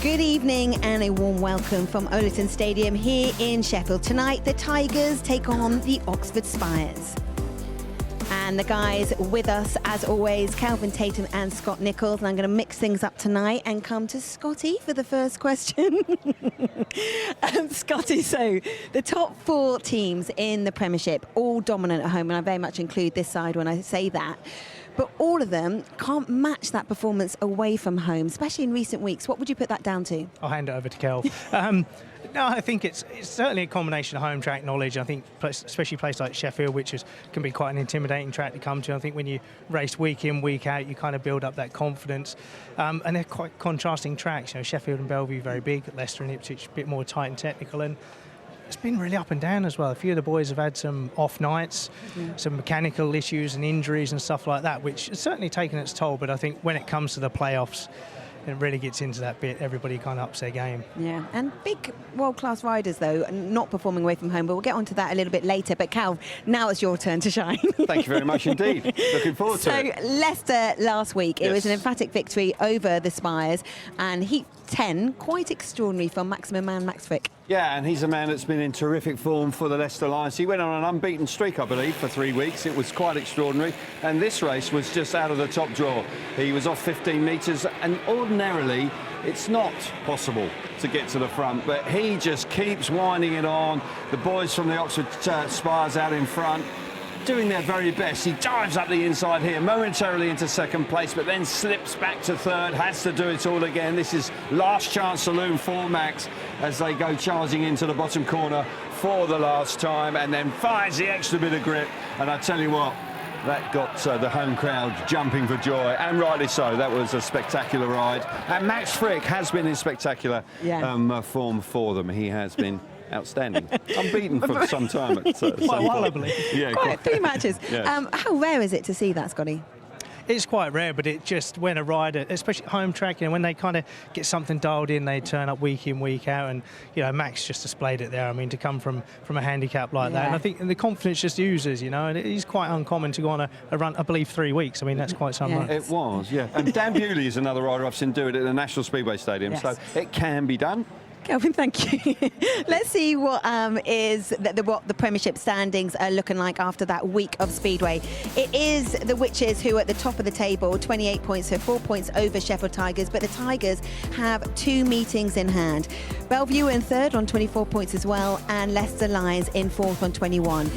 Good evening and a warm welcome from Owlerton Stadium here in Sheffield. Tonight, the Tigers take on the Oxford Spires. And the guys with us, as always, Kelvin Tatum and Scott Nichols. And I'm going to mix things up tonight and come to Scotty for the first question. Scotty, so the top 4 teams in the Premiership, all dominant at home, and I very much include this side when I say that. But all of them can't match that performance away from home, especially in recent weeks. What would you put that down to? I'll hand it over to Kel. No, I think it's certainly a combination of home track knowledge. I think, especially a place like Sheffield, which can be quite an intimidating track to come to. I think when you race week in, week out, you kind of build up that confidence. And they're quite contrasting tracks. You know, Sheffield and Bellevue very big, Leicester and Ipswich a bit more tight and technical. And it's been really up and down as well. A few of the boys have had some off nights, some mechanical issues and injuries and stuff like that, which has certainly taken its toll. But I think when it comes to the playoffs, it really gets into that bit, everybody kind of ups their game. Yeah, and big world-class riders, though, not performing away from home, but we'll get onto that a little bit later. But Cal, now it's your turn to shine. Thank you very much indeed. Looking forward to it. So, Leicester last week, it was an emphatic victory over the Spires, and Heat 10, quite extraordinary from maximum man Max Frick. Yeah, and he's a man that's been in terrific form for the Leicester Lions. He went on an unbeaten streak, I believe, for 3 weeks. It was quite extraordinary. And this race was just out of the top draw. He was off 15 metres, and ordinarily, it's not possible to get to the front. But he just keeps winding it on. The boys from the Oxford Spires out in front, doing their very best. He dives up the inside here, momentarily into second place, but then slips back to third, has to do it all again. This is last chance saloon for Max as they go charging into the bottom corner for the last time, and then finds the extra bit of grip. And I tell you what, that got the home crowd jumping for joy, and rightly so. That was a spectacular ride. And Max Frick has been in spectacular form for them. He has been outstanding. Unbeaten for some time. Quite a while, I believe. Yeah, quite 3 matches. Yes. How rare is it to see that, Scotty? It's quite rare, but it just, when a rider, especially home track, you know, when they kind of get something dialed in, they turn up week in, week out, and, you know, Max just displayed it there. I mean, to come from a handicap like that, and I think the confidence just oozes, you know, and it is quite uncommon to go on a run, I believe, 3 weeks. I mean, that's quite some run. It was, yeah. And Dan Bewley is another rider I've seen do it at the National Speedway Stadium, so it can be done. Kelvin, thank you. Let's see what what the Premiership standings are looking like after that week of Speedway. It is the Witches who are at the top of the table, 28 points, so 4 points over Sheffield Tigers, but the Tigers have 2 meetings in hand. Bellevue in third on 24 points as well, and Leicester Lions in fourth on 21.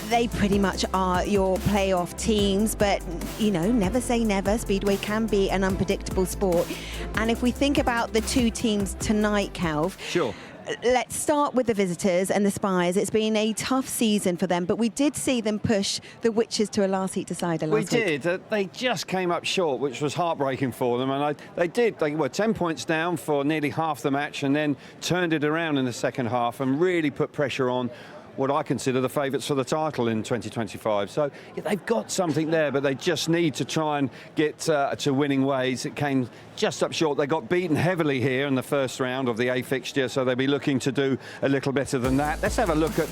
They pretty much are your playoff teams, but, you know, never say never. Speedway can be an unpredictable sport. And if we think about the 2 teams tonight, Calv. Sure. Let's start with the visitors and the Spires. It's been a tough season for them, but we did see them push the Witches to a last heat decider last week. We did. They just came up short, which was heartbreaking for them. And they were 10 points down for nearly half the match, and then turned it around in the second half and really put pressure on what I consider the favourites for the title in 2025. So they've got something there, but they just need to try and get to winning ways. It came just up short. They got beaten heavily here in the first round of the A fixture, so they'll be looking to do a little better than that. Let's have a look at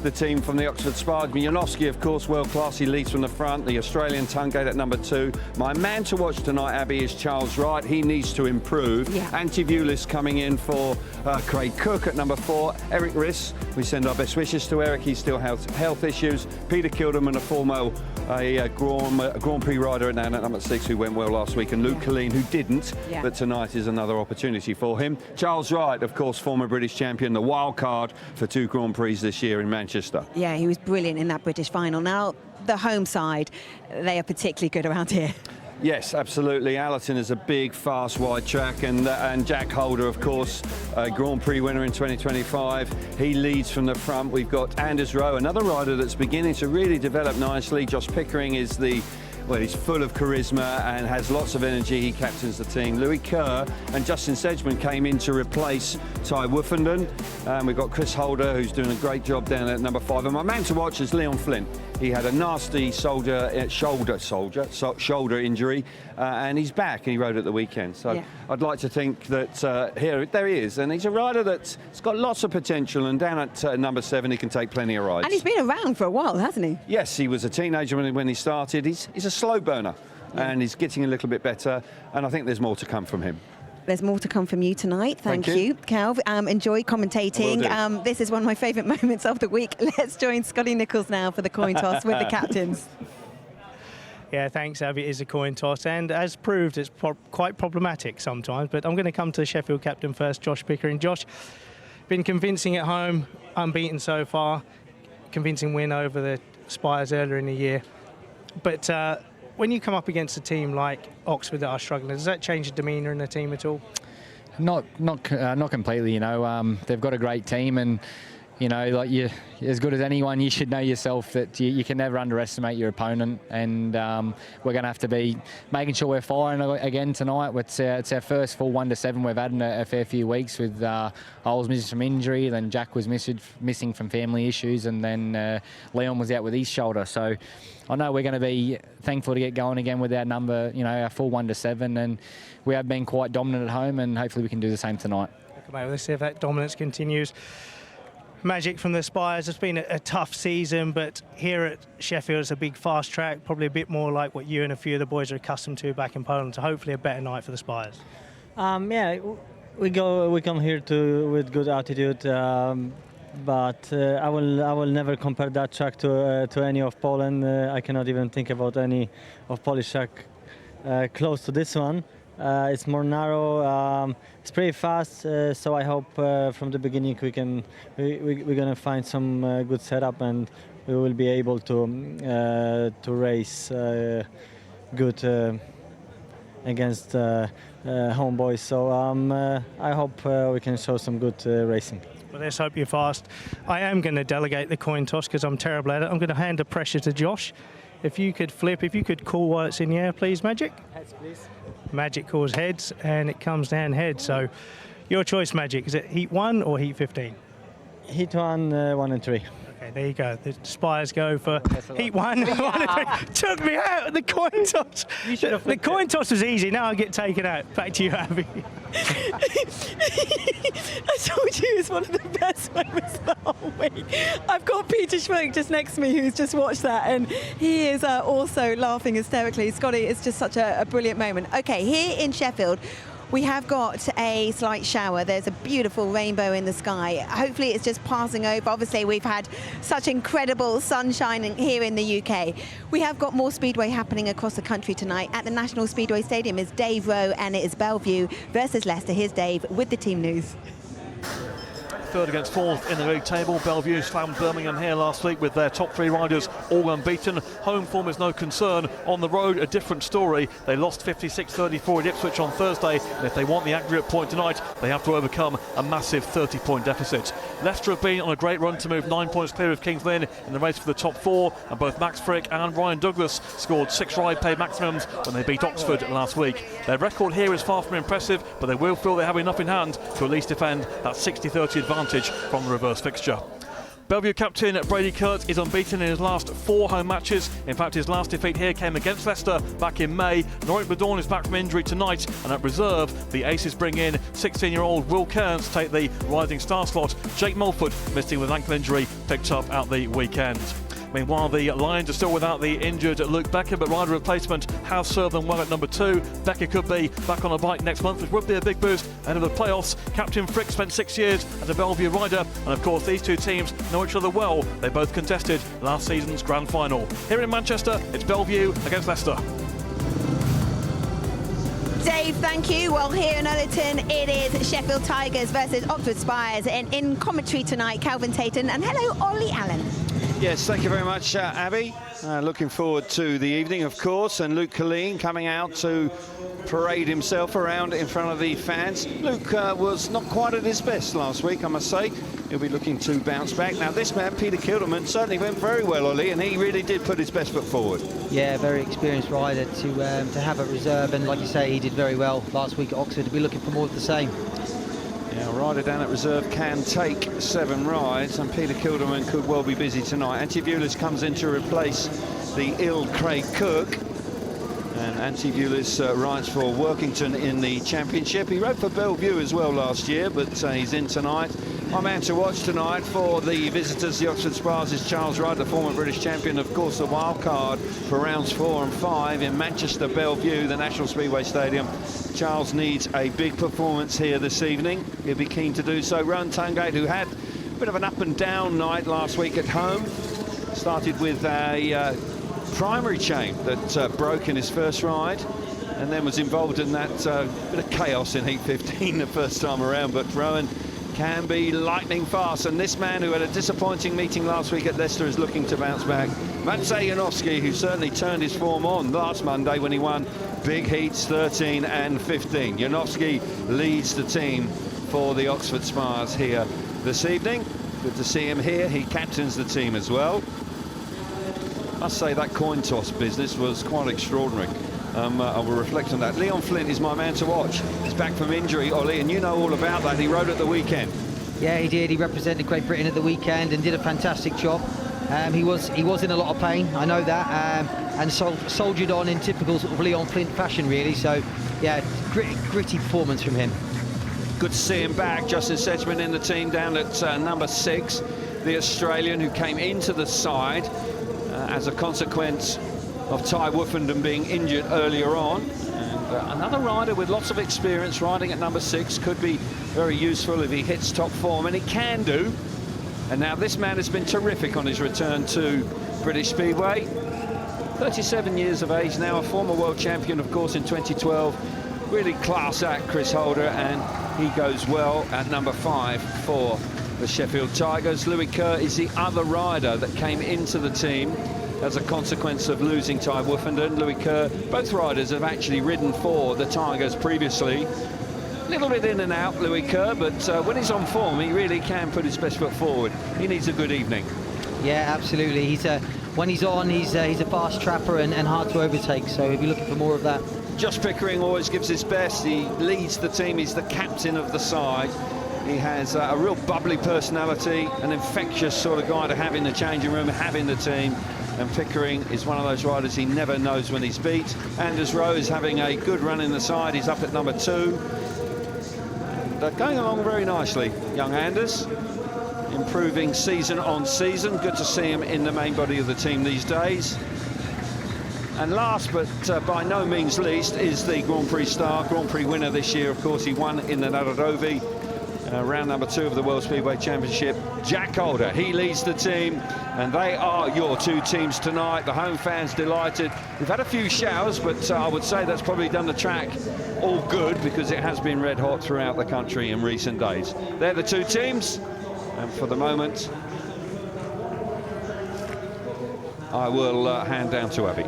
the team from the Oxford Spires. Janowski, of course, world class. He leads from the front. The Australian Tungate at number 2. My man to watch tonight, Abby, is Charles Wright. He needs to improve. Antivulis coming in for Craig Cook at number 4. Eric Riss, we send our best wishes to Eric. He still has health issues. Peter Kilderman, a Grand Prix rider now at number 6, who went well last week, and Luke Colleen, who didn't, but tonight is another opportunity for him. Charles Wright, of course, former British champion, the wild card for 2 Grand Prix this year in Manchester. Yeah, he was brilliant in that British final. Now, the home side, they are particularly good around here. Yes, absolutely. Owlerton is a big, fast, wide track, and Jack Holder, of course, a Grand Prix winner in 2025. He leads from the front. We've got Anders Rowe, another rider that's beginning to really develop nicely. Josh Pickering is he's full of charisma and has lots of energy. He captains the team. Louis Kerr and Justin Sedgman came in to replace Ty Woofenden. We've got Chris Holder, who's doing a great job down at number 5. And my man to watch is Leon Flint. He had a nasty shoulder injury, and he's back, and he rode at the weekend. So I'd like to think that there he is, and he's a rider that's got lots of potential, and down at number 7 he can take plenty of rides. And he's been around for a while, hasn't he? Yes, he was a teenager when he started. He's a slow burner, and he's getting a little bit better, and I think there's more to come from him. There's more to come from you tonight. Thank Thank you. you, Cal. Enjoy commentating. This is one of my favourite moments of the week. Let's join Scotty Nichols now for the coin toss with the captains. Yeah, thanks, Abby. It is a coin toss, and as proved, it's quite problematic sometimes. But I'm going to come to the Sheffield captain first, Josh Pickering. Josh, been convincing at home, unbeaten so far, convincing win over the Spires earlier in the year. But when you come up against a team like Oxford that are struggling, does that change the demeanour in the team at all? Not completely. You know, they've got a great team, and you know, like you, as good as anyone, you should know yourself that you can never underestimate your opponent. And we're going to have to be making sure we're firing again tonight. It's our first full 1-7 we've had in a fair few weeks, with I was missing from injury, then Jack was missing from family issues, and then Leon was out with his shoulder. So I know we're going to be thankful to get going again with our number, you know, our full 1-7, and we have been quite dominant at home, and hopefully we can do the same tonight. Okay, let's see if that dominance continues. Magic from the Spires. It's been a tough season, but here at Sheffield it's a big fast track, probably a bit more like what you and a few of the boys are accustomed to back in Poland, so hopefully a better night for the Spires. Yeah, we come here with good attitude, but I will never compare that track to any of Poland. I cannot even think about any of Polish track close to this one. It's more narrow. It's pretty fast, so I hope from the beginning we're gonna find some good setup, and we will be able to race good against homeboys. So I hope we can show some good racing. Well, let's hope you're fast. I am going to delegate the coin toss because I'm terrible at it. I'm going to hand the pressure to Josh. If you could flip, if you could call while it's in the air, please, Magic. Heads, please. Magic calls heads, and it comes down heads. So your choice, Magic. Is it heat 1 or heat 15? Heat 1, 1 and 3. Okay, there you go. The Spires go for heat 1. 1 and 3. Took me out of the coin toss. The coin toss was easy. Now I get taken out. Back to you, Abby. I told you it's one of the best moments of the whole week. I've got Peter Schmoke just next to me who's just watched that, and he is also laughing hysterically. Scotty, it's just such a brilliant moment. Okay, here in Sheffield, we have got a slight shower. There's a beautiful rainbow in the sky. Hopefully it's just passing over. Obviously we've had such incredible sunshine here in the UK. We have got more speedway happening across the country tonight. At the National Speedway Stadium is Dave Rowe, and it is Bellevue versus Leicester. Here's Dave with the team news. Third against fourth in the league table. Bellevue slammed Birmingham here last week with their top 3 riders all unbeaten. Home form is no concern. On the road, a different story. They lost 56-34 at Ipswich on Thursday, and if they want the aggregate point tonight, they have to overcome a massive 30-point deficit. Leicester have been on a great run to move 9 points clear of Kings Lynn in the race for the top 4, and both Max Frick and Ryan Douglas scored 6 ride pay maximums when they beat Oxford last week. Their record here is far from impressive, but they will feel they have enough in hand to at least defend that 60-30 advantage from the reverse fixture. Bellevue captain Brady Kurt is unbeaten in his last 4 home matches. In fact, his last defeat here came against Leicester back in May. Norwich Badorn is back from injury tonight, and at reserve, the Aces bring in 16-year-old Will Cairns to take the rising star slot. Jake Mulford, missing with an ankle injury, picked up at the weekend. Meanwhile, the Lions are still without the injured Luke Becker, but rider replacement has served them well at number 2. Becker could be back on a bike next month, which would be a big boost ahead of the playoffs. Captain Frick spent 6 years as a Bellevue rider, and of course these two teams know each other well. They both contested last season's grand final. Here in Manchester, it's Bellevue against Leicester. Dave, thank you. Well, here in Owlerton, it is Sheffield Tigers versus Oxford Spires. And in commentary tonight, Calvin Tayton, and hello, Ollie Allen. Yes, thank you very much, Abby. Looking forward to the evening, of course, and Luke Colleen coming out to parade himself around in front of the fans. Luke was not quite at his best last week, I must say. He'll be looking to bounce back. Now, this man, Peter Kilderman, certainly went very well, Ollie, and he really did put his best foot forward. Yeah, very experienced rider to have at reserve, and like you say, he did very well last week at Oxford. We'll be looking for more of the same. Yeah, a rider down at reserve can take 7 rides, and Peter Kilderman could well be busy tonight. Antivulis comes in to replace the ill Craig Cook, and Antivulis rides for Workington in the Championship. He rode for Bellevue as well last year, but he's in tonight. My man to watch tonight for the visitors, the Oxford Spires, is Charles Wright, the former British champion, of course, the wild card for rounds 4 and 5 in Manchester Bellevue, the National Speedway Stadium. Charles needs a big performance here this evening. He'll be keen to do so. Rowan Tungate, who had a bit of an up and down night last week at home, started with a primary chain that broke in his first ride, and then was involved in that bit of chaos in heat 15 the first time around. But Rowan can be lightning fast, and this man who had a disappointing meeting last week at Leicester is looking to bounce back. Maciej Janowski, who certainly turned his form on last Monday when he won big heats 13 and 15. Janowski leads the team for the Oxford Spires here this evening. Good to see him here. He captains the team as well. I must say that coin toss business was quite extraordinary. I will reflect on that. Leon Flint is my man to watch. He's back from injury, Ollie, and you know all about that. He rode at the weekend. Yeah, he did. He represented Great Britain at the weekend and did a fantastic job. He was in a lot of pain, I know that, and soldiered on in typical sort of Leon Flint fashion, really. So, yeah, gritty performance from him. Good to see him back. Justin Sedgman in the team down at number 6, the Australian who came into the side as a consequence of Ty Woofenden being injured earlier on. And another rider with lots of experience riding at number 6 could be very useful if he hits top form, and he can do. And now this man has been terrific on his return to British Speedway. 37 years of age now, a former world champion, of course, in 2012. Really class act, Chris Holder, and he goes well at number 5 for the Sheffield Tigers. Louis Kerr is the other rider that came into the team as a consequence of losing Ty Woofenden. Louis Kerr, both riders have actually ridden for the Tigers previously. A little bit in and out, Louis Kerr, but when he's on form, he really can put his best foot forward. He needs a good evening. Yeah, absolutely. When he's on, he's a fast trapper and hard to overtake, so he'll be looking for more of that. Josh Pickering always gives his best. He leads the team. He's the captain of the side. He has a real bubbly personality, an infectious sort of guy to have in the changing room, have in the team. And Pickering is one of those riders he never knows when he's beat. Anders Rowe is having a good run in the side. He's up at number 2. And going along very nicely, young Anders. Improving season on season. Good to see him in the main body of the team these days. And last but by no means least is the Grand Prix star, Grand Prix winner this year. Of course, he won in the Nairobi. Round number 2 of the World Speedway Championship. Jack Holder, he leads the team, and they are your 2 teams tonight. The home fans delighted. We've had a few showers, but I would say that's probably done the track all good, because it has been red hot throughout the country in recent days. They're the 2 teams, and for the moment, I will hand down to Abby.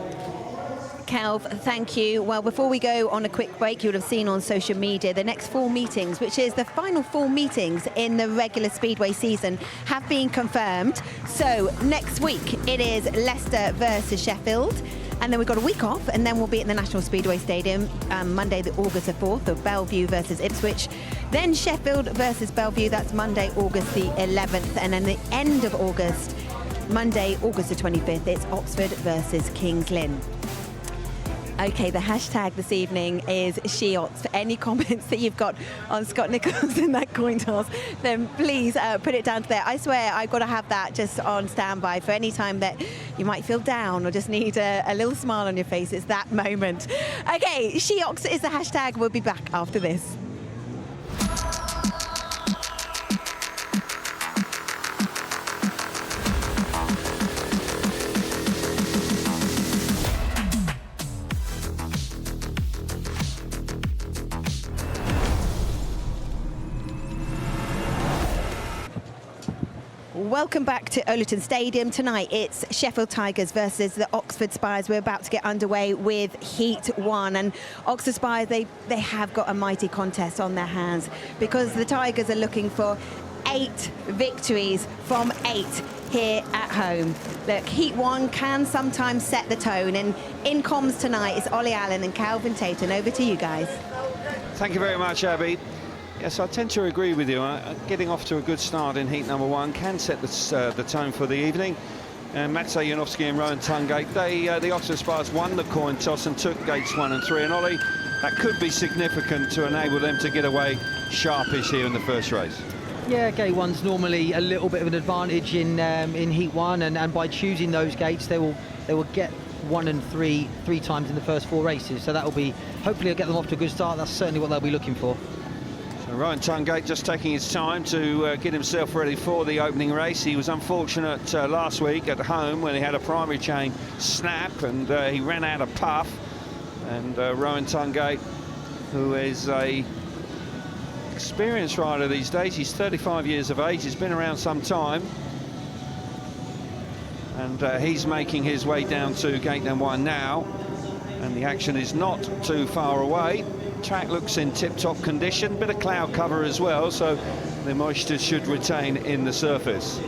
Calv, thank you. Well, before we go on a quick break, you would have seen on social media the next 4 meetings, which is the final 4 meetings in the regular Speedway season, have been confirmed. So next week it is Leicester versus Sheffield, and then we've got a week off, and then we'll be at the National Speedway Stadium Monday, August the 4th, of Bellevue versus Ipswich. Then Sheffield versus Bellevue, that's Monday, August the 11th, and then the end of August, Monday, August the 25th, it's Oxford versus Kings Lynn. Okay, the hashtag this evening is SheOx. For any comments that you've got on Scott Nicholls in that coin toss, then please put it down to there. I swear I've got to have that just on standby for any time that you might feel down or just need a little smile on your face. It's that moment. Okay, SheOx is the hashtag. We'll be back after this. Welcome back to Owlerton Stadium. Tonight it's Sheffield Tigers versus the Oxford Spires. We're about to get underway with Heat 1, and Oxford Spires, they have got a mighty contest on their hands, because the Tigers are looking for 8 victories from 8 here at home. Look, Heat 1 can sometimes set the tone, and in comms tonight is Ollie Allen and Calvin Tate, and over to you guys. Thank you very much, Abby. Yes, I tend to agree with you. Getting off to a good start in heat number 1 can set the tone for the evening. And Maciej Janowski and Rowan Tungate, the Oxford Spires won the coin toss and took gates 1 and 3. And Ollie, that could be significant to enable them to get away sharpish here in the first race. Yeah, gate one's normally a little bit of an advantage in heat one, and by choosing those gates, they will get 1 and 3 times in the first 4 races. So that will be, hopefully, it'll get them off to a good start. That's certainly what they'll be looking for. So Rowan Tungate just taking his time to get himself ready for the opening race. He was unfortunate last week at home when he had a primary chain snap and he ran out of puff. And Rowan Tungate, who is a experienced rider these days, he's 35 years of age, he's been around some time, and he's making his way down to gate number 1 now, and the action is not too far away. Track looks in tip-top condition, bit of cloud cover as well, so the moisture should retain in the surface.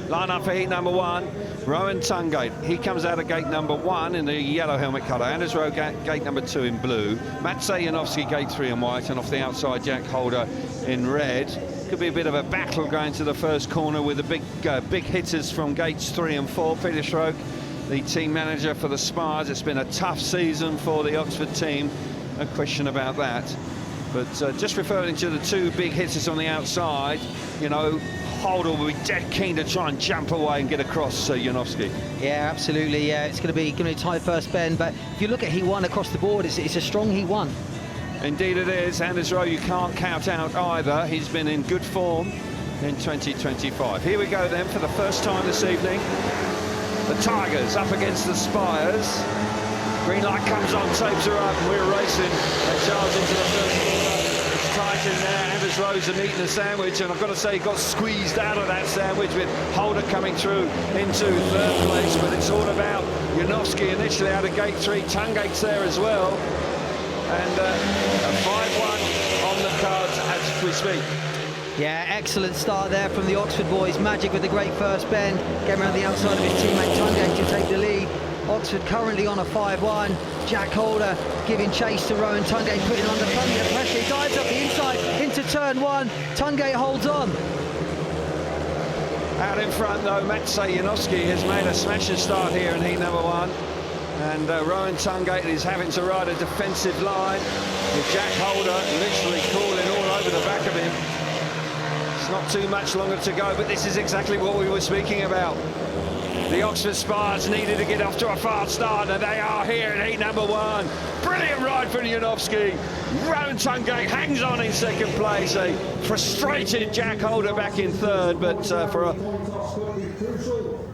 Line up for heat number 1. Rowan Tungate, he comes out of gate number 1 in the yellow helmet colour. Anders Rowe gate number 2 in blue. Matsej Janowski gate 3 in white, and off the outside Jack Holder in red. Could be a bit of a battle going to the first corner with the big hitters from gates 3 and 4. Peter Schroek, the team manager for the Spires. It's been a tough season for the Oxford team, no question about that. But just referring to the 2 big hitters on the outside, you know, Holder will be dead keen to try and jump away and get across Janowski. Yeah, absolutely. Yeah, it's going to be a tight first bend. But if you look at heat 1 across the board, it's a strong heat 1. Indeed it is. Anders Rowe, you can't count out either. He's been in good form in 2025. Here we go then for the first time this evening. The Tigers up against the Spires. Green light comes on, tapes are up, and we're racing. They charge into the first corner. It's tight in there. Anders Rowe's and eating a sandwich, and I've got to say, he got squeezed out of that sandwich with Holder coming through into 3rd place. But it's all about Janowski initially out of gate 3. Tungate's there as well. And a 5-1 on the cards as we speak. Yeah, excellent start there from the Oxford boys. Magic with a great first bend, getting around the outside of his teammate Tungate to take the lead. Oxford currently on a 5-1. Jack Holder giving chase to Rowan Tungate, putting him under plenty of pressure. He dives up the inside into turn 1. Tungate holds on. Out in front though, Matsej Janowski has made a smashing start here in heat number 1. And Rowan Tungate is having to ride a defensive line with Jack Holder literally crawling all over the back of him. It's not too much longer to go, but this is exactly what we were speaking about. The Oxford Spires needed to get off to a fast start, and they are here in heat number 1. Brilliant ride from Janowski. Rowan Tungate hangs on in 2nd place. A frustrated Jack Holder back in 3rd, but for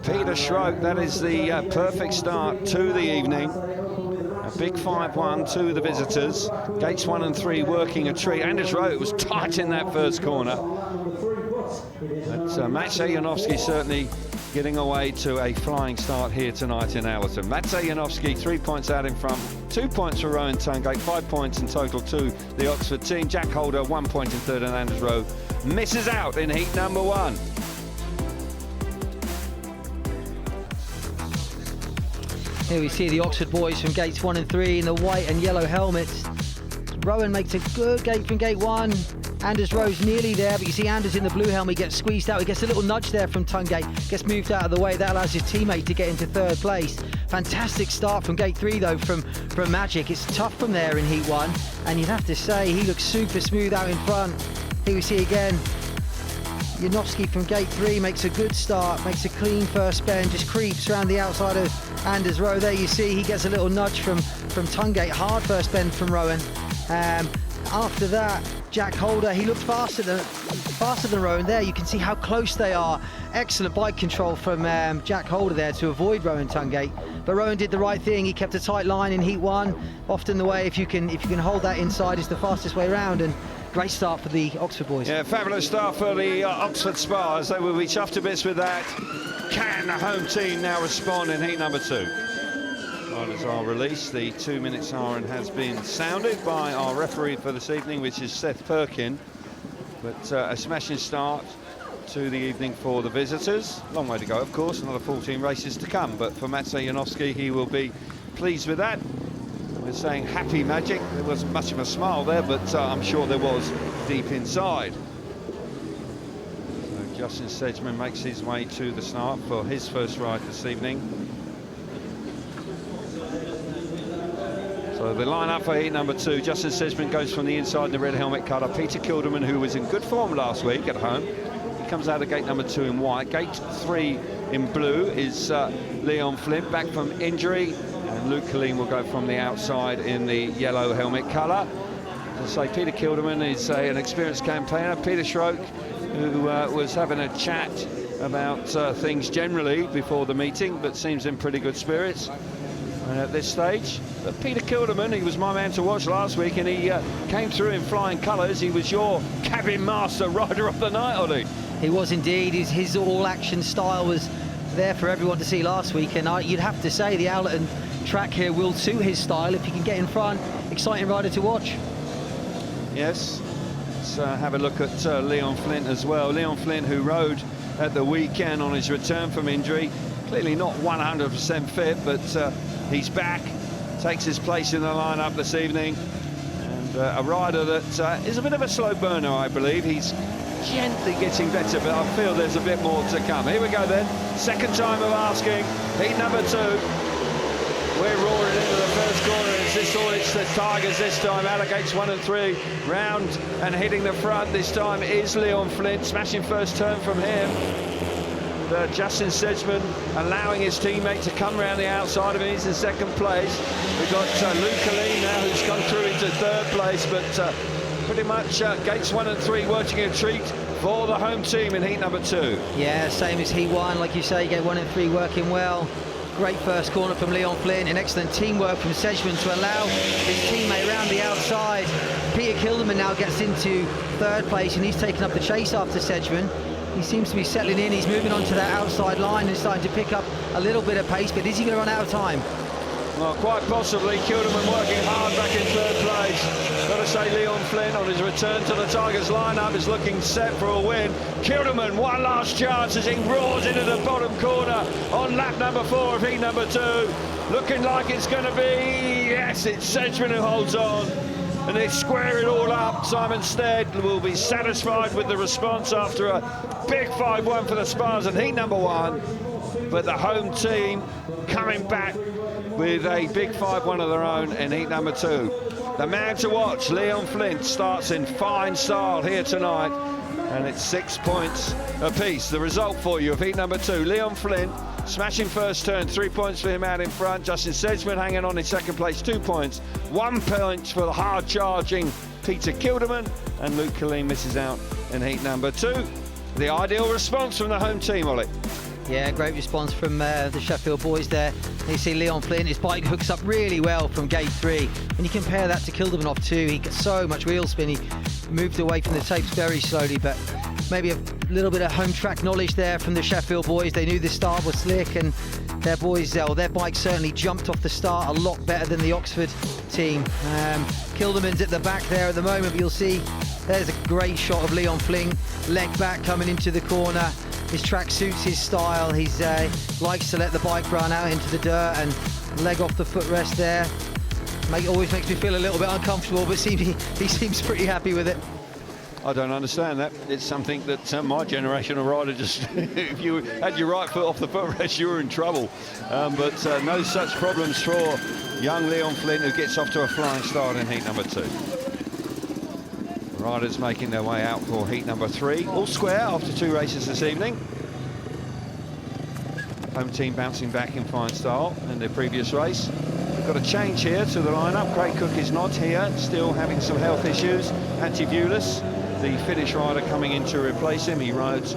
Peter Schroek, that is the perfect start to the evening. A big 5-1 to the visitors. Gates 1 and 3 working a treat. Anders Rowe was tight in that first corner. But Matsej Janowski certainly getting away to a flying start here tonight in Owlerton. Matsej Janowski 3 points out in front, 2 points for Rowan Tungate, 5 points in total to the Oxford team. Jack Holder 1 point in 3rd, and Anders Rowe misses out in heat number 1. Here we see the Oxford boys from gates 1 and 3 in the white and yellow helmets. Rowan makes a good gate from gate 1. Anders Rowe's nearly there, but you see Anders in the blue helmet gets squeezed out. He gets a little nudge there from Tungate, gets moved out of the way. That allows his teammate to get into 3rd place. Fantastic start from gate 3 though from Magic. It's tough from there in heat 1, and you'd have to say he looks super smooth out in front. Here we see again Janowski from gate 3 makes a good start, makes a clean first bend, just creeps around the outside of Anders Rowe. There you see he gets a little nudge from Tungate. Hard first bend from Rowan. After that, Jack Holder, he looked faster than Rowan there. You can see how close they are. Excellent bike control from Jack Holder there to avoid Rowan Tungate. But Rowan did the right thing. He kept a tight line in heat 1. Often the way, if you can hold that inside, is the fastest way around. And great start for the Oxford boys. Yeah, fabulous start for the Oxford Spires. They will be chuffed to bits with that. Can the home team now respond in heat number 2? Riders are released. The 2-minute siren has been sounded by our referee for this evening, which is Seth Perkin. But a smashing start to the evening for the visitors. Long way to go, of course, another 14 races to come. But for Matsej Janowski, he will be pleased with that. We're saying happy Magic. There wasn't much of a smile there, but I'm sure there was deep inside. So Justin Sedgman makes his way to the start for his first ride this evening. So the line-up for heat number 2, Justin Sedgman goes from the inside in the red helmet colour. Peter Kilderman, who was in good form last week at home, he comes out of gate number 2 in white. Gate 3 in blue is Leon Flint, back from injury. And Luke Killeen will go from the outside in the yellow helmet colour. As I say, Peter Kilderman is an experienced campaigner. Peter Schroek, who was having a chat about things generally before the meeting, but seems in pretty good spirits at this stage. But Peter Kilderman, he was my man to watch last week, and he came through in flying colours. He was your cabin master rider of the night, Ollie. He was indeed. His all-action style was there for everyone to see last week, and you'd have to say the Owlerton track here will suit his style if he can get in front. Exciting rider to watch. Yes. Let's have a look at Leon Flint as well. Leon Flint, who rode at the weekend on his return from injury, clearly not 100% fit, but he's back, takes his place in the lineup this evening, and a rider that is a bit of a slow burner, I believe. He's gently getting better, but I feel there's a bit more to come. Here we go then, second time of asking, heat number 2. We're roaring into the first corner. It's the Tigers this time. Out of gates 1 and 3. Round and hitting the front this time is Leon Flint. Smashing first turn from him. Justin Sedgman allowing his teammate to come round the outside of him. He's in second place. We've got Luke Killeen now, who's come through into third place, but pretty much gates 1 and 3 working a treat for the home team in heat number 2. Yeah, same as heat 1. Like you say, gate 1 and 3 working well. Great first corner from Leon Flynn, and excellent teamwork from Sedgman to allow his teammate around the outside. Peter Kilderman now gets into third place, and he's taken up the chase after Sedgman. He seems to be settling in. He's moving on to that outside line and starting to pick up a little bit of pace, but is he going to run out of time? Well, quite possibly. Kilderman working hard back in third place. Got to say, Leon Flynn on his return to the Tigers lineup is looking set for a win. Kilderman, one last chance as he roars into the bottom corner on lap number 4 of heat number 2. Looking like it's going to be, yes, it's Sedgman who holds on. And they square it all up. Simon Stead will be satisfied with the response after a big 5-1 for the Spires in heat number 1. But the home team coming back with a big 5-1 of their own in heat number 2. The man to watch, Leon Flint, starts in fine style here tonight, and it's 6 points apiece. The result for you of heat number 2, Leon Flint smashing first turn, 3 points for him out in front. Justin Sedgman hanging on in second place, 2 points. 1 point for the hard-charging Peter Kilderman, and Luke Killeen misses out in heat number 2. The ideal response from the home team, Ollie. Yeah, great response from the Sheffield boys there. You see Leon Flint, his bike hooks up really well from gate 3. When you compare that to Kilderman off 2, he gets so much wheel spin. He moved away from the tapes very slowly, but maybe a little bit of home track knowledge there from the Sheffield boys. They knew the start was slick, and their boys, their bike certainly jumped off the start a lot better than the Oxford team. Kilderman's at the back there at the moment, but you'll see there's a great shot of Leon Flint, leg back coming into the corner. His track suits his style. He likes to let the bike run out into the dirt and leg off the footrest there. Always makes me feel a little bit uncomfortable, but he seems pretty happy with it. I don't understand that. It's something that my generation of rider just, if you had your right foot off the footrest, you were in trouble. But no such problems for young Leon Flint, who gets off to a flying start in heat number 2. Riders making their way out for heat number 3. All square after 2 races this evening. Home team bouncing back in fine style in their previous race. We've got a change here to the lineup. Craig Cook is not here, still having some health issues. Antivulis, the Finnish rider, coming in to replace him. He rides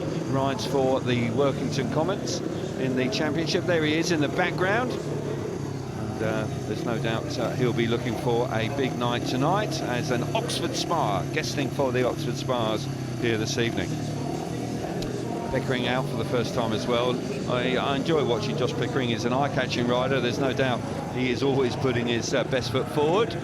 for the Workington Comets in the championship. There he is in the background. There's no doubt he'll be looking for a big night tonight as an Oxford Spire, guesting for the Oxford Spires here this evening. Pickering out for the first time as well. I enjoy watching Josh Pickering. He's an eye-catching rider. There's no doubt he is always putting his best foot forward.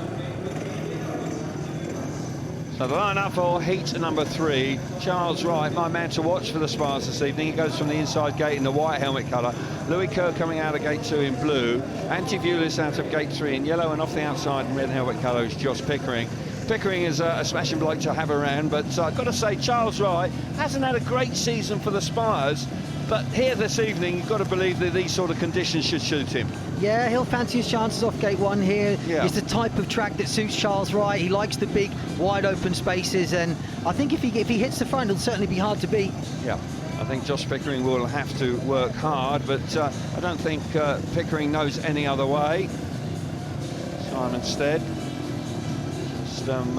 So the line-up for heat number 3, Charles Wright, my man to watch for the Spires this evening. He goes from the inside gate in the white helmet colour. Louis Kerr coming out of gate 2 in blue. Antivulis out of gate 3 in yellow, and off the outside in red helmet colour is Josh Pickering. Pickering is a smashing bloke to have around, but I've got to say, Charles Wright hasn't had a great season for the Spires, But here this evening, you've got to believe that these sort of conditions should suit him. Yeah, he'll fancy his chances off gate 1 here. Yeah. It's the type of track that suits Charles Wright. He likes the big, wide open spaces, and I think if he hits the front, it'll certainly be hard to beat. Yeah, I think Josh Pickering will have to work hard, but I don't think Pickering knows any other way. Simon Stead, some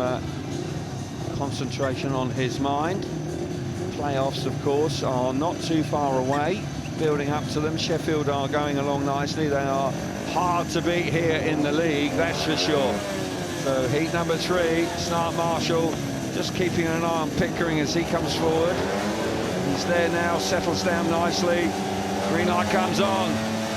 concentration on his mind. Playoffs, of course, are not too far away, building up to them. Sheffield are going along nicely. They are hard to beat here in the league, that's for sure. So heat number 3, Snart Marshall, just keeping an eye on Pickering as he comes forward. He's there now, settles down nicely. Green light comes on,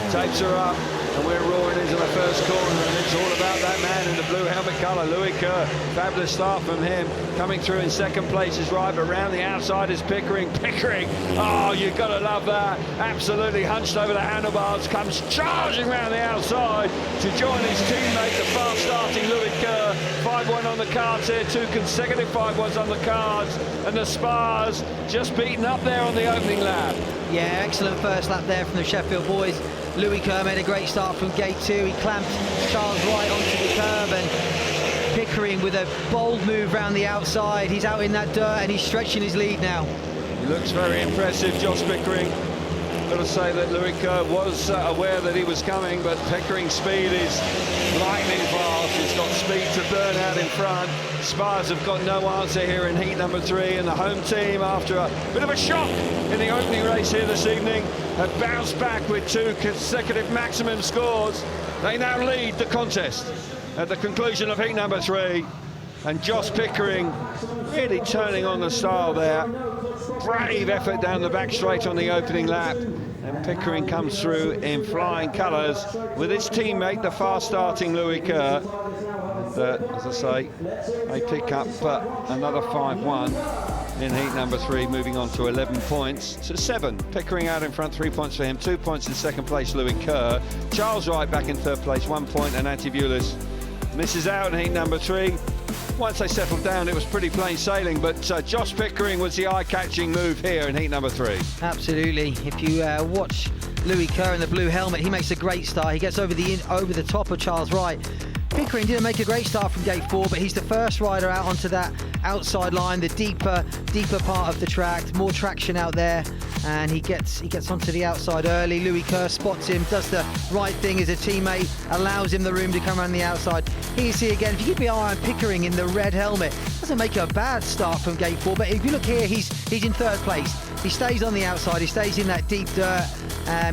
tapes her up, and we're roaring into the first corner, and it's all about that man in the blue helmet colour, Louis Kerr. Fabulous start from him. Coming through in second place is right, but round the outside is Pickering. Pickering, oh, you've got to love that. Absolutely hunched over the handlebars, comes charging round the outside to join his teammate, the fast-starting Louis Kerr. 5-1 on the cards here, 2 consecutive 5-1s on the cards, and the Spires just beaten up there on the opening lap. Yeah, excellent first lap there from the Sheffield boys. Louis Kerr made a great start from gate 2. He clamped Charles Wright onto the curb, and Pickering with a bold move round the outside. He's out in that dirt and he's stretching his lead now. He looks very impressive, Josh Pickering. Got to say that Louis Kerr was aware that he was coming, but Pickering's speed is lightning fast. He's got speed to burn out in front. Spires have got no answer here in heat number 3, and the home team, after a bit of a shock in the opening race here this evening, have bounced back with 2 consecutive maximum scores. They now lead the contest at the conclusion of heat number 3, and Josh Pickering really turning on the style there. Brave effort down the back straight on the opening lap, and Pickering comes through in flying colours with his teammate, the fast-starting Louis Kerr. And as I say, they pick up another 5-1 in heat number 3, moving on to 11 points to 7. Pickering out in front, 3 points for him, 2 points in second place, Louis Kerr. Charles Wright back in third place, 1 point, and Antivulis misses out in heat number 3. Once they settled down, it was pretty plain sailing, but Josh Pickering was the eye-catching move here in heat number 3. Absolutely. If you watch Louis Kerr in the blue helmet, he makes a great start. He gets over the top of Charles Wright. Pickering didn't make a great start from gate 4, but he's the first rider out onto that outside line, the deeper part of the track, more traction out there, and he gets onto the outside early. Louis Kerr spots him, does the right thing as a teammate, allows him the room to come around the outside. Here you see again, if you keep your eye on Pickering in the red helmet, doesn't make a bad start from gate 4, but if you look here, he's in third place. He stays on the outside, he stays in that deep dirt.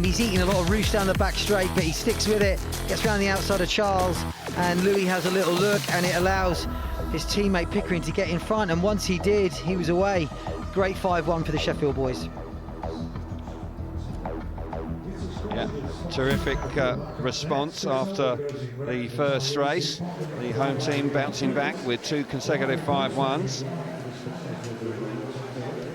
He's eating a lot of roost down the back straight, but he sticks with it, gets around the outside of Charles, and Louis has a little look, and it allows his teammate Pickering to get in front, and once he did, he was away. Great 5-1 for the Sheffield boys. Yeah, terrific response after the first race. The home team bouncing back with 2 consecutive 5-1s.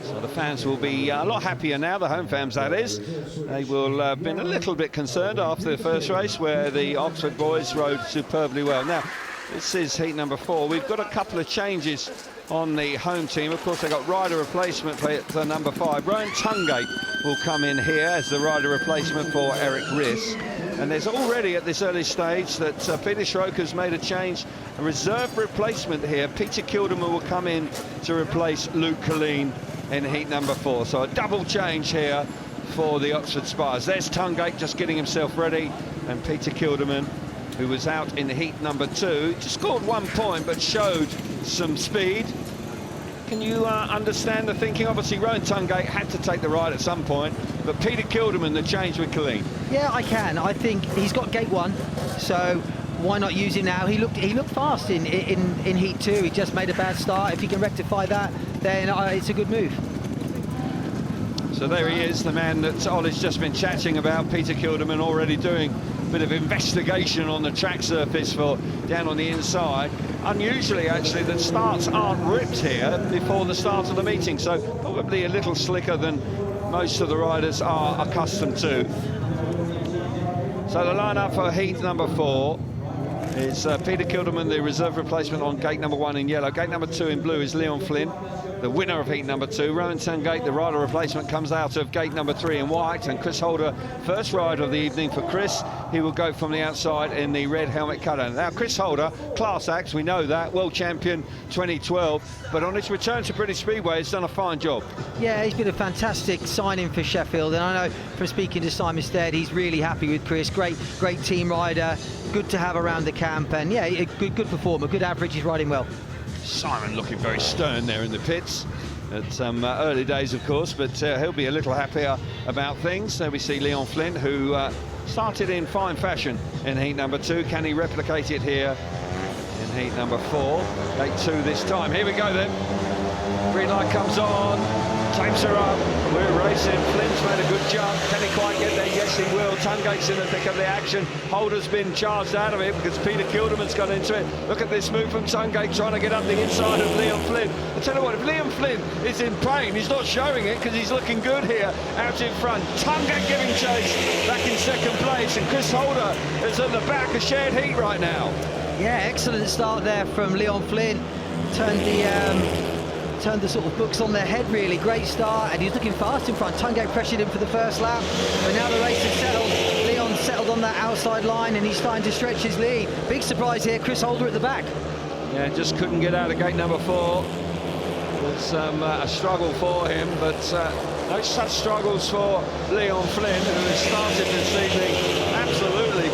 So the fans will be a lot happier now, the home fans that is. They will have been a little bit concerned after the first race where the Oxford boys rode superbly well. Now, this is heat number 4. We've got a couple of changes on the home team. Of course, they got rider replacement for number 5. Rowan Tungate will come in here as the rider replacement for Eric Riss. And there's already at this early stage that Peter Schroker's made a change, a reserve replacement here. Peter Kilderman will come in to replace Luke Colleen in heat number 4. So a double change here for the Oxford Spires. There's Tungate just getting himself ready, and Peter Kilderman, who was out in heat number 2, just scored 1 point but showed some speed. Can you understand the thinking? Obviously Rowan Tungate had to take the ride at some point, but Peter Kilderman, the change with Colleen. Yeah, I can. I think he's got gate 1, so why not use him now? He looked fast in heat 2. He just made a bad start. If he can rectify that, then it's a good move. So there he is, the man that Ollie's just been chatting about. Peter Kilderman already doing a bit of investigation on the track surface for down on the inside. Unusually, actually, that starts aren't ripped here before the start of the meeting, so probably a little slicker than most of the riders are accustomed to. So the lineup for heat number 4 is Peter Kilderman, the reserve replacement on gate number 1 in yellow. Gate number 2 in blue is Leon Flynn. the winner of heat number 2. Rowan Tungate, the rider replacement, comes out of gate number 3 in white, and Chris Holder, first rider of the evening for Chris. He will go from the outside in the red helmet cutter. Now, Chris Holder, class act, we know that, world champion 2012, but on his return to British Speedway, has done a fine job. Yeah, he's been a fantastic signing for Sheffield, and I know from speaking to Simon Stead, he's really happy with Chris. Great team rider, good to have around the camp, and yeah, a good performer, good average, he's riding well. Simon looking very stern there in the pits at some early days, of course, but he'll be a little happier about things. There we see Leon Flint, who started in fine fashion in heat number 2. Can he replicate it here in heat number 4? Gate 2 this time. Here we go then. Green light comes on, tapes her up, we're racing. Flint's made a good jump. Can he quite get there? Yes, he will. Tungate's in the thick of the action. Holder's been charged out of it because Peter Kilderman's got into it. Look at this move from Tungate, trying to get up the inside of Leon Flint. I tell you what, if Leon Flint is in pain, he's not showing it because he's looking good here out in front. Tungate giving chase back in second place, and Chris Holder is at the back, a shared heat right now. Yeah, excellent start there from Leon Flynn. Turned the sort of books on their head, really. Great start, and he's looking fast in front. Tungate pressured him for the first lap, but now the race has settled. Leon settled on that outside line, and he's starting to stretch his lead. Big surprise here, Chris Holder at the back. Yeah, just couldn't get out of gate number 4. Was a struggle for him, but no such struggles for Leon Flynn, who has started this evening absolutely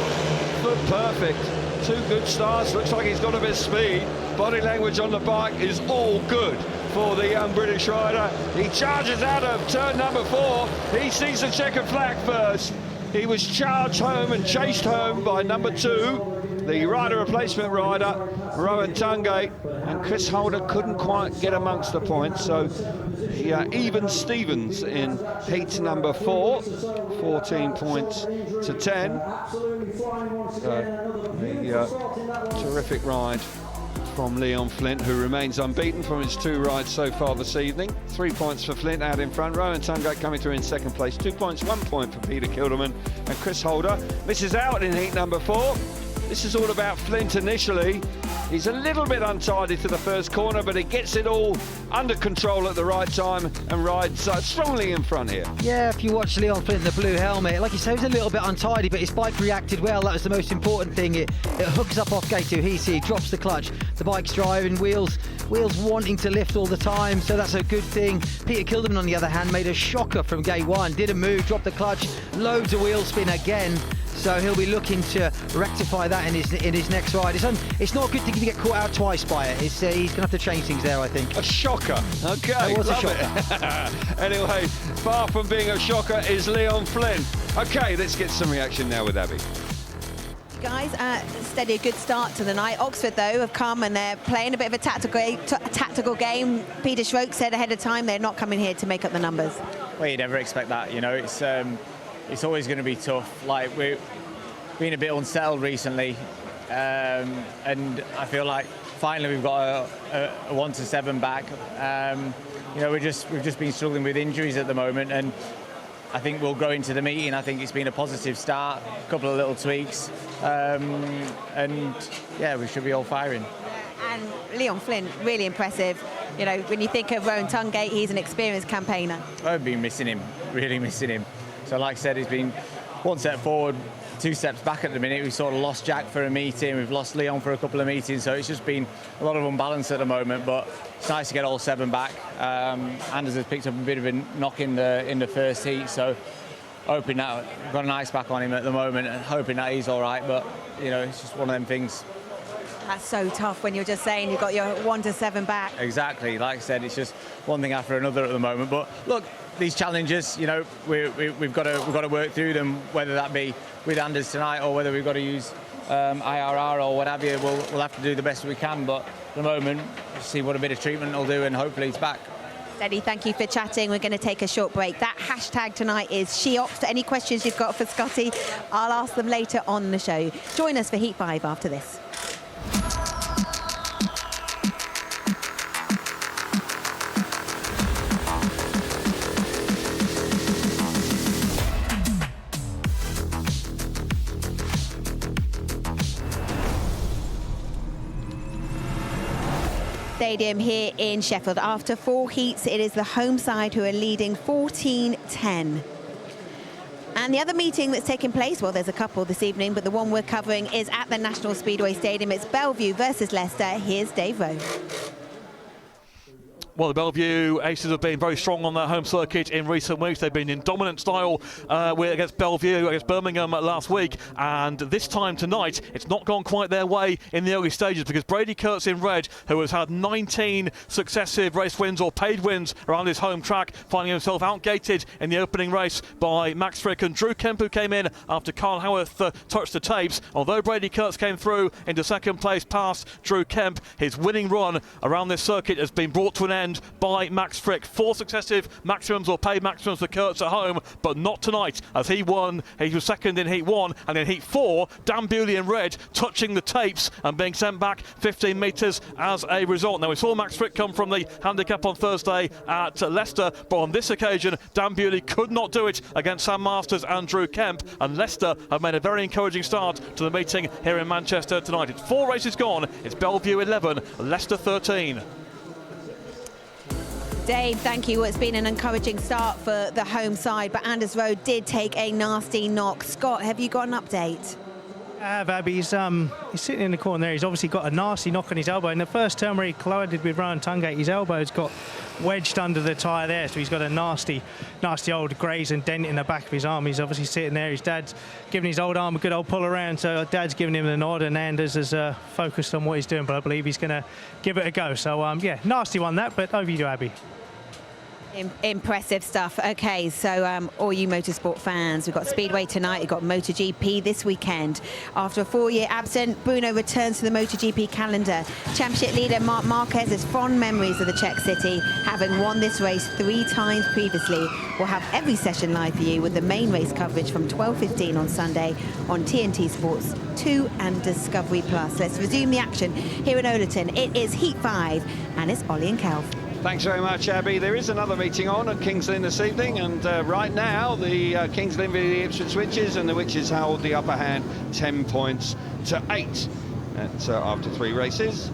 foot perfect. 2 good starts, looks like he's got a bit of speed. Body language on the bike is all good for the young British rider. He charges out of turn number 4. He sees the checkered flag first. He was charged home and chased home by number 2, the rider replacement rider, Rowan Tungate, and Chris Holder couldn't quite get amongst the points, so he evens Stevens in heat number 4, 14 points to 10. Terrific ride from Leon Flint, who remains unbeaten from his 2 rides so far this evening. 3 points for Flint out in front. Rowan Tungate coming through in second place. 2 points, 1 point for Peter Kilderman, and Chris Holder misses out in heat number 4. This is all about Flint initially. He's a little bit untidy to the first corner, but he gets it all under control at the right time and rides strongly in front here. Yeah, if you watch Leon Flint in the blue helmet, like you say, he was a little bit untidy, but his bike reacted well. That was the most important thing. It hooks up off gate 2. He drops the clutch. The bike's driving, wheels wanting to lift all the time, so that's a good thing. Peter Kilderman, on the other hand, made a shocker from gate 1. Didn't move, dropped the clutch, loads of wheel spin again. So he'll be looking to rectify that in his next ride. It's not good to get caught out twice by it. He's going to have to change things there, I think. A shocker. Okay, it was a love shocker. it. Anyway, far from being a shocker is Leon Flynn. Okay, let's get some reaction now with Abby. Guys, steady, a good start to the night. Oxford, though, have come and they're playing a bit of a tactical game. Peter Schroek said ahead of time they're not coming here to make up the numbers. Well, you never expect that, you know. It's always going to be tough. Like, we've been a bit unsettled recently, and I feel like finally we've got a 1 to 7 back. You know, we've just been struggling with injuries at the moment, and I think we'll go into the meeting. I think it's been a positive start, a couple of little tweaks, and yeah, we should be all firing. And Leon Flynn, really impressive. You know, when you think of Rowan Tungate, he's an experienced campaigner. I've been missing him, really missing him. So like I said, he's been 1 step forward, 2 steps back at the minute. We've sort of lost Jack for a meeting, we've lost Leon for a couple of meetings, so it's just been a lot of unbalance at the moment, but it's nice to get all 7 back. Anders has picked up a bit of a knock in the first heat, so hoping that we've got an ice pack on him at the moment and hoping that he's all right, but you know, it's just one of them things. That's so tough when you're just saying you've got your 1 to 7 back. Exactly, like I said, it's just one thing after another at the moment, but look, these challenges, you know, we've got to work through them, whether that be with Anders tonight or whether we've got to use IRR or what have you. We'll have to do the best we can, but at the moment, see what a bit of treatment will do, and hopefully it's back. Steady, thank you for chatting. We're going to take a short break. That hashtag tonight is SheOps. Any questions you've got for Scotty, I'll ask them later on the show. Join us for Heat 5 after this. Stadium here in Sheffield. After 4 heats, it is the home side who are leading 14-10. And the other meeting that's taking place, well, there's a couple this evening, but the one we're covering is at the National Speedway Stadium. It's Bellevue versus Leicester. Here's Dave Rowe. Well, the Bellevue Aces have been very strong on their home circuit in recent weeks. They've been in dominant style against Bellevue, against Birmingham last week. And this time tonight, it's not gone quite their way in the early stages because Brady Kurtz in red, who has had 19 successive race wins or paid wins around his home track, finding himself outgated in the opening race by Max Frick and Drew Kemp, who came in after Carl Howarth touched the tapes. Although Brady Kurtz came through into second place past Drew Kemp, his winning run around this circuit has been brought to an end by Max Frick. 4 successive maximums or paid maximums for Kurtz at home, but not tonight as he won. He was second in Heat 1, and in Heat 4, Dan Bewley in red touching the tapes and being sent back 15 metres as a result. Now, we saw Max Frick come from the handicap on Thursday at Leicester, but on this occasion, Dan Bewley could not do it against Sam Masters and Drew Kemp, and Leicester have made a very encouraging start to the meeting here in Manchester tonight. It's 4 races gone. It's Bellevue 11, Leicester 13. Dave, thank you. Well, it's been an encouraging start for the home side, but Anders Road did take a nasty knock. Scott, have you got an update? Abby, he's sitting in the corner there. He's obviously got a nasty knock on his elbow. In the first turn where he collided with Rowan Tungate, his elbow's got wedged under the tyre there, so he's got a nasty old graze and dent in the back of his arm. He's obviously sitting there. His dad's giving his old arm a good old pull around, so Dad's giving him the nod, and Anders is focused on what he's doing, but I believe he's going to give it a go. So, yeah, nasty one that, but over you to Abby. Impressive stuff. Okay, so all you motorsport fans, we've got Speedway tonight, we've got MotoGP this weekend. After a 4-year absent, Bruno returns to the MotoGP calendar. Championship leader Marc Marquez has fond memories of the Czech city, having won this race 3 times previously. We'll have every session live for you with the main race coverage from 12:15 on Sunday on TNT Sports 2 and Discovery Plus. Let's resume the action here in Owlerton. It is Heat 5 and it's Ollie and Kelv. Thanks very much, Abby. There is another meeting on at Kings Lynn this evening, and right now the Kings Lynn v the Ipswich Witches, and the Witches hold the upper hand 10 points to 8. That's after 3 races.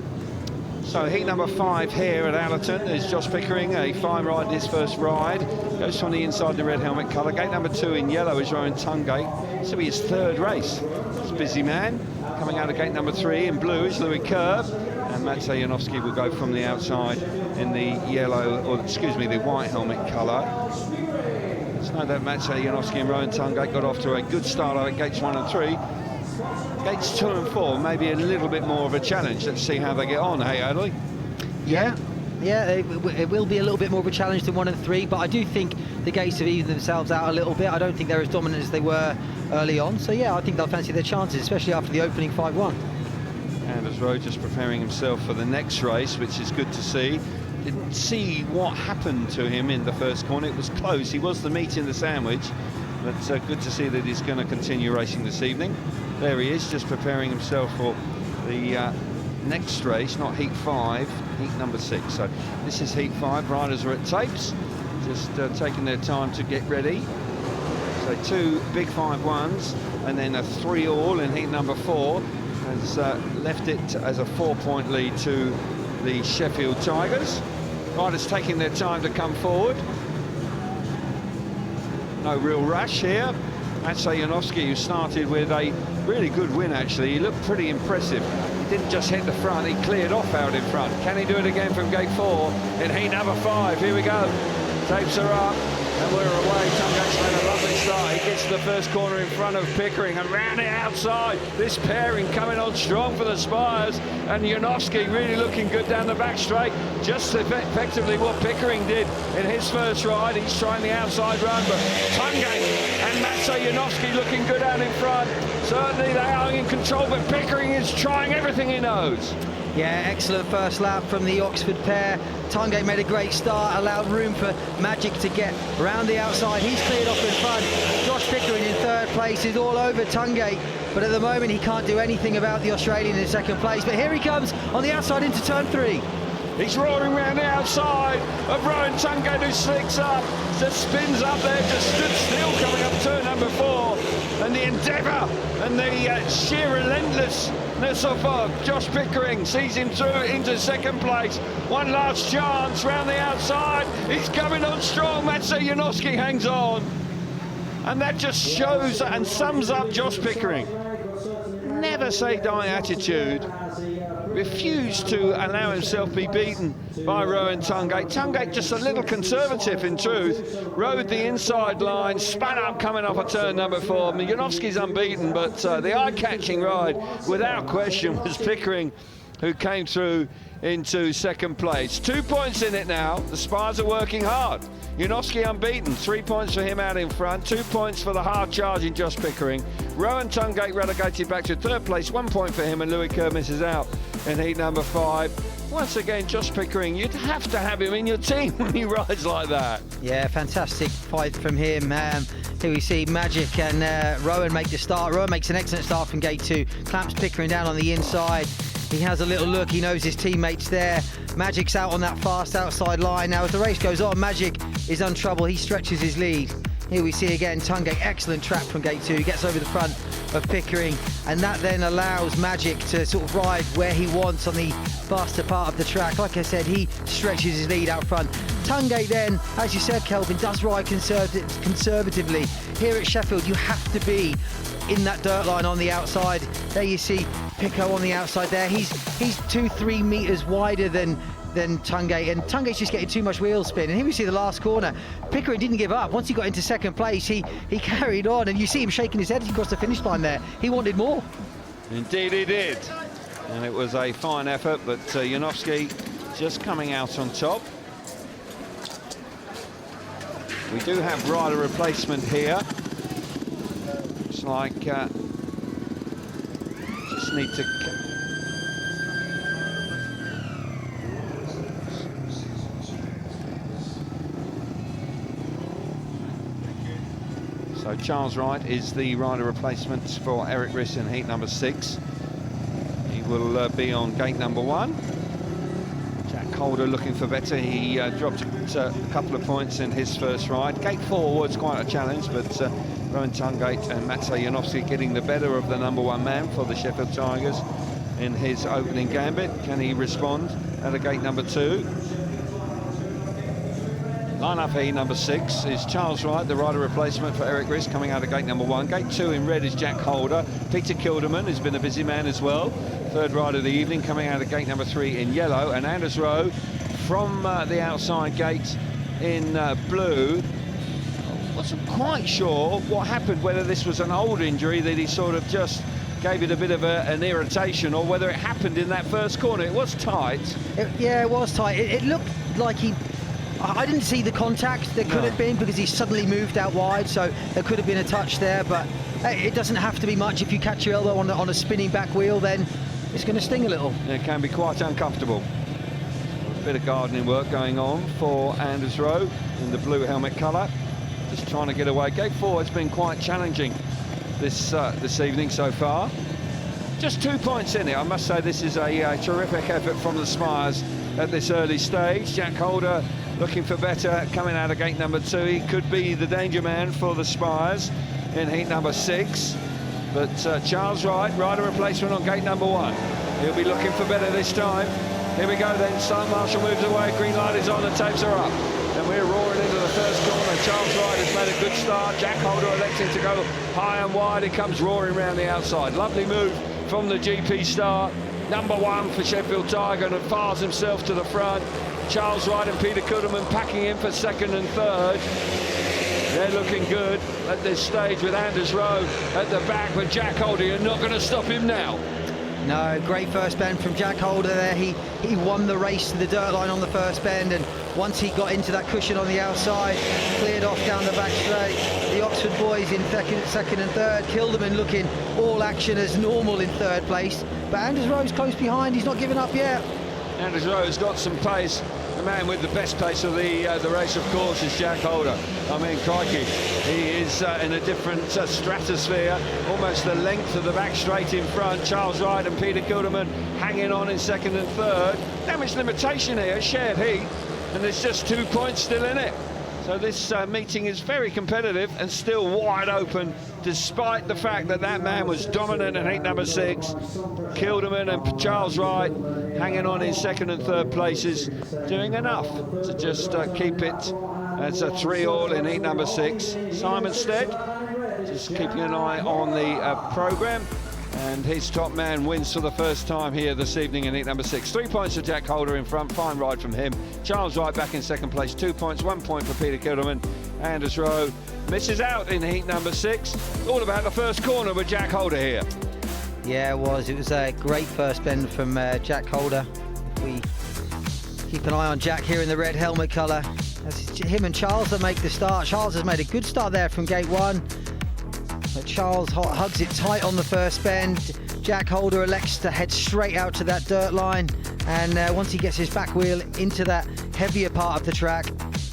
So heat number 5 here at Owlerton is Josh Pickering, a fine ride, his first ride. Goes from the inside the red helmet colour. Gate number 2 in yellow is Rowan Tungate. This will be his 3rd race. It's a busy man. Coming out of gate number 3 in blue is Louis Kerr. And Matt Janowski will go from the outside in the yellow, or excuse me, the white helmet colour. It's known that Matt Janowski and Rowan Tungate got off to a good start out at gates 1 and 3. Gates 2 and 4, maybe a little bit more of a challenge. Let's see how they get on, hey, Adley? Yeah, it will be a little bit more of a challenge than 1 and 3, but I do think the gates have evened themselves out a little bit. I don't think they're as dominant as they were early on. So, yeah, I think they'll fancy their chances, especially after the opening 5-1. Anders Rowe just preparing himself for the next race, which is good to see. Didn't see what happened to him in the first corner. It was close. He was the meat in the sandwich, but good to see that he's going to continue racing this evening. There he is, just preparing himself for the next race, not Heat 5, Heat number 6. So this is Heat 5. Riders are at tapes, just taking their time to get ready. So 2 big 5-1s and then a 3-all in Heat number 4. Has left it as a 4-point lead to the Sheffield Tigers. Riders taking their time to come forward. No real rush here. Matt Janowski, who started with a really good win, actually. He looked pretty impressive. He didn't just hit the front, he cleared off out in front. Can he do it again from gate 4 in heat number 5? Here we go. Tapes are up. And we're away. Tungate's made a lovely start. He gets to the first corner in front of Pickering and round the outside. This pairing coming on strong for the Spires. And Janowski really looking good down the back straight. Just effectively what Pickering did in his first ride. He's trying the outside run, but Tungate and Matzo Janowski looking good out in front. Certainly they are in control, but Pickering is trying everything he knows. Yeah, excellent first lap from the Oxford pair. Tungate made a great start, allowed room for Magic to get round the outside. He's cleared off in front. Josh Pickering in 3rd place is all over Tungate, but at the moment he can't do anything about the Australian in 2nd place. But here he comes on the outside into turn 3. He's roaring round the outside of Rowan Tungate, who slicks up, just spins up there, just stood still coming up turn number 4. and the endeavour and the sheer relentlessness of Josh Pickering sees him through into second place. One last chance round the outside. He's coming on strong. Maciej Janowski hangs on. And that just shows and sums up Josh Pickering. Never say die attitude. Refused to allow himself to be beaten by Rowan Tungate. Tungate just a little conservative in truth. Rode the inside line, span up coming off a turn number 4. Janowski's unbeaten, but the eye-catching ride, without question, was Pickering, who came through into second place. 2 points in it now. The Spires are working hard. Janowski unbeaten, 3 points for him out in front, 2 points for the hard-charging Josh Pickering. Rowan Tungate relegated back to third place, 1 point for him, and Louis Kerr misses out in heat number 5. Once again, Josh Pickering, you'd have to have him in your team when he rides like that. Yeah, fantastic fight from him. Here we see Magic and Rowan make the start. Rowan makes an excellent start from gate 2, clamps Pickering down on the inside. He has a little look, he knows his teammates there. Magic's out on that fast outside line. Now as the race goes on, Magic is on trouble, he stretches his lead. Here we see again Tungate, excellent trap from gate 2, he gets over the front of Pickering, and that then allows Magic to sort of ride where he wants on the faster part of the track. Like I said, he stretches his lead out front. Tungate then, as you said, Kelvin, does ride conservatively. Here at Sheffield, you have to be in that dirt line on the outside. There you see Pico on the outside there. He's 2-3 metres wider than Tungate, and Tungate's just getting too much wheel spin. And here we see the last corner. Pickering didn't give up. Once he got into second place, he carried on, and you see him shaking his head as he crossed the finish line there. He wanted more. Indeed he did. And it was a fine effort, but Janowski just coming out on top. We do have rider replacement here. Looks like just need to... So Charles Wright is the rider replacement for Eric Riss in heat number 6. He will be on gate number 1. Jack Calder looking for better. He dropped a couple of points in his first ride. Gate 4 was quite a challenge, but Rowan Tungate and Maciej Janowski getting the better of the number 1 man for the Sheffield Tigers in his opening gambit. Can he respond at a gate number 2? Line-up heat number 6 is Charles Wright, the rider replacement for Eric Riss, coming out of gate number 1. Gate 2 in red is Jack Holder. Peter Kilderman has been a busy man as well. Third rider of the evening, coming out of gate number 3 in yellow. And Anders Rowe from the outside gate in blue. Wasn't quite sure what happened, whether this was an old injury that he sort of just gave it a bit of an irritation, or whether it happened in that first corner. It was tight. Yeah, it was tight. It looked like he... I didn't see the contact. There could have been, because he suddenly moved out wide, so there could have been a touch there, but it doesn't have to be much. If you catch your elbow on a spinning back wheel, then it's going to sting a little. It can be quite uncomfortable. A bit of gardening work going on for Anders Rowe in the blue helmet colour. Just trying to get away. Gate 4 has been quite challenging this evening so far. Just 2 points in it. I must say this is a terrific effort from the Spires at this early stage. Jack Holder looking for better, coming out of gate number 2. He could be the danger man for the Spires in heat number 6. But Charles Wright, rider replacement on gate number 1. He'll be looking for better this time. Here we go then. Simon Marshall moves away. Green light is on. The tapes are up. And we're roaring into the first corner. Charles Wright has made a good start. Jack Holder electing to go high and wide. He comes roaring round the outside. Lovely move from the GP start. Number 1 for Sheffield Tiger, and fires himself to the front. Charles Wright and Peter Kuderman packing in for second and third. They're looking good at this stage with Anders Rowe at the back, but Jack Holder, you're not going to stop him now. No, great first bend from Jack Holder there. He won the race to the dirt line on the first bend, and once he got into that cushion on the outside, cleared off down the back straight. The Oxford boys in second and third. Kilderman looking all action as normal in third place, but Anders Rowe's close behind. He's not giving up yet. Anders Rowe's got some pace. The man with the best pace of the race, of course, is Jack Holder. I mean, crikey, he is in a different stratosphere, almost the length of the back straight in front. Charles Wright and Peter Kilderman hanging on in second and third. Damage limitation here, shared heat, and there's just 2 points still in it. So this meeting is very competitive and still wide open despite the fact that that man was dominant in heat number 6. Kilderman and Charles Wright hanging on in second and third places, doing enough to just keep it as a 3-all in heat number 6. Simon Stead just keeping an eye on the programme, and his top man wins for the first time here this evening in heat number 6. 3 points for Jack Holder in front, fine ride from him. Charles Wright back in second place, 2 points, 1 point for Peter Kilderman. Anders Rowe misses out in heat number 6. All about the first corner with Jack Holder here. Yeah, it was a great first bend from Jack Holder. If we keep an eye on Jack here in the red helmet colour, it's him and Charles that make the start. Charles has made a good start there from gate 1, but Charles hugs it tight on the first bend. Jack Holder elects to head straight out to that dirt line, and once he gets his back wheel into that heavier part of the track,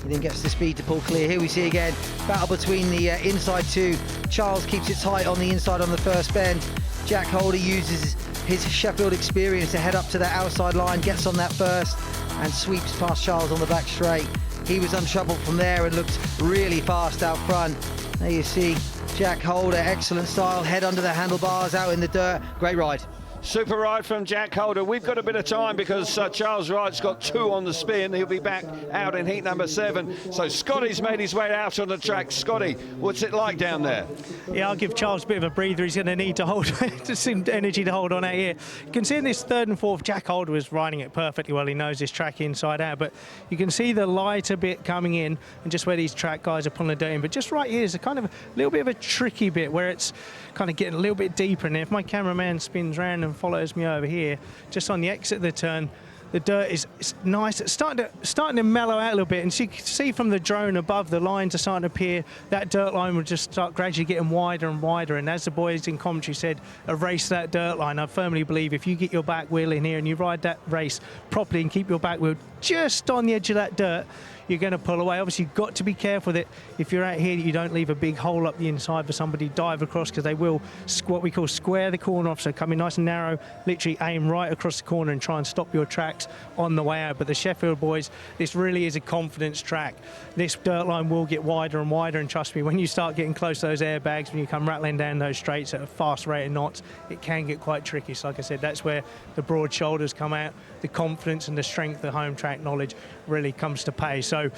he then gets the speed to pull clear. Here we see again battle between the inside two. Charles keeps it tight on the inside on the first bend. Jack Holder uses his Sheffield experience to head up to that outside line, gets on that first and sweeps past Charles on the back straight. He was untroubled from there and looked really fast out front. There you see Jack Holder, excellent style, head under the handlebars, out in the dirt. Great ride. Super ride from Jack Holder. We've got a bit of time because Charles Wright's got 2 on the spin. He'll be back out in heat number 7. So Scotty's made his way out on the track. Scotty, what's it like down there? Yeah, I'll give Charles a bit of a breather. He's going to need to hold some energy to hold on out here. You can see in this third and fourth, Jack Holder was riding it perfectly well. He knows this track inside out, but you can see the lighter bit coming in and just where these track guys are pulling the dirt in. But just right here is a kind of a little bit of a tricky bit where it's kind of getting a little bit deeper. And if my cameraman spins round and follows me over here, just on the exit of the turn, the dirt is nice. It's starting to mellow out a little bit, and so you can see from the drone above, the lines are starting to appear. That dirt line will just start gradually getting wider and wider, and as the boys in commentary said, erase that dirt line. I firmly believe if you get your back wheel in here and you ride that race properly and keep your back wheel just on the edge of that dirt, you're going to pull away. Obviously, you've got to be careful that if you're out here, you don't leave a big hole up the inside for somebody to dive across, because they will what we call square the corner off. So come in nice and narrow, literally aim right across the corner and try and stop your tracks on the way out. But the Sheffield boys, this really is a confidence track. This dirt line will get wider and wider, and trust me, when you start getting close to those airbags, when you come rattling down those straights at a fast rate of knots, it can get quite tricky. So like I said, that's where the broad shoulders come out. The confidence and the strength, the home track knowledge really comes to pay. So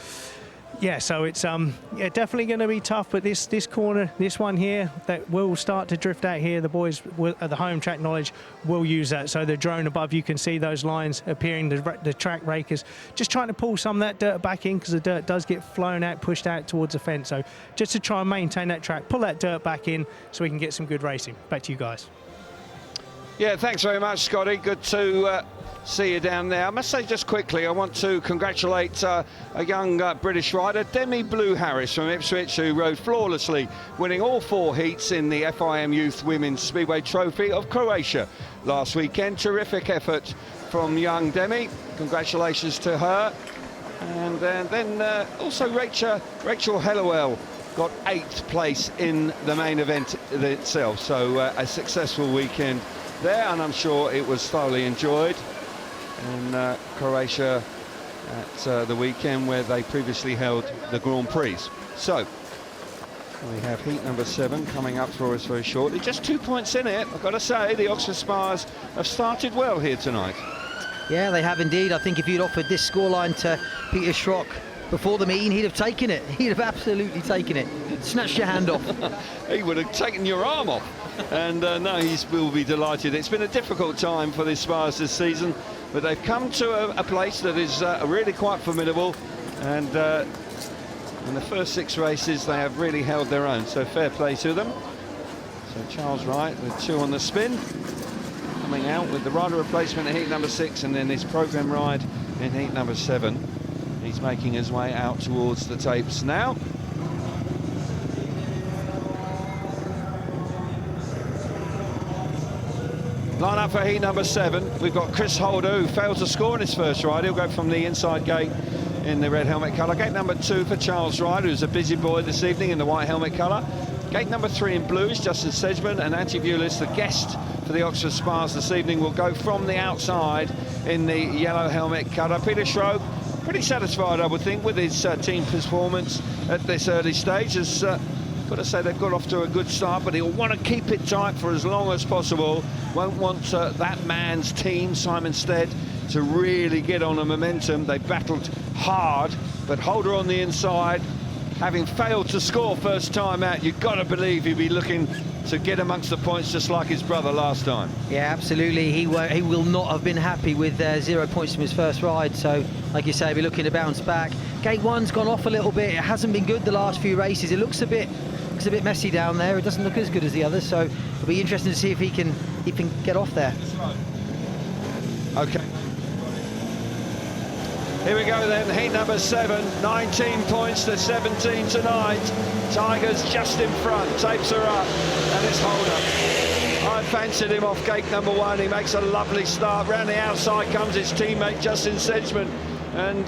yeah, so it's yeah, definitely going to be tough, but this corner, this one here, that will start to drift out here. The boys with the home track knowledge will use that. So the drone above, you can see those lines appearing, the track rakers just trying to pull some of that dirt back in, because the dirt does get flown out, pushed out towards the fence. So just to try and maintain that track, pull that dirt back in so we can get some good racing. Back to you guys. Yeah, thanks very much, Scotty. Good to see you down there. I must say just quickly, I want to congratulate a young British rider, Demi Blue Harris from Ipswich, who rode flawlessly, winning all 4 heats in the FIM Youth Women's Speedway Trophy of Croatia last weekend. Terrific effort from young Demi. Congratulations to her. And then also Rachel Hellowell got 8th place in the main event itself. So a successful weekend there, and I'm sure it was thoroughly enjoyed in Croatia at the weekend where they previously held the Grand Prix. So we have heat number 7 coming up for us very shortly. Just 2 points in it. I've got to say, the Oxford Spires have started well here tonight. Yeah, they have indeed. I think if you'd offered this scoreline to Peter Schrock before the meeting, he'd have taken it. He'd have absolutely taken it. Snatched your hand off. He would have taken your arm off. And no, he will be delighted. It's been a difficult time for the Spires this season, but they've come to a place that is really quite formidable, and in the first 6 races they have really held their own, so fair play to them. So Charles Wright with 2 on the spin, coming out with the rider replacement in heat number 6, and then his programme ride in heat number 7. He's making his way out towards the tapes now. Line up for heat number 7. We've got Chris Holder, who failed to score in his first ride. He'll go from the inside gate in the red helmet colour. Gate number 2 for Charles Wright, who's a busy boy this evening in the white helmet colour. Gate number 3 in blue is Justin Sedgman, and Antti Vulis, the guest for the Oxford Spires this evening, will go from the outside in the yellow helmet colour. Peter Schrock, pretty satisfied, I would think, with his team performance at this early stage, as Got to say they've got off to a good start, but he'll want to keep it tight for as long as possible. Won't want that man's team, Simon Stead, to really get on a momentum. They battled hard, but Holder on the inside, having failed to score first time out, you've got to believe he'll be looking to get amongst the points just like his brother last time. Yeah, absolutely. He will not have been happy with 0 points from his first ride. So, like you say, he'll be looking to bounce back. Gate 1's gone off a little bit. It hasn't been good the last few races. It looks a bit messy down there. It doesn't look as good as the others. So it'll be interesting to see if he can get off there. Okay. Here we go then, heat number 7, 19 points to 17 tonight. Tigers just in front, tapes her up, and it's Holder. I fancied him off gate number 1, he makes a lovely start. Round the outside comes his teammate Justin Sedgman, and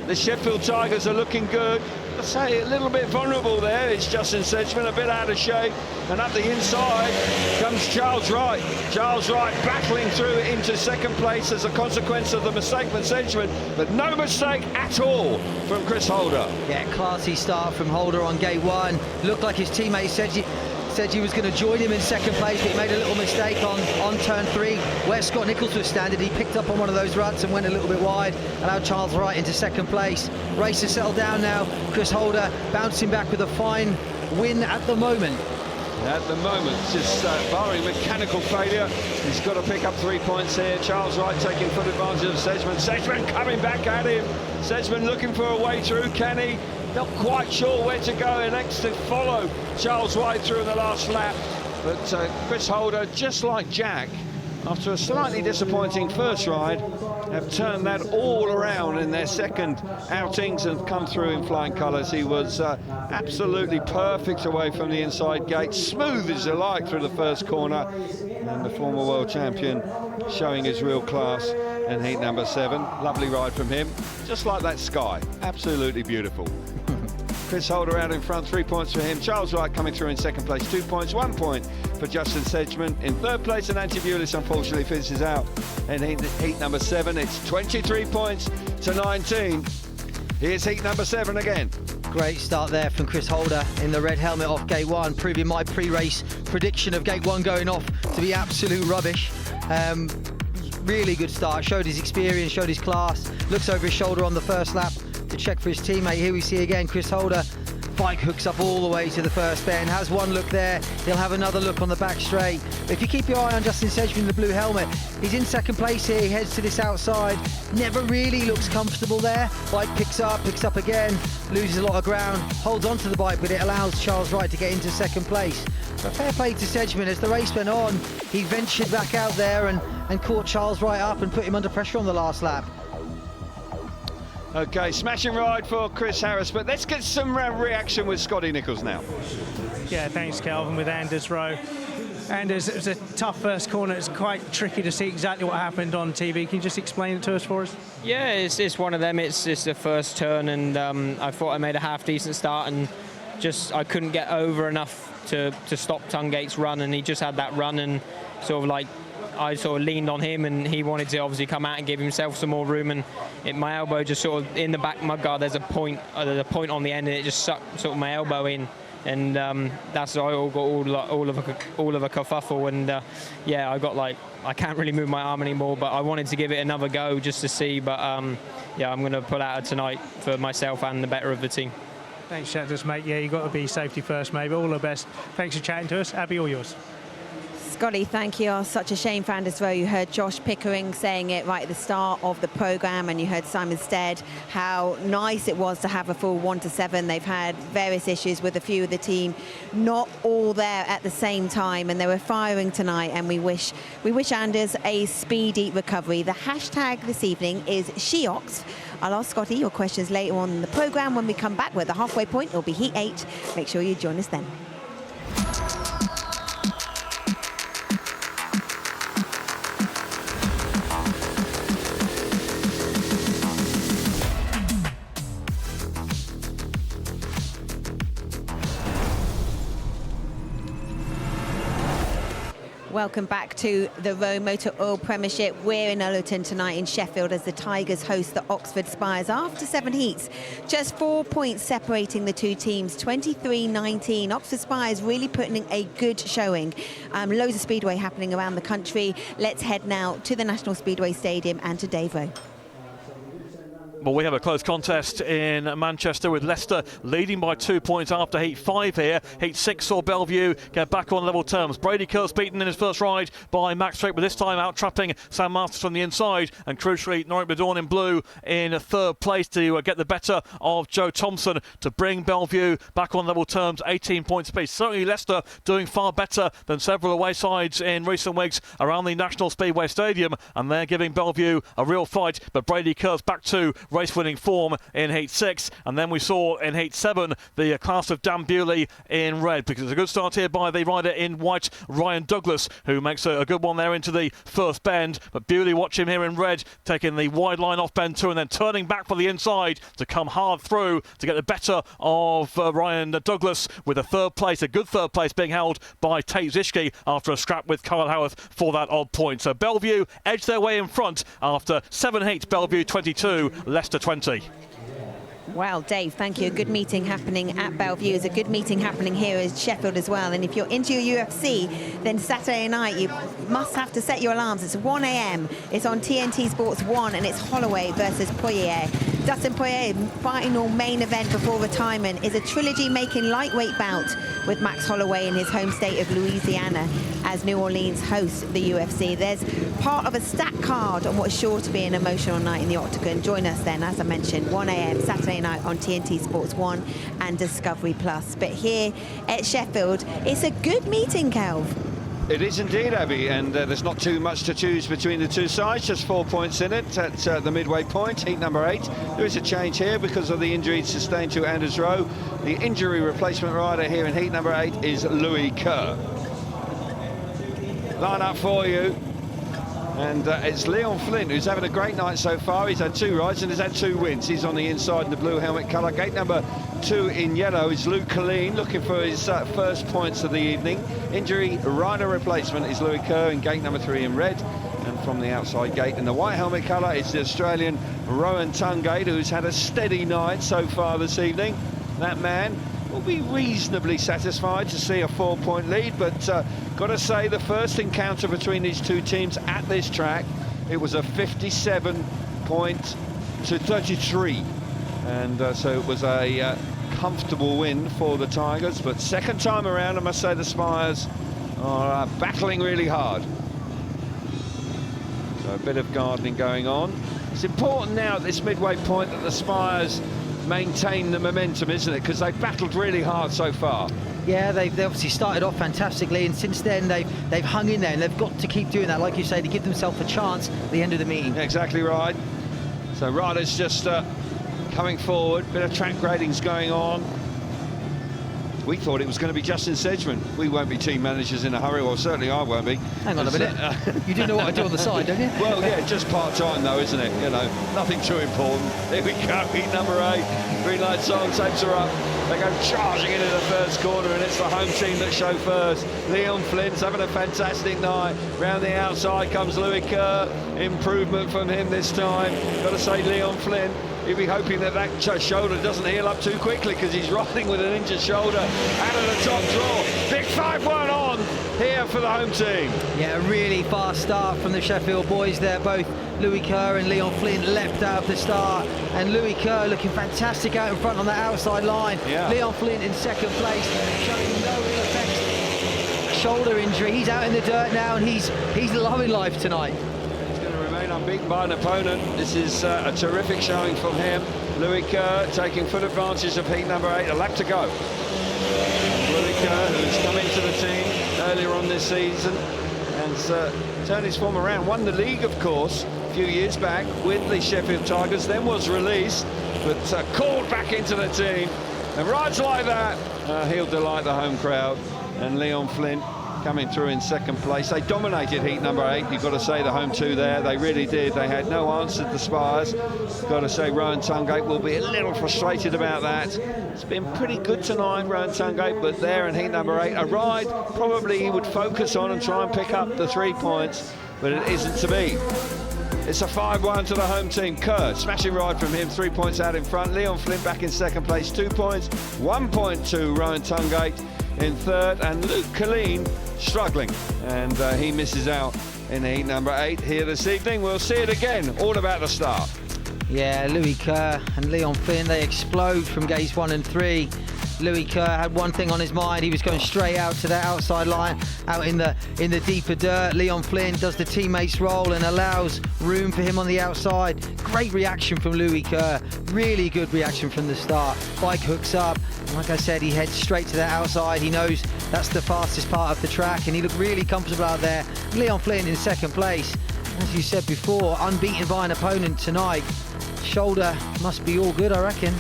the Sheffield Tigers are looking good. I'd say a little bit vulnerable there. It's Justin Sedgman, a bit out of shape, and up the inside comes Charles Wright. Charles Wright battling through into second place as a consequence of the mistake from Sedgman, but no mistake at all from Chris Holder. Yeah, classy start from Holder on gate 1. Looked like his teammate said he was going to join him in second place, but he made a little mistake on turn 3 where Scott Nichols was standing. He picked up on one of those ruts and went a little bit wide, allowed Charles Wright into second place. Race has settled down now. Chris Holder bouncing back with a fine win at the moment. At the moment, just barring mechanical failure, he's got to pick up 3 points here. Charles Wright taking full advantage of Sedgman. Sedgman coming back at him. Sedgman looking for a way through. Can he? Not quite sure where to go, and next to follow Charles Wright through in the last lap. But Chris Holder, just like Jack, after a slightly disappointing first ride, have turned that all around in their second outings and come through in flying colours. He was absolutely perfect away from the inside gate, smooth as you like through the first corner, and the former world champion showing his real class in heat number 7. Lovely ride from him, just like that sky, absolutely beautiful. Chris Holder out in front, 3 points for him. Charles Wright coming through in second place, 2 points, 1 point for Justin Sedgman. In third place, and Antibulis unfortunately finishes out in heat number 7. It's 23 points to 19. Here's heat number 7 again. Great start there from Chris Holder in the red helmet off gate 1, proving my pre-race prediction of gate 1 going off to be absolute rubbish. Really good start, showed his experience, showed his class, looks over his shoulder on the first lap to check for his teammate. Here we see again Chris Holder, bike hooks up all the way to the first bend, has one look there, he'll have another look on the back straight. But if you keep your eye on Justin Sedgman in the blue helmet, he's in second place here, he heads to this outside, never really looks comfortable there. Bike picks up again, loses a lot of ground, holds onto the bike, but it allows Charles Wright to get into second place. But fair play to Sedgman, as the race went on, he ventured back out there and caught Charles Wright up and put him under pressure on the last lap. Okay, smashing ride for Chris Harris, but let's get some reaction with Scotty Nichols now. Yeah, thanks, Kelvin, with Anders Rowe. Anders, it was a tough first corner. It's quite tricky to see exactly what happened on TV. Can you just explain it to us for us? Yeah, it's one of them. It's the first turn, and I thought I made a half-decent start, and just I couldn't get over enough to stop Tungate's run, and he just had that run, and sort of like I sort of leaned on him, and he wanted to obviously come out and give himself some more room, and my elbow just sort of in the back mudguard. There's a point on the end, and it just sucked sort of my elbow in, and that's why I got all of a kerfuffle, and yeah, I got like I can't really move my arm anymore, but I wanted to give it another go just to see, but yeah, I'm going to pull out of tonight for myself and the better of the team. Thanks, Shatters, mate. Yeah, you've got to be safety first, maybe. All the best. Thanks for chatting to us. Abby, all yours. Scotty, thank you. Oh, such a shame for Anders Rowe. You heard Josh Pickering saying it right at the start of the programme, and you heard Simon Stead, how nice it was to have a full 1 to 7. They've had various issues with a few of the team, not all there at the same time, and they were firing tonight, and we wish Anders a speedy recovery. The hashtag this evening is SheOx. I'll ask Scotty your questions later on in the programme when we come back. We're at the halfway point. It'll be Heat 8. Make sure you join us then. Welcome back to the ROWE Motor Oil Premiership. We're in Owlerton tonight in Sheffield as the Tigers host the Oxford Spires after 7 heats. Just 4 points separating the two teams, 23-19. Oxford Spires really putting in a good showing. Loads of speedway happening around the country. Let's head now to the National Speedway Stadium and to Dave Rowe. Well, we have a close contest in Manchester with Leicester leading by 2 points after Heat 5 here. Heat 6 saw Bellevue get back on level terms. Brady Kurtz beaten in his first ride by Max Drake, but this time out trapping Sam Masters from the inside. And crucially, Norwick Badorn in blue in third place to get the better of Joe Thompson to bring Bellevue back on level terms, 18 points apiece. Certainly Leicester doing far better than several away sides in recent weeks around the National Speedway Stadium, and they're giving Bellevue a real fight. But Brady Kurtz back to race-winning form in Heat 6, and then we saw in Heat 7 the class of Dan Bewley in red, because it's a good start here by the rider in white, Ryan Douglas, who makes a good one there into the first bend. But Bewley, watch him here in red, taking the wide line off bend 2 and then turning back for the inside to come hard through to get the better of Ryan Douglas, with a good third place being held by Tate Zischke after a scrap with Kyle Howarth for that odd point. So Bellevue edged their way in front after 7 heats. Bellevue 22, Leicester 20. Well, Dave, thank you. A good meeting happening at Bellevue. There's a good meeting happening here in Sheffield as well. And if you're into your UFC, then Saturday night you must have to set your alarms. It's 1 a.m. It's on TNT Sports 1, and it's Holloway versus Poirier. Dustin Poirier, final main event before retirement, is a trilogy-making lightweight bout with Max Holloway in his home state of Louisiana as New Orleans hosts the UFC. There's part of a stacked card on what's sure to be an emotional night in the Octagon. Join us then, as I mentioned, 1 a.m. Saturday night on TNT Sports 1 and Discovery Plus. But here at Sheffield, it's a good meeting, Kelv. It is indeed, Abby, and there's not too much to choose between the two sides, just 4 points in it at the midway point, heat number 8. There is a change here because of the injury sustained to Anders Rowe. The injury replacement rider here in heat number 8 is Louis Kerr. Line up for you. And it's Leon Flint, who's having a great night so far. He's had 2 rides and he's had 2 wins. He's on the inside in the blue helmet colour. Gate number 2 in yellow is Luke Colleen, looking for his first points of the evening. Injury rider replacement is Louis Kerr in gate number 3 in red. And from the outside gate in the white helmet colour, it's the Australian Rowan Tungate, who's had a steady night so far this evening. That man will be reasonably satisfied to see a 4-point lead, but got to say, the first encounter between these two teams at this track, it was a 57 point to 33, and so it was a comfortable win for the Tigers. But second time around, I must say the Spires are battling really hard. So a bit of gardening going on. It's important now at this midway point that the Spires maintain the momentum, isn't it? Because they've battled really hard so far. Yeah, they've obviously started off fantastically, and since then they've hung in there, and they've got to keep doing that, like you say, to give themselves a chance at the end of the meeting. Exactly right. So riders just coming forward, bit of track grading's going on. We thought it was going to be Justin Sedgman. We won't be team managers in a hurry, well, certainly I won't be. Hang on a minute. You do know what I do on the side, don't you? Well, yeah, just part-time though, isn't it? You know, nothing too important. Here we go, heat number 8. Green light song, tapes are up. They go charging into the first corner, and it's the home team that show first. Leon Flint's having a fantastic night. Round the outside comes Louis Kerr. Improvement from him this time. Got to say, Leon Flint, he'll be hoping that shoulder doesn't heal up too quickly, because he's riding with an injured shoulder. Out of the top draw. Big 5-1 on here for the home team. Yeah, a really fast start from the Sheffield boys there. Both Louis Kerr and Leon Flint leapt out of the start, and Louis Kerr looking fantastic out in front on the outside line. Yeah. Leon Flint in second place, showing no real effects. Shoulder injury. He's out in the dirt now, and he's loving life tonight. Unbeaten by an opponent. This is a terrific showing from him. Louis Kerr taking full advantage of heat number 8. A lap to go. Louis Kerr, who's come into the team earlier on this season and turned his form around. Won the league, of course, a few years back with the Sheffield Tigers, then was released, but called back into the team. And rides like that, he'll delight the home crowd. And Leon Flint coming through in second place. They dominated heat number 8. You've got to say the home two there. They really did. They had no answer to Spires. Got to say Rowan Tungate will be a little frustrated about that. It's been pretty good tonight, Rowan Tungate, but there in heat number 8, a ride probably he would focus on and try and pick up the 3 points, but it isn't to be. It's a 5-1 to the home team. Kerr, smashing ride from him, 3 points out in front. Leon Flint back in second place, 2 points. 1 point to Rowan Tungate in third, and Luke Colleen struggling, and he misses out in heat number 8 here this evening. We'll see it again, all about the start. Yeah, Louis Kerr and Leon Flynn, they explode from gates 1 and 3. Louis Kerr had one thing on his mind. He was going straight out to that outside line, out in the deeper dirt. Leon Flynn does the teammates roll and allows room for him on the outside. Great reaction from Louis Kerr. Really good reaction from the start. Bike hooks up. And like I said, he heads straight to that outside. He knows that's the fastest part of the track, and he looked really comfortable out there. Leon Flynn in second place. As you said before, unbeaten by an opponent tonight. Shoulder must be all good, I reckon.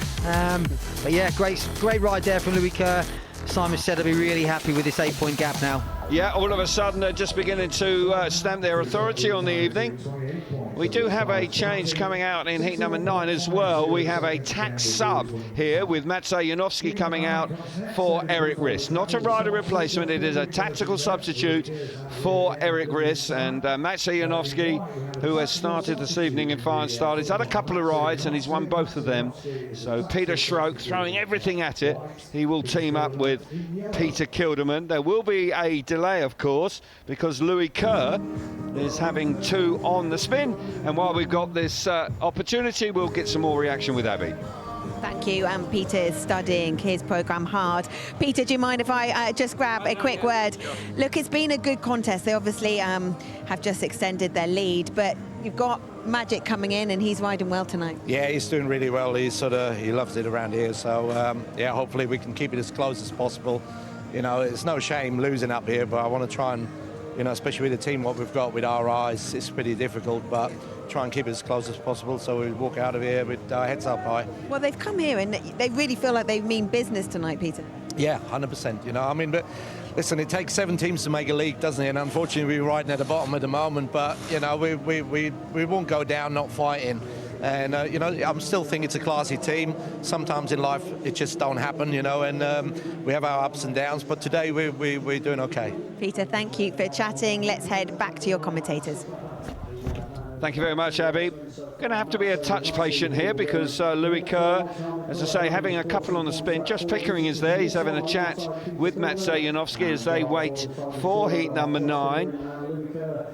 But yeah, great ride there from Louis Kerr. Simon said he'll be really happy with this 8-point gap now. Yeah, all of a sudden they're just beginning to stamp their authority on the evening. We do have a change coming out in heat number 9 as well. We have a tax sub here with Maciej Janowski coming out for Eric Riss. Not a rider replacement, it is a tactical substitute for Eric Riss. And Maciej Janowski, who has started this evening in fire and start, he's had a couple of rides and he's won both of them. So Peter Schroek throwing everything at it. He will team up with Peter Kilderman. There will be a delay, of course, because Louis Kerr is having 2 on the spin. And while we've got this opportunity, we'll get some more reaction with Abby. Thank you. Peter is studying his programme hard. Peter, do you mind if I just grab a quick word? Look, it's been a good contest. They obviously have just extended their lead, but you've got Magic coming in and he's riding well tonight. Yeah, he's doing really well. He loves it around here. So, yeah, hopefully we can keep it as close as possible. You know, it's no shame losing up here, but I want to try and, you know, especially with the team what we've got with our eyes, it's pretty difficult, but try and keep it as close as possible so we walk out of here with our heads up high. Well, they've come here and they really feel like they mean business tonight, Peter. Yeah, 100%, you know, I mean, but listen, it takes 7 teams to make a league, doesn't it? And unfortunately, we're riding at the bottom at the moment, but, you know, we won't go down not fighting. And, you know, I'm still thinking it's a classy team. Sometimes in life, it just don't happen, you know, and we have our ups and downs. But today, we're doing OK. Peter, thank you for chatting. Let's head back to your commentators. Thank you very much, Abby. Going to have to be a touch patient here because Louis Kerr, as I say, having a couple on the spin. Josh Pickering is there. He's having a chat with Maciej Janowski as they wait for heat number 9.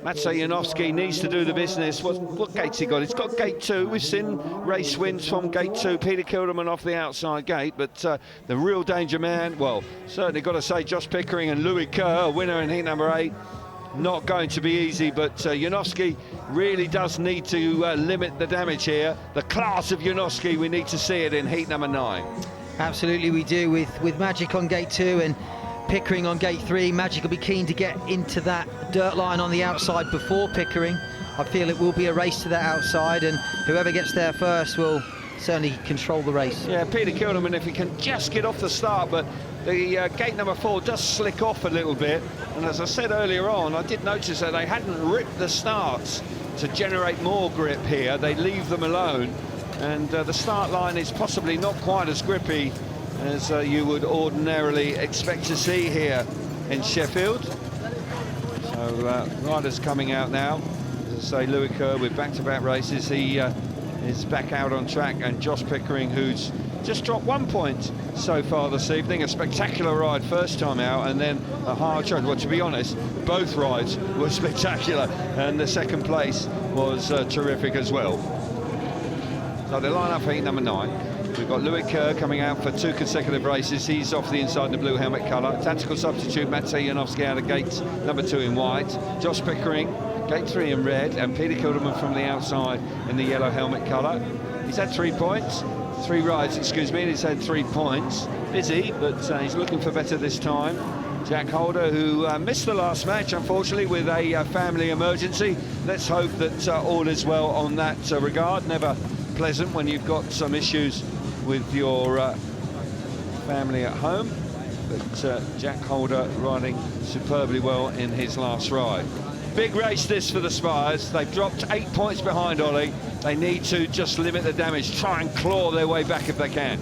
Maciej Janowski needs to do the business. What gate's he got? He's got gate 2. We've seen race wins from gate 2. Peter Kilderman off the outside gate, but the real danger man, well, certainly got to say Josh Pickering and Louis Kerr, a winner in heat number 8. Not going to be easy, but Janowski really does need to limit the damage here. The class of Janowski, we need to see it in heat number 9. Absolutely we do, with Magic on gate 2 and Pickering on gate 3. Magic will be keen to get into that dirt line on the outside before Pickering. I feel it will be a race to that outside, and whoever gets there first will certainly control the race. Yeah, Peter Kilderman, if he can just get off the start, but the gate number 4 does slick off a little bit. And as I said earlier on, I did notice that they hadn't ripped the starts to generate more grip here. They leave them alone. And the start line is possibly not quite as grippy as you would ordinarily expect to see here in Sheffield. So riders coming out now. As I say, Louis Kerr with back-to-back races. He is back out on track, and Josh Pickering, who's just dropped 1 point so far this evening. A spectacular ride first time out, and then a hard choke. Well, to be honest, both rides were spectacular, and the second place was terrific as well. So they line up for heat number 9. We've got Louis Kerr coming out for 2 consecutive races. He's off the inside in the blue helmet colour. Tactical substitute Maciej Janowski out of gate number 2 in white. Josh Pickering, gate 3 in red, and Peter Kilderman from the outside in the yellow helmet colour. He's had 3 points. 3 rides, excuse me, and he's had 3 points. Busy, but he's looking for better this time. Jack Holder, who missed the last match, unfortunately, with a family emergency. Let's hope that all is well on that regard. Never pleasant when you've got some issues with your family at home. but Jack Holder riding superbly well in his last ride. Big race this for the Spires. They've dropped 8 points behind Ollie. They need to just limit the damage, try and claw their way back if they can.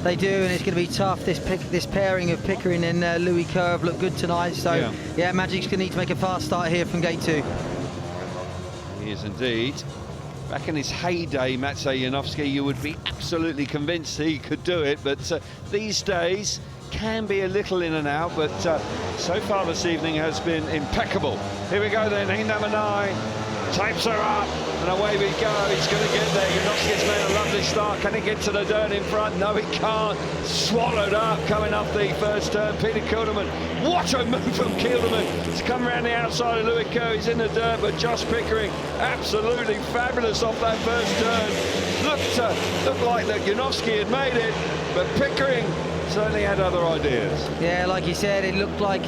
They do, and it's going to be tough. This pairing of Pickering and Louis Kerr have looked good tonight. So, yeah, Magic's going to need to make a fast start here from gate 2. He is indeed. Back in his heyday, Maciej Janowski, you would be absolutely convinced he could do it, but these days can be a little in and out, but so far this evening has been impeccable. Here we go then, heat number 9. Tapes are up, and away we go. He's going to get there. Janowski's made a lovely start. Can he get to the dirt in front? No, he can't. Swallowed up coming off the first turn. Peter Kilderman. What a move from Kilderman. He's come around the outside of Louis Kerr. He's in the dirt, but Josh Pickering, absolutely fabulous off that first turn. Looked like that Janowski had made it, but Pickering certainly had other ideas. Yeah, like you said, it looked like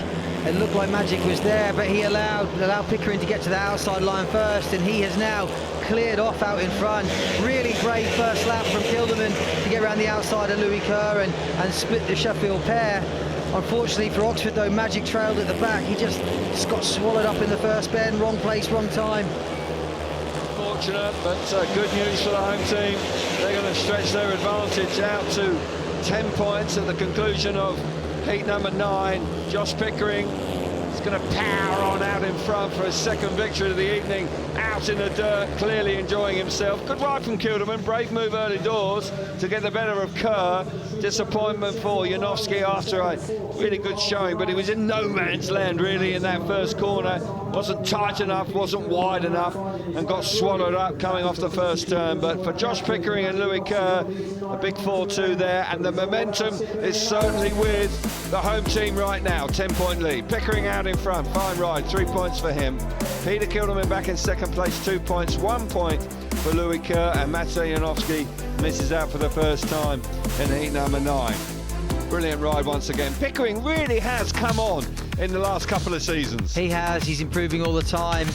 Magic was there, but he allowed Pickering to get to the outside line first, and he has now cleared off out in front. Really great first lap from Kilderman to get around the outside of Louis Kerr and split the Sheffield pair. Unfortunately for Oxford, though, Magic trailed at the back. He just got swallowed up in the first bend. Wrong place, wrong time. Fortunate, but good news for the home team. They're going to stretch their advantage out to 10 points at the conclusion of heat number 9. Josh Pickering is going to power on out in front for his second victory of the evening, out in the dirt, clearly enjoying himself. Good ride from Kilderman, brave move early doors to get the better of Kerr. Disappointment for Janowski after a really good showing, but he was in no man's land really in that first corner. Wasn't tight enough, wasn't wide enough, and got swallowed up coming off the first turn. But for Josh Pickering and Louis Kerr, a big 4-2 there, and the momentum is certainly with the home team right now. 10-point lead. Pickering out in front, fine ride, 3 points for him. Peter Kilderman back in second place, 2 points, 1 point for Louis Kerr, and Maciej Janowski misses out for the first time in heat number 9. Brilliant ride once again. Pickering really has come on in the last couple of seasons. He has, he's improving all the time.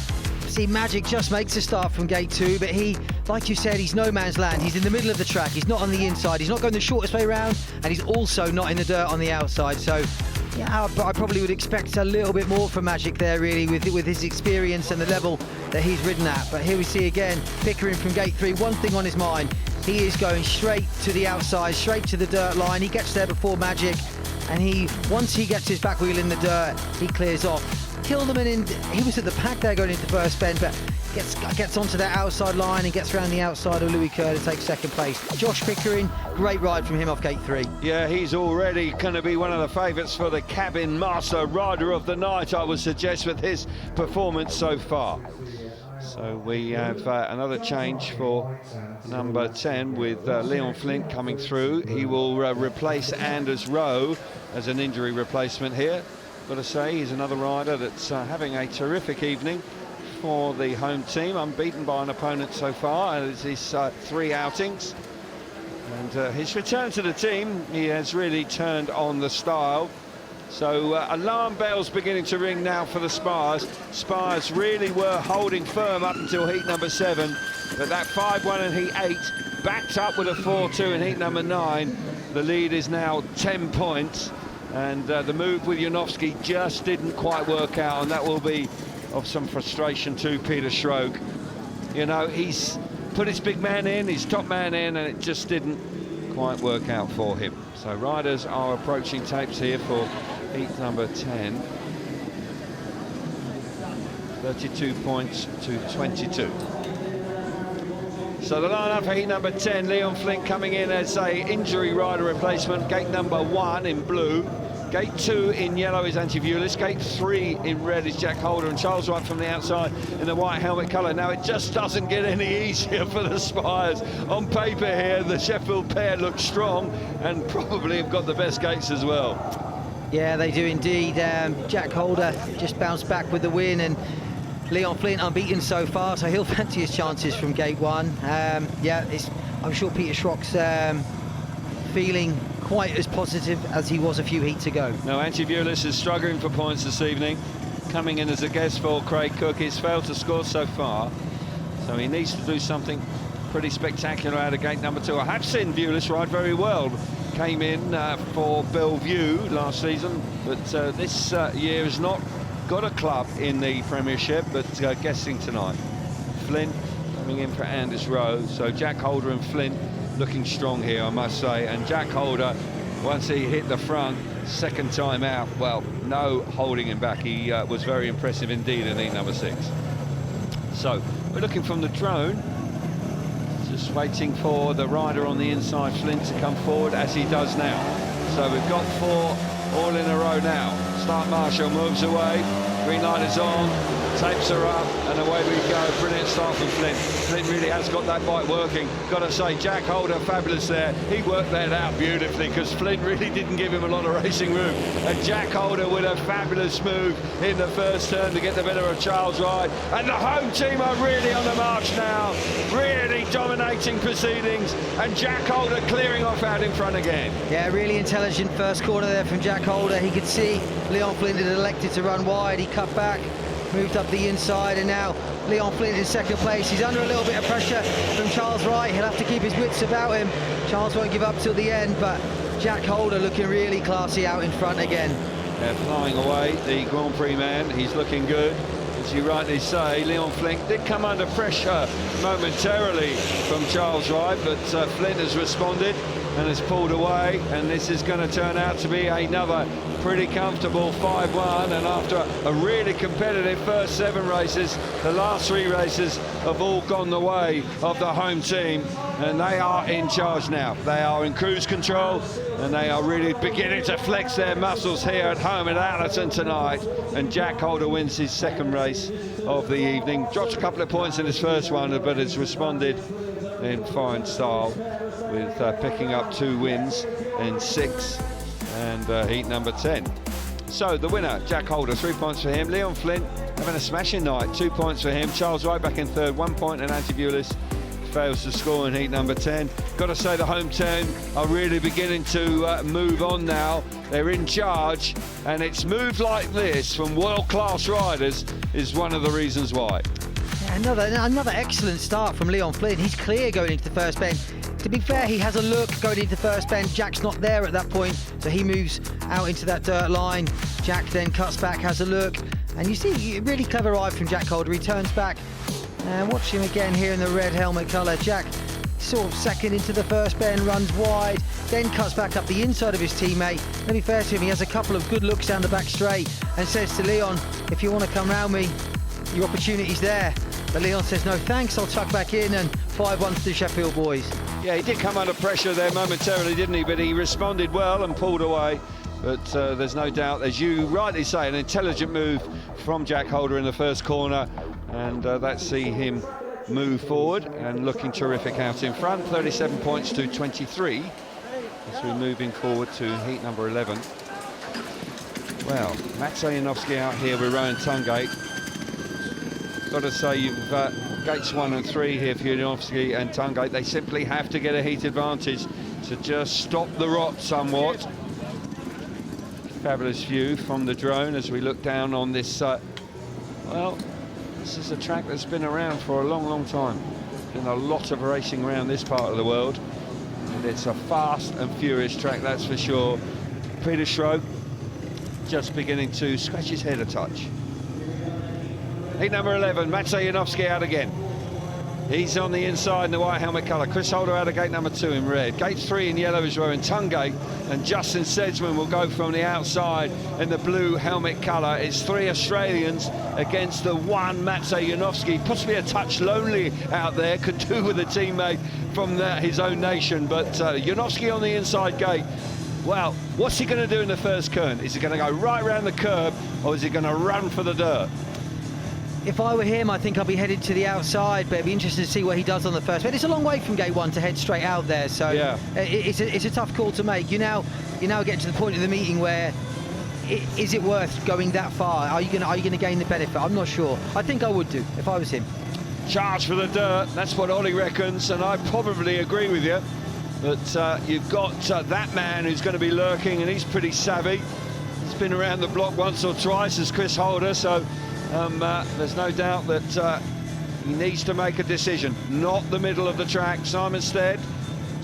See, Magic just makes a start from gate 2, but he, like you said, he's no man's land. He's in the middle of the track, he's not on the inside, he's not going the shortest way around, and he's also not in the dirt on the outside. So, yeah, I probably would expect a little bit more from Magic there, really, with his experience and the level that he's ridden at. But here we see again, Pickering from gate 3, one thing on his mind. He is going straight to the outside, straight to the dirt line. He gets there before Magic, and once he gets his back wheel in the dirt, he clears off. Kilderman, he was at the pack there going into first bend, but gets onto that outside line and gets around the outside of Louis Kerr to take second place. Josh Pickering, great ride from him off gate 3. Yeah, he's already going to be one of the favourites for the cabin master rider of the night, I would suggest, with his performance so far. So we have another change for number 10 with Leon Flint coming through. He will replace Anders Rowe as an injury replacement here. Got to say, he's another rider that's having a terrific evening for the home team, unbeaten by an opponent so far as his 3 outings. And his return to the team, he has really turned on the style. So alarm bells beginning to ring now for the Spires. Spires really were holding firm up until heat number 7, but that 5-1 in heat 8 backed up with a 4-2 in heat number 9. The lead is now 10 points, and the move with Janowski just didn't quite work out, and that will be of some frustration to Peter Schroek. You know, he's put his big man in, his top man in, and it just didn't quite work out for him. So riders are approaching tapes here for heat number 10. 32 points to 22. So the line-up for heat number 10, Leon Flint coming in as a injury rider replacement. Gate number 1 in blue. Gate 2 in yellow is Antivulis. Gate 3 in red is Jack Holder, and Charles Wright from the outside in the white helmet colour. Now, it just doesn't get any easier for the Spires. On paper here, the Sheffield pair look strong and probably have got the best gates as well. Yeah, they do indeed. Jack Holder just bounced back with the win, and Leon Flint unbeaten so far, so he'll fancy his chances from gate 1. Yeah, I'm sure Peter Schroek's feeling quite as positive as he was a few heats ago. No, Antivulis is struggling for points this evening, coming in as a guest for Craig Cook. He's failed to score so far, so he needs to do something pretty spectacular out of gate number 2. I have seen Vulis ride very well, came in for Bellevue last season, but this year has not got a club in the Premiership, but guessing tonight. Flint coming in for Anders Rowe, so Jack Holder and Flint looking strong here, I must say. And Jack Holder, once he hit the front, second time out, well, no holding him back. He was very impressive indeed in heat number 6. So we're looking from the drone, just waiting for the rider on the inside, Flint, to come forward, as he does now. So we've got 4 all in a row now. Start Marshall moves away, green light is on, tapes are up, and away we go. Brilliant start from Flint. Flint really has got that bike working. Got to say, Jack Holder, fabulous there. He worked that out beautifully, because Flint really didn't give him a lot of racing room. And Jack Holder with a fabulous move in the first turn to get the better of Charles Wright. And the home team are really on the march now, really dominating proceedings, and Jack Holder clearing off out in front again. Yeah, really intelligent first corner there from Jack Holder. He could see Leon Flint had elected to run wide. He cut back, moved up the inside, and now Leon Flint in second place. He's under a little bit of pressure from Charles Wright. He'll have to keep his wits about him. Charles won't give up till the end, but Jack Holder looking really classy out in front again. Yeah, flying away, the Grand Prix man. He's looking good. As you rightly say, Leon Flint did come under pressure momentarily from Charles Wright, but Flint has responded and has pulled away, and this is going to turn out to be another pretty comfortable 5-1. And after a really competitive first 7 races, the last 3 races have all gone the way of the home team, and they are in charge now. They are in cruise control, and they are really beginning to flex their muscles here at home at Owlerton tonight. And Jack Holder wins his second race of the evening. Drops a couple of points in his first one, but has responded in fine style, with picking up 2 wins in 6 and heat number 10. So the winner, Jack Holder, 3 points for him. Leon Flint having a smashing night, 2 points for him. Charles Wright back in third, 1 point, and Antibulis fails to score in heat number 10. Got to say, the home team are really beginning to move on now. They're in charge, and it's moved like this from world-class riders is one of the reasons why. Yeah, another excellent start from Leon Flint. He's clear going into the first bend. To be fair, he has a look going into the first bend. Jack's not there at that point, so he moves out into that dirt line. Jack then cuts back, has a look, and you see a really clever ride from Jack Holder. He turns back, and watch him again here in the red helmet colour. Jack sort of second into the first bend, runs wide, then cuts back up the inside of his teammate. To be fair to him, he has a couple of good looks down the back straight and says to Leon, if you want to come round me, your opportunity's there. But Leon says, no thanks, I'll tuck back in, and 5-1 to the Sheffield boys. Yeah, he did come under pressure there momentarily, didn't he? But he responded well and pulled away. But there's no doubt, as you rightly say, an intelligent move from Jack Holder in the first corner, and let's see him move forward and looking terrific out in front. 37 points to 23 as we're moving forward to heat number 11. Well, Max Janowski out here with Rowan Tungate. Got to say, you've gates 1 and 3 here for Janowski and Tungate. They simply have to get a heat advantage to just stop the rot somewhat. Fabulous view from the drone as we look down on this. Well, this is a track that's been around for a long time. Been a lot of racing around this part of the world, and it's a fast and furious track, that's for sure. Peter Schroep just beginning to scratch his head a touch. Heat number 11, Maciej Janowski out again. He's on the inside in the white helmet colour. Chris Holder out of gate number 2 in red. Gate 3 in yellow is Rowan Tungate, and Justin Sedgman will go from the outside in the blue helmet colour. It's 3 Australians against the 1 Maciej Janowski. Possibly a touch lonely out there, could do with a teammate from his own nation, but Janowski on the inside gate. Well, what's he going to do in the first turn? Is he going to go right round the curb, or is he going to run for the dirt? If I were him, I think I'd be headed to the outside, but it'd be interesting to see what he does on the first bend. It's a long way from gate 1 to head straight out there, so yeah. It's a tough call to make. You now get to the point of the meeting where is it worth going that far? Are you going to gain the benefit? I'm not sure. I think I would do if I was him. Charge for the dirt. That's what Ollie reckons, and I probably agree with you. But you've got that man who's going to be lurking, and he's pretty savvy. He's been around the block once or twice as Chris Holder, so. There's no doubt that he needs to make a decision. Not the middle of the track. Simon Stead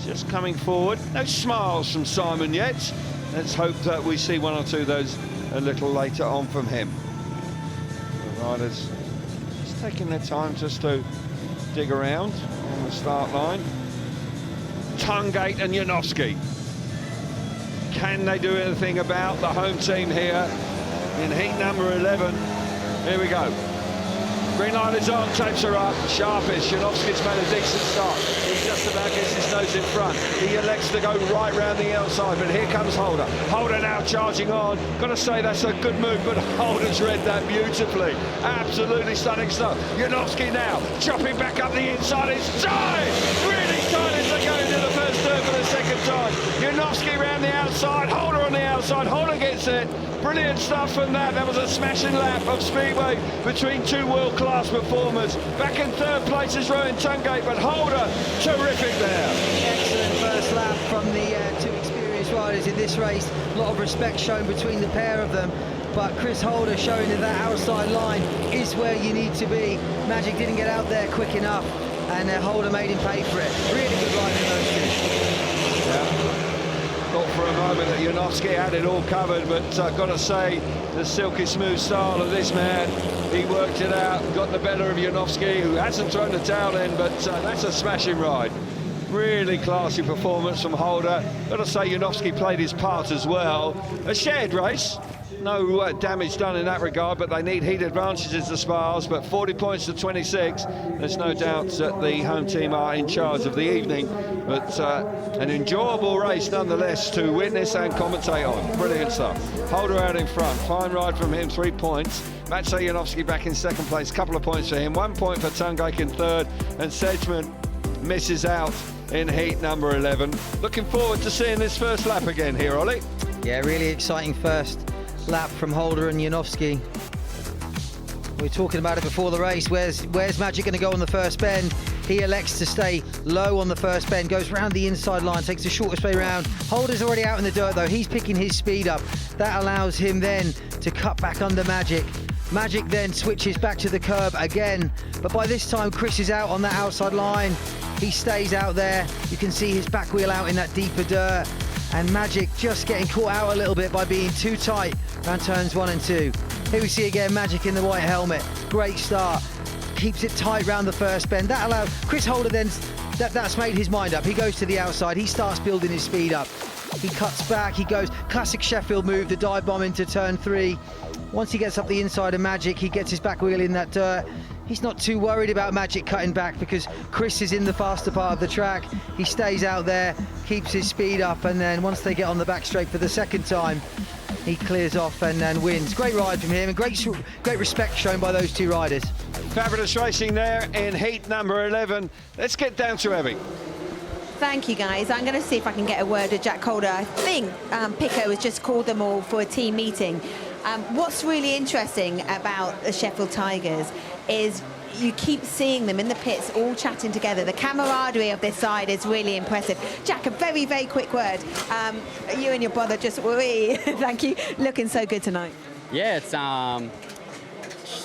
just coming forward. No smiles from Simon yet. Let's hope that we see one or two of those a little later on from him. The riders just taking their time just to dig around on the start line. Tungate and Janowski. Can they do anything about the home team here in heat number 11? Here we go. Green line is on, tapes are up, sharpish. Janowski's made a decent start. He just about gets his nose in front. He elects to go right round the outside, but here comes Holder. Holder now charging on. Got to say that's a good move, but Holder's read that beautifully. Absolutely stunning stuff. Janowski now chopping back up the inside. It's tight! Really tight as they go into the first turn for the second time. Janowski round the outside, Holder on the outside. Holder gets it. Brilliant stuff from that. That was a smashing lap of Speedway between two world-class performers. Back in third place is Rowan Tungate, but Holder, terrific there. Excellent first lap from the two experienced riders in this race. A lot of respect shown between the pair of them. But Chris Holder showing that that outside line is where you need to be. Magic didn't get out there quick enough, and Holder made him pay for it. Really good ride in those two. Yeah. Thought for a moment that Janowski had it all covered, but I've got to say, the silky smooth style of this man, he worked it out, got the better of Janowski, who hasn't thrown the towel in, but that's a smashing ride. Really classy performance from Holder. Got to say, Janowski played his part as well. A shared race. No damage done in that regard, but they need heat advantages, the Spires, but 40 points to 26. There's no doubt that the home team are in charge of the evening, but an enjoyable race nonetheless to witness and commentate on. Brilliant stuff. Holder out in front, fine ride from him, 3 points. Maciej Janowski back in second place, couple of points for him, 1 point for Tungate in third, and Sedgman misses out in heat number 11. Looking forward to seeing this first lap again here, Ollie. Yeah, really exciting first lap from Holder and Janowski. We were talking about it before the race. Where's Magic going to go on the first bend? He elects to stay low on the first bend, goes round the inside line, takes the shortest way round. Holder's already out in the dirt though. He's picking his speed up. That allows him then to cut back under Magic. Magic then switches back to the curb again, but by this time Chris is out on that outside line. He stays out there. You can see his back wheel out in that deeper dirt, and Magic just getting caught out a little bit by being too tight around turns 1 and 2. Here we see again Magic in the white helmet. Great start. Keeps it tight round the first bend. That allows Chris Holder then, that's made his mind up. He goes to the outside. He starts building his speed up. He cuts back. He goes classic Sheffield move, the dive bomb into turn 3. Once he gets up the inside of Magic, he gets his back wheel in that dirt. He's not too worried about Magic cutting back because Chris is in the faster part of the track. He stays out there, keeps his speed up, and then once they get on the back straight for the second time, he clears off and then wins. Great ride from him, and great respect shown by those two riders. Fabulous racing there in heat number 11. Let's get down to Evie. Thank you, guys. I'm going to see if I can get a word with Jack Holder. I think Pico has just called them all for a team meeting. What's really interesting about the Sheffield Tigers is you keep seeing them in the pits all chatting together. The camaraderie of this side is really impressive. Jack, a very, very quick word. You and your brother just, thank you, looking so good tonight. Yeah, it's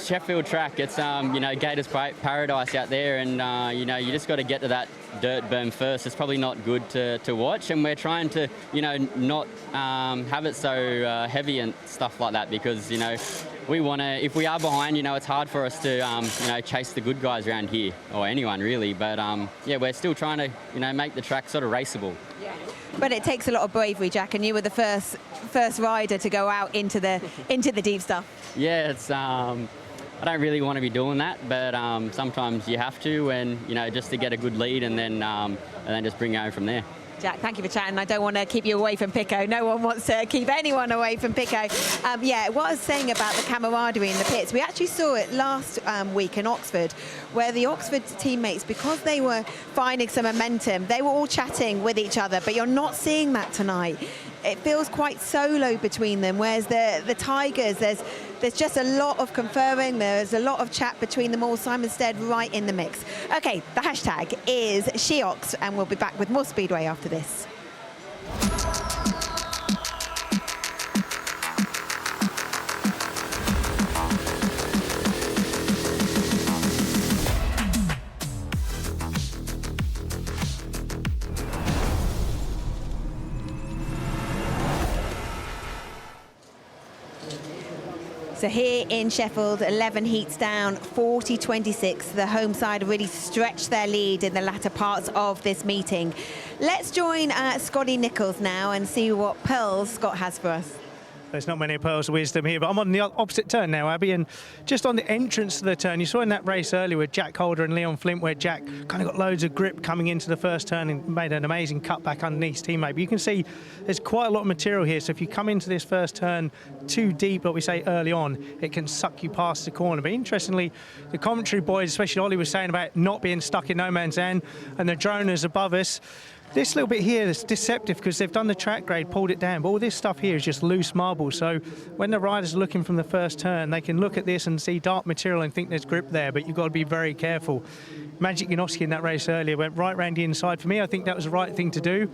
Sheffield track. It's, you know, Gators paradise out there, and, you know, you just got to get to that dirt berm first. It's probably not good to watch, and we're trying to, you know, not have it so heavy and stuff like that, because, you know, we want to, if we are behind, you know, it's hard for us to, you know, chase the good guys around here, or anyone really, but yeah, we're still trying to, you know, make the track sort of raceable. Yeah. But it takes a lot of bravery, Jack, and you were the first rider to go out into the deep stuff. Yeah, it's I don't really want to be doing that, but sometimes you have to, and, you know, just to get a good lead, and then just bring it home from there. Jack, thank you for chatting. I don't want to keep you away from Pico. No one wants to keep anyone away from Pico. Yeah, what I was saying about the camaraderie in the pits, we actually saw it last week in Oxford, where the Oxford teammates, because they were finding some momentum, they were all chatting with each other, but you're not seeing that tonight. It feels quite solo between them, whereas the Tigers, there's just a lot of conferring, there's a lot of chat between them all. Simon Stead right in the mix. Okay, the hashtag is SheOx, and we'll be back with more Speedway after this. So here in Sheffield, 11 heats down, 40-26. The home side really stretched their lead in the latter parts of this meeting. Let's join Scotty Nichols now and see what pearls Scott has for us. There's not many pearls of wisdom here, but I'm on the opposite turn now, Abby, and just on the entrance to the turn, you saw in that race earlier with Jack Holder and Leon Flint where Jack kind of got loads of grip coming into the first turn and made an amazing cutback underneath his teammate. But you can see there's quite a lot of material here, so if you come into this first turn too deep, like we say early on, it can suck you past the corner. But interestingly, the commentary boys, especially Ollie, was saying about not being stuck in no man's land, and the droners above us. This little bit here is deceptive because they've done the track grade, pulled it down, but all this stuff here is just loose marble. So when the riders are looking from the first turn, they can look at this and see dark material and think there's grip there, but you've got to be very careful. Magic Janowski in that race earlier went right round the inside. For me, I think that was the right thing to do,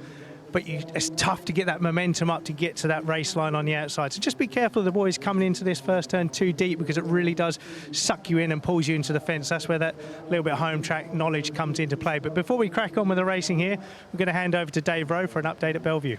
but it's tough to get that momentum up to get to that race line on the outside. So just be careful of the boys coming into this first turn too deep, because it really does suck you in and pulls you into the fence. That's where that little bit of home track knowledge comes into play. But before we crack on with the racing here, we're going to hand over to Dave Rowe for an update at Bellevue.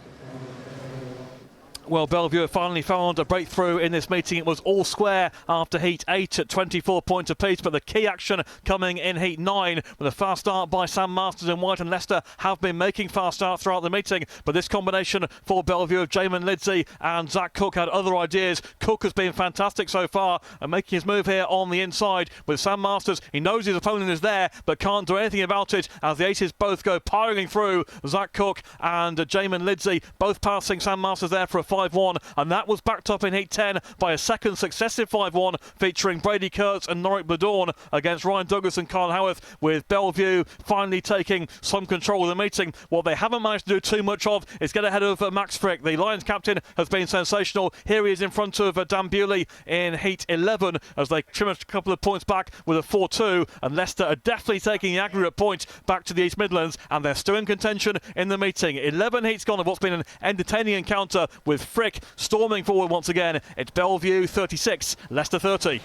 Well, Bellevue finally found a breakthrough in this meeting. It was all square after Heat 8 at 24 points apiece, but the key action coming in Heat 9 with a fast start by Sam Masters and White and Leicester have been making fast starts throughout the meeting. But this combination for Bellevue of Jamin Lidsey and Zach Cook had other ideas. Cook has been fantastic so far and making his move here on the inside with Sam Masters. He knows his opponent is there but can't do anything about it as the aces both go piling through. Zach Cook and Jamin Lidsey both passing Sam Masters there for a 5-1, and that was backed up in Heat 10 by a second successive 5-1 featuring Brady Kurtz and Norrick Bladorn against Ryan Douglas and Kyle Howarth, with Bellevue finally taking some control of the meeting. What they haven't managed to do too much of is get ahead of Max Frick. The Lions captain has been sensational. Here he is in front of Dan Bewley in Heat 11 as they trim a couple of points back with a 4-2, and Leicester are definitely taking the aggregate point back to the East Midlands, and they're still in contention in the meeting. 11 heats gone of what's been an entertaining encounter, with Frick storming forward once again. It's Bellevue 36, Leicester 30.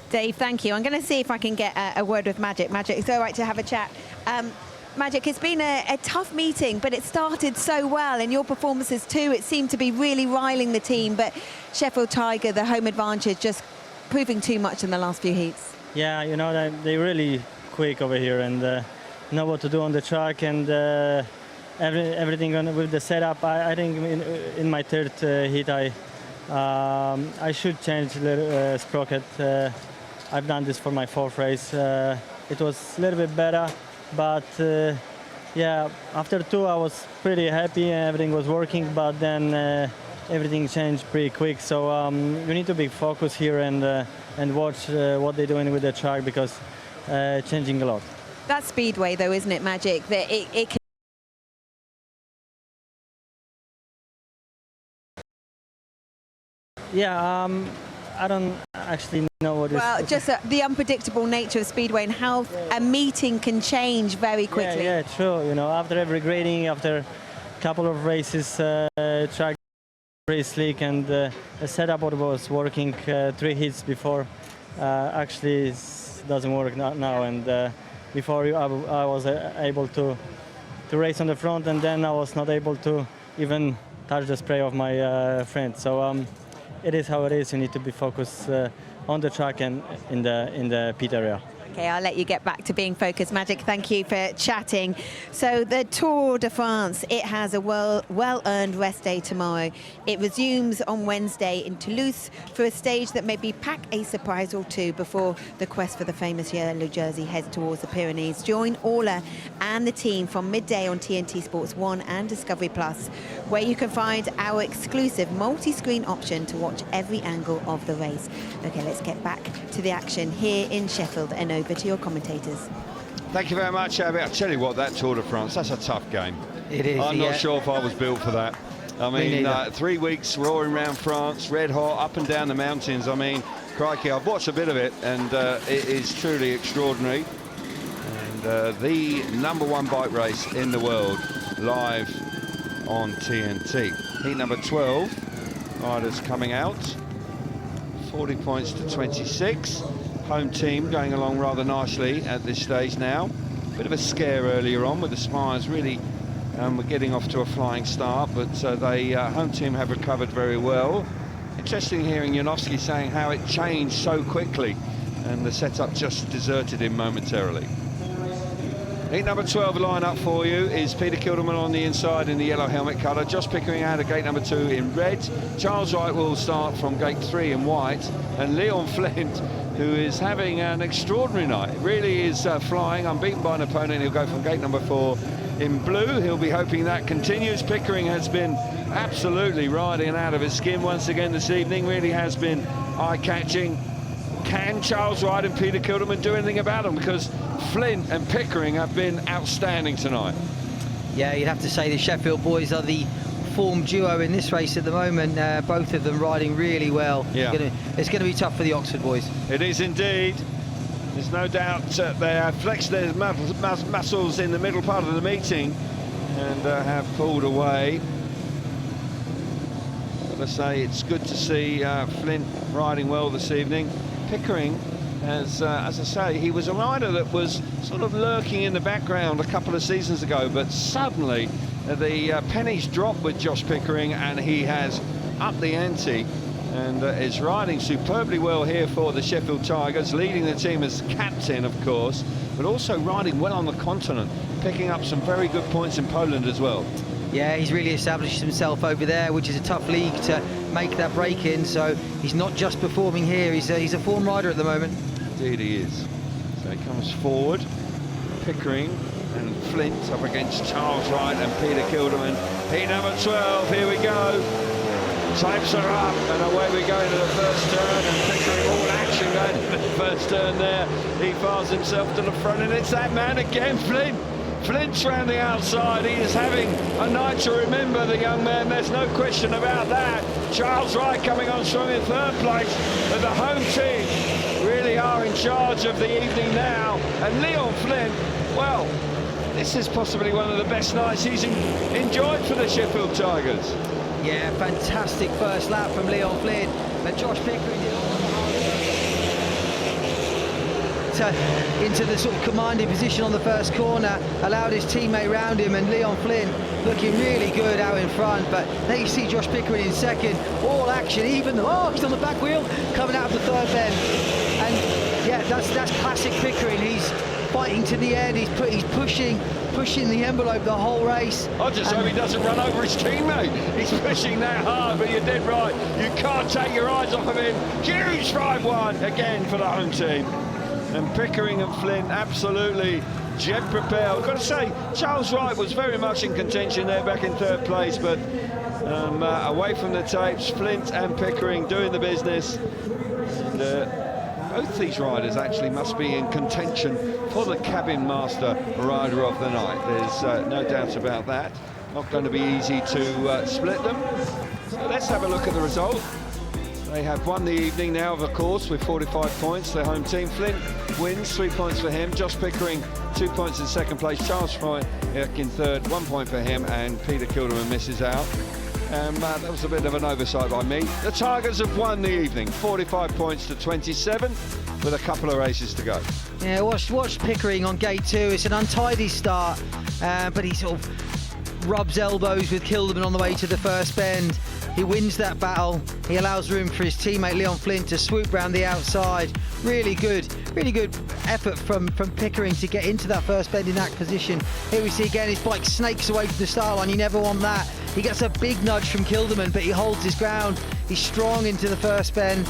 Dave, thank you. I'm going to see if I can get a word with Magic. Magic, it's all right to have a chat. Magic, it's been a tough meeting, but it started so well, and your performances too, it seemed to be really riling the team, but Sheffield Tiger, the home advantage, just proving too much in the last few heats. Yeah, you know, they're really quick over here and know what to do on the track, and everything with the setup. I think in my third heat I should change the sprocket. I've done this for my fourth race. It was a little bit better, but yeah, after two I was pretty happy and everything was working, but then everything changed pretty quick. So we need to be focused here and watch what they're doing with the track, because changing a lot. That's speedway though, isn't it, Magic? That it can Yeah, I don't actually know what it is. Well, just the unpredictable nature of speedway and how a meeting can change very quickly. Yeah, true. You know, after every grading, after a couple of races, track very slick, and the setup was working 3 hits before. Actually, it doesn't work now. And before I was able to race on the front, and then I was not able to even touch the spray of my friend. So. It is how it is. You need to be focused on the track and in the pit area. Okay, I'll let you get back to being focused. Magic, thank you for chatting. So the Tour de France, it has a well-earned rest day tomorrow. It resumes on Wednesday in Toulouse for a stage that maybe pack a surprise or two before the quest for the famous yellow jersey heads towards the Pyrenees. Join Orla and the team from midday on TNT Sports 1 and Discovery Plus, where you can find our exclusive multi-screen option to watch every angle of the race. Okay, let's get back to the action here in Sheffield and over to your commentators. Thank you very much, Abby. I'll tell you what, that Tour de France, that's a tough game. It is. I'm not sure if I was built for that. I mean, 3 weeks roaring around France, red hot, up and down the mountains. I mean, crikey, I've watched a bit of it, and it is truly extraordinary. And the #1 bike race in the world, live on TNT. Heat number 12, riders coming out. 40 points to 26. Home team going along rather nicely at this stage now. Bit of a scare earlier on with the Spires really were getting off to a flying start, but the home team have recovered very well. interesting hearing Janowski saying how it changed so quickly and the setup just deserted him momentarily. Heat number 12 lineup for you is Peter Kilderman on the inside in the yellow helmet colour. Josh Pickering out of gate number 2 in red. Charles Wright will start from gate 3 in white. And Leon Flint, who is having an extraordinary night, really is flying, unbeaten by an opponent. He'll go from gate number 4 in blue. He'll be hoping that continues. Pickering has been absolutely riding out of his skin once again this evening. Really has been eye-catching. Can Charles Wright and Peter Kilderman do anything about them? Because Flint and Pickering have been outstanding tonight. Yeah, you'd have to say the Sheffield boys are the form duo in this race at the moment. Both of them riding really well. Yeah. It's going to be tough for the Oxford boys. It is indeed. There's no doubt they have flexed their muscles in the middle part of the meeting and have pulled away. But I say it's good to see Flint riding well this evening. Pickering, as I say, he was a rider that was sort of lurking in the background a couple of seasons ago, but suddenly the pennies dropped with Josh Pickering and he has upped the ante and is riding superbly well here for the Sheffield Tigers, leading the team as captain, of course, but also riding well on the continent, picking up some very good points in Poland as well. Yeah, he's really established himself over there, which is a tough league to make that break in, so he's not just performing here, he's a form rider at the moment. Indeed he is. So he comes forward, Pickering and Flint up against Charles Wright and Peter Kilderman. Heat number 12, here we go. Types are up and away we go into the first turn, and Pickering all action going into the first turn there. He fires himself to the front and it's that man again, Flint. Flint's round the outside. He is having a night to remember, the young man. There's no question about that. Charles Wright coming on strong in third place. But the home team really are in charge of the evening now. And Leon Flint, well, this is possibly one of the best nights he's enjoyed for the Sheffield Tigers. Yeah, fantastic first lap from Leon Flint. But Josh Pickering did all into the sort of commanding position on the first corner, allowed his teammate round him, and Leon Flint looking really good out in front. But there you see Josh Pickering in second, all action, even though he's on the back wheel coming out of the third bend. And yeah, that's classic Pickering. He's fighting to the end, he's pushing the envelope the whole race. I just hope he doesn't run over his teammate. He's pushing that hard, but you're dead right. You can't take your eyes off of him. Huge 5-1 again for the home team. And Pickering and Flint absolutely jet prepared. I've got to say, Charles Wright was very much in contention there back in third place, but away from the tapes, Flint and Pickering doing the business. And, both these riders actually must be in contention for the cabin master rider of the night. There's no doubt about that. Not going to be easy to split them. So let's have a look at the result. They have won the evening now, of course, with 45 points. Their home team. Flint wins, 3 points for him. Josh Pickering, 2 points in second place. Charles Wright in third, 1 point for him. And Peter Kilderman misses out. That was a bit of an oversight by me. The Tigers have won the evening, 45 points to 27, with a couple of races to go. Yeah, watch Pickering on gate 2. It's an untidy start, but he sort of rubs elbows with Kilderman on the way to the first bend. He wins that battle. He allows room for his teammate Leon Flint to swoop round the outside. Really good effort from Pickering to get into that first bend in that position. Here we see again his bike snakes away from the start line. You never want that. He gets a big nudge from Kilderman, but he holds his ground. He's strong into the first bend,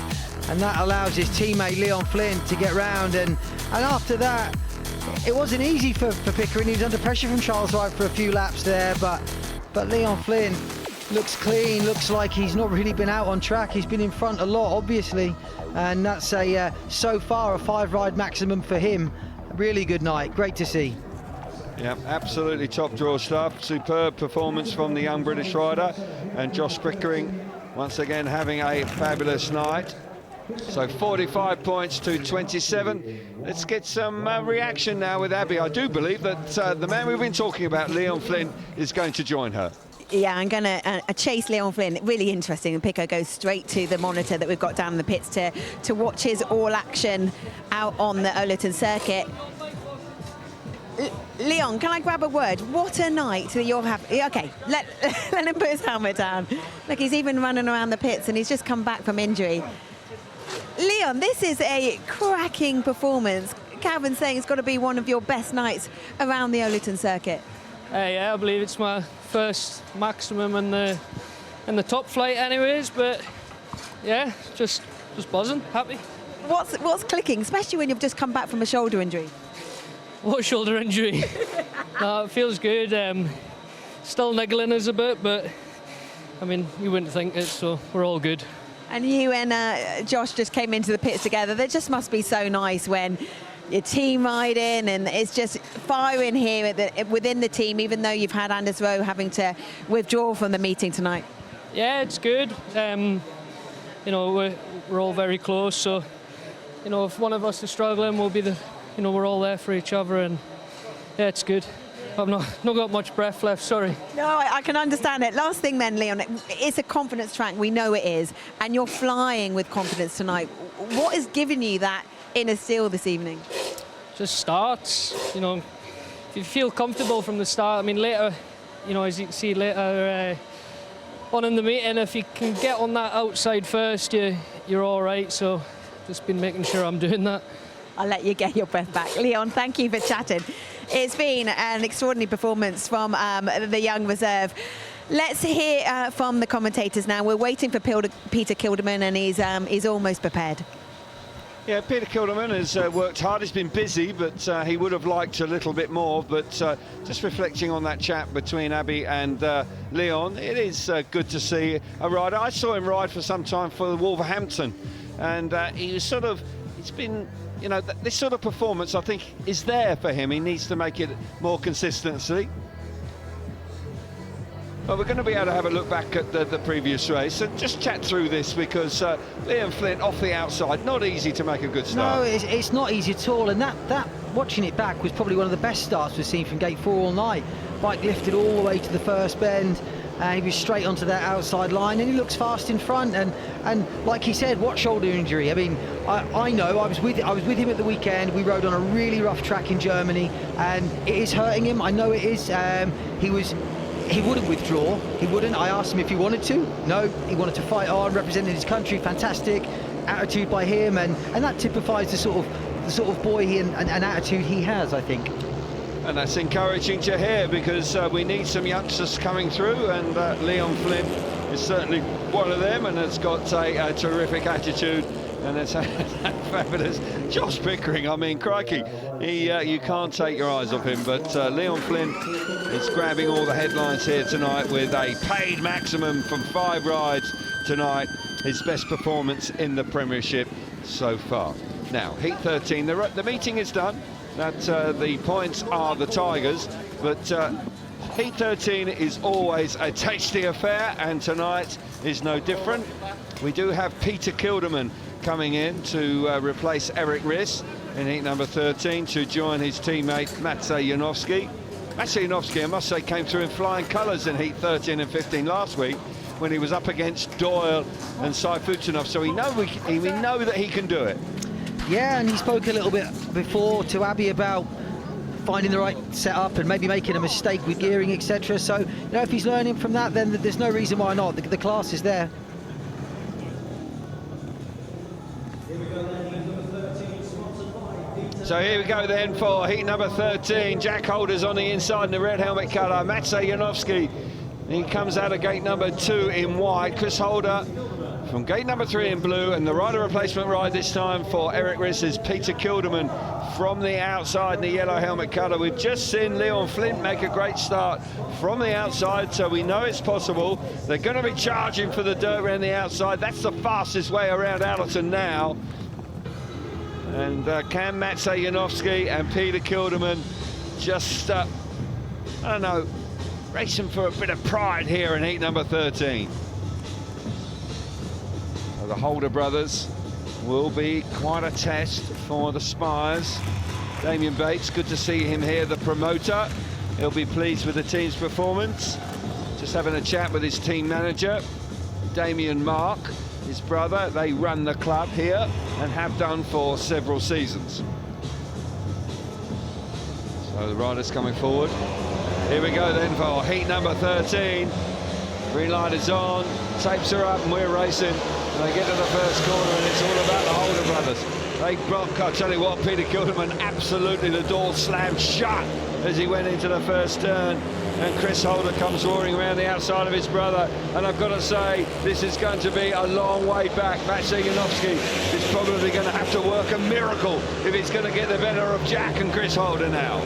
and that allows his teammate Leon Flint to get round. And after that, it wasn't easy for Pickering. He was under pressure from Charles Wright for a few laps there, but Leon Flint looks clean, looks like he's not really been out on track. He's been in front a lot, obviously, and that's so far a 5-ride maximum for him. Really good night, great to see. Yeah, absolutely top draw stuff. Superb performance from the young British rider, and Josh Pickering once again having a fabulous night. So 45 points to 27. Let's get some reaction now with Abby. I do believe that the man we've been talking about, Leon Flint, is going to join her. Yeah, I'm going to chase Leon Flynn. Really interesting. And Pico goes straight to the monitor that we've got down in the pits to watch his all action out on the Owlerton circuit. Leon, can I grab a word? What a night that you're having. Okay, let him put his helmet down. Look, he's even running around the pits and he's just come back from injury. Leon, this is a cracking performance. Calvin's saying it's got to be one of your best nights around the Owlerton circuit. Yeah, I believe it's my first maximum in the top flight anyways, but yeah, just buzzing, happy. What's clicking, especially when you've just come back from a shoulder injury? What shoulder injury? No, it feels good. Still niggling us a bit, but I mean, you wouldn't think it, so we're all good. And you and Josh just came into the pits together. That just must be so nice when your team riding and it's just firing here within the team, even though you've had Anders Rowe having to withdraw from the meeting tonight. Yeah, it's good. You know, we're all very close, so you know, if one of us is struggling, we'll be we're all there for each other, and yeah, it's good. I've not got much breath left, sorry. No, I can understand it. Last thing then, Leon, it's a confidence track, we know it is, and you're flying with confidence tonight. What is giving you that inner seal this evening? Just starts, you know, if you feel comfortable from the start. I mean, later, you know, as you can see later on in the meeting, if you can get on that outside first, you're all right, so just been making sure I'm doing that. I'll let you get your breath back. Leon, thank you for chatting. It's been an extraordinary performance from the young reserve. Let's hear from the commentators now. We're waiting for Peter Kilderman, and he's almost prepared. Yeah, Peter Kilderman has worked hard. He's been busy, but he would have liked a little bit more. But just reflecting on that chat between Abby and Leon, it is good to see a rider. I saw him ride for some time for Wolverhampton, and he was sort of, it's been, you know, this sort of performance, I think, is there for him. He needs to make it more consistency. Well, we're going to be able to have a look back at the previous race and just chat through this, because Liam Flint off the outside, not easy to make a good start. No, it's not easy at all, and that watching it back was probably one of the best starts we've seen from gate 4 all night. Bike lifted all the way to the first bend, and he was straight onto that outside line, and he looks fast in front, and like he said, what shoulder injury? I mean, I know, I was with him at the weekend. We rode on a really rough track in Germany, and it is hurting him. I know it is. He wouldn't withdraw. He wouldn't. I asked him if he wanted to. No, he wanted to fight on, representing his country. Fantastic attitude by him, and that typifies the sort of boy and attitude he has, I think. And that's encouraging to hear, because we need some youngsters coming through, and Leon Flynn is certainly one of them, and has got a terrific attitude, and it's fabulous. Josh Pickering, I mean, crikey, you can't take your eyes off him, but Leon Flynn is grabbing all the headlines here tonight with a paid maximum from 5 rides tonight, his best performance in the Premiership so far. Now, Heat 13, the meeting is done. The points are the Tigers, but Heat 13 is always a tasty affair, and tonight is no different. We do have Peter Kilderman coming in to replace Eric Riss in heat number 13 to join his teammate Maciej Janowski. Maciej Janowski, I must say, came through in flying colours in heat 13 and 15 last week when he was up against Doyle and Saifutinov, so we know that he can do it. Yeah, and he spoke a little bit before to Abby about finding the right setup and maybe making a mistake with gearing, etc. So, you know, if he's learning from that, then there's no reason why not. The class is there. So here we go then for heat number 13. Jack Holder's on the inside in the red helmet colour. Maciej Janowski, he comes out of gate number 2 in white. Chris Holder from gate number 3 in blue, and the rider replacement ride this time for Eric Riss is Peter Kilderman from the outside in the yellow helmet colour. We've just seen Leon Flint make a great start from the outside, so we know it's possible. They're going to be charging for the dirt around the outside. That's the fastest way around Owlerton now. And can Maciej Janowski and Peter Kilderman just, I don't know, racing for a bit of pride here in heat number 13. Well, the Holder brothers will be quite a test for the Spires. Damien Bates, good to see him here, the promoter. He'll be pleased with the team's performance. Just having a chat with his team manager, Damien Mark, his brother. They run the club here and have done for several seasons. So So the riders coming forward. Here we go then for heat number 13. Green light is on, tapes are up, and we're racing. And they get to the first corner, and it's all about the Holder brothers. They block, I'll tell you what, Peter Kilderman, absolutely the door slammed shut as he went into the first turn. And Chris Holder comes roaring around the outside of his brother. And I've got to say, this is going to be a long way back. Maciej Janowski is probably going to have to work a miracle if he's going to get the better of Jack and Chris Holder now.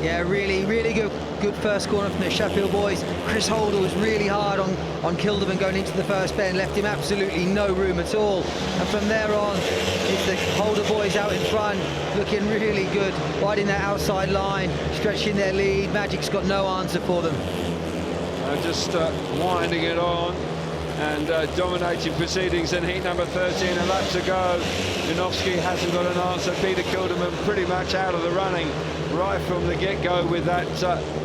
Yeah, really good first corner from the Sheffield boys. Chris Holder was really hard on Kilderman going into the first bend, left him absolutely no room at all. And from there on, it's the Holder boys out in front, looking really good, riding that outside line, stretching their lead. Magic's got no answer for them. Just winding it on and dominating proceedings in heat number 13, a lap to go. Janowski hasn't got an answer. Peter Kilderman pretty much out of the running right from the get-go with that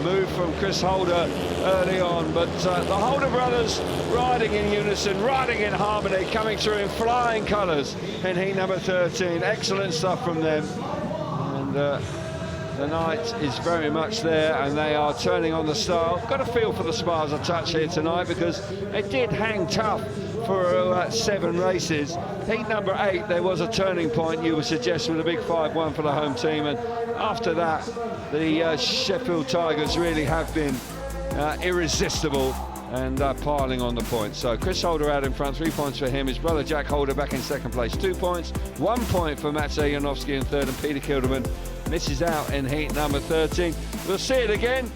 move from Chris Holder early on. But the Holder brothers riding in unison, riding in harmony, coming through in flying colours in heat number 13. Excellent stuff from them. And the night is very much there, and they are turning on the style. Got a feel for the Spires a touch here tonight, because it did hang tough for 7 races. Heat number 8, there was a turning point, you would suggest, with a big 5-1 for the home team, and after that, the Sheffield Tigers really have been irresistible and piling on the points. So Chris Holder out in front, 3 points for him. His brother Jack Holder back in second place, 2 points. 1 point for Maciej Janowski in third, and Peter Kilderman misses out in heat number 13. We'll see it again,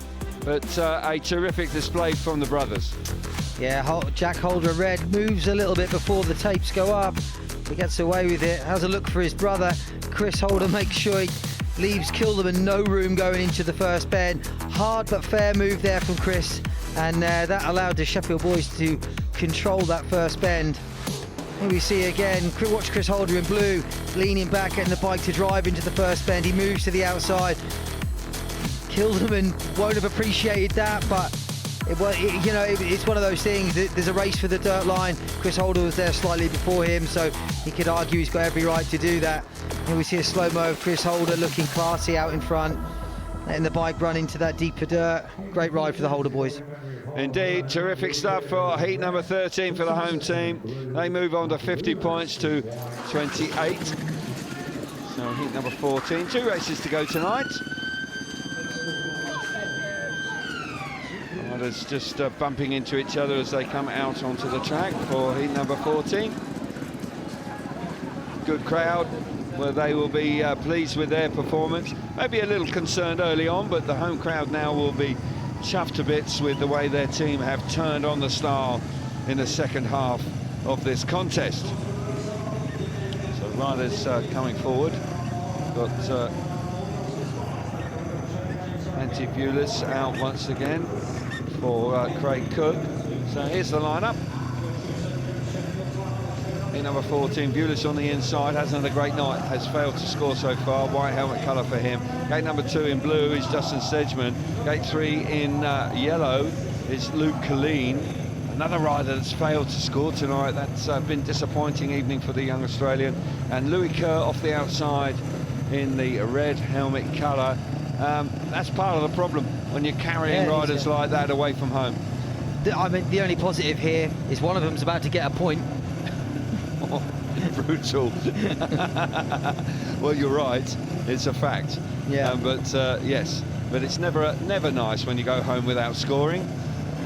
but a terrific display from the brothers. Yeah, Jack Holder red moves a little bit before the tapes go up. He gets away with it, has a look for his brother. Chris Holder makes sure he leaves Kilderman no room going into the first bend. Hard but fair move there from Chris, and that allowed the Sheffield boys to control that first bend. Here we see again, watch Chris Holder in blue, leaning back, getting the bike to drive into the first bend. He moves to the outside. Kilderman won't have appreciated that, but it's one of those things. There's a race for the dirt line. Chris Holder was there slightly before him, so he could argue he's got every right to do that. Here we see a slow-mo of Chris Holder looking classy out in front, letting the bike run into that deeper dirt. Great ride for the Holder boys. Indeed, terrific stuff for heat number 13 for the home team. They move on to 50 points to 28. So heat number 14, 2 races to go tonight. Riders just bumping into each other as they come out onto the track for heat number 14. Good crowd, where they will be pleased with their performance. Maybe a little concerned early on, but the home crowd now will be chuffed to bits with the way their team have turned on the style in the second half of this contest. So riders coming forward. Got Antti Vuelis out once again for Craig Cook. So here's the lineup. In number 14, Vuelis on the inside, hasn't had a great night, has failed to score so far. White helmet colour for him. Gate number 2 in blue is Justin Sedgman. Gate 3 in yellow is Luke Colleen. Another rider that's failed to score tonight. That's been disappointing evening for the young Australian. And Louis Kerr off the outside in the red helmet colour. That's part of the problem when you're carrying riders like that away from home. I mean, the only positive here is one of them's about to get a point. Brutal. Well, you're right, it's a fact. Yeah. But yes, but it's never nice when you go home without scoring.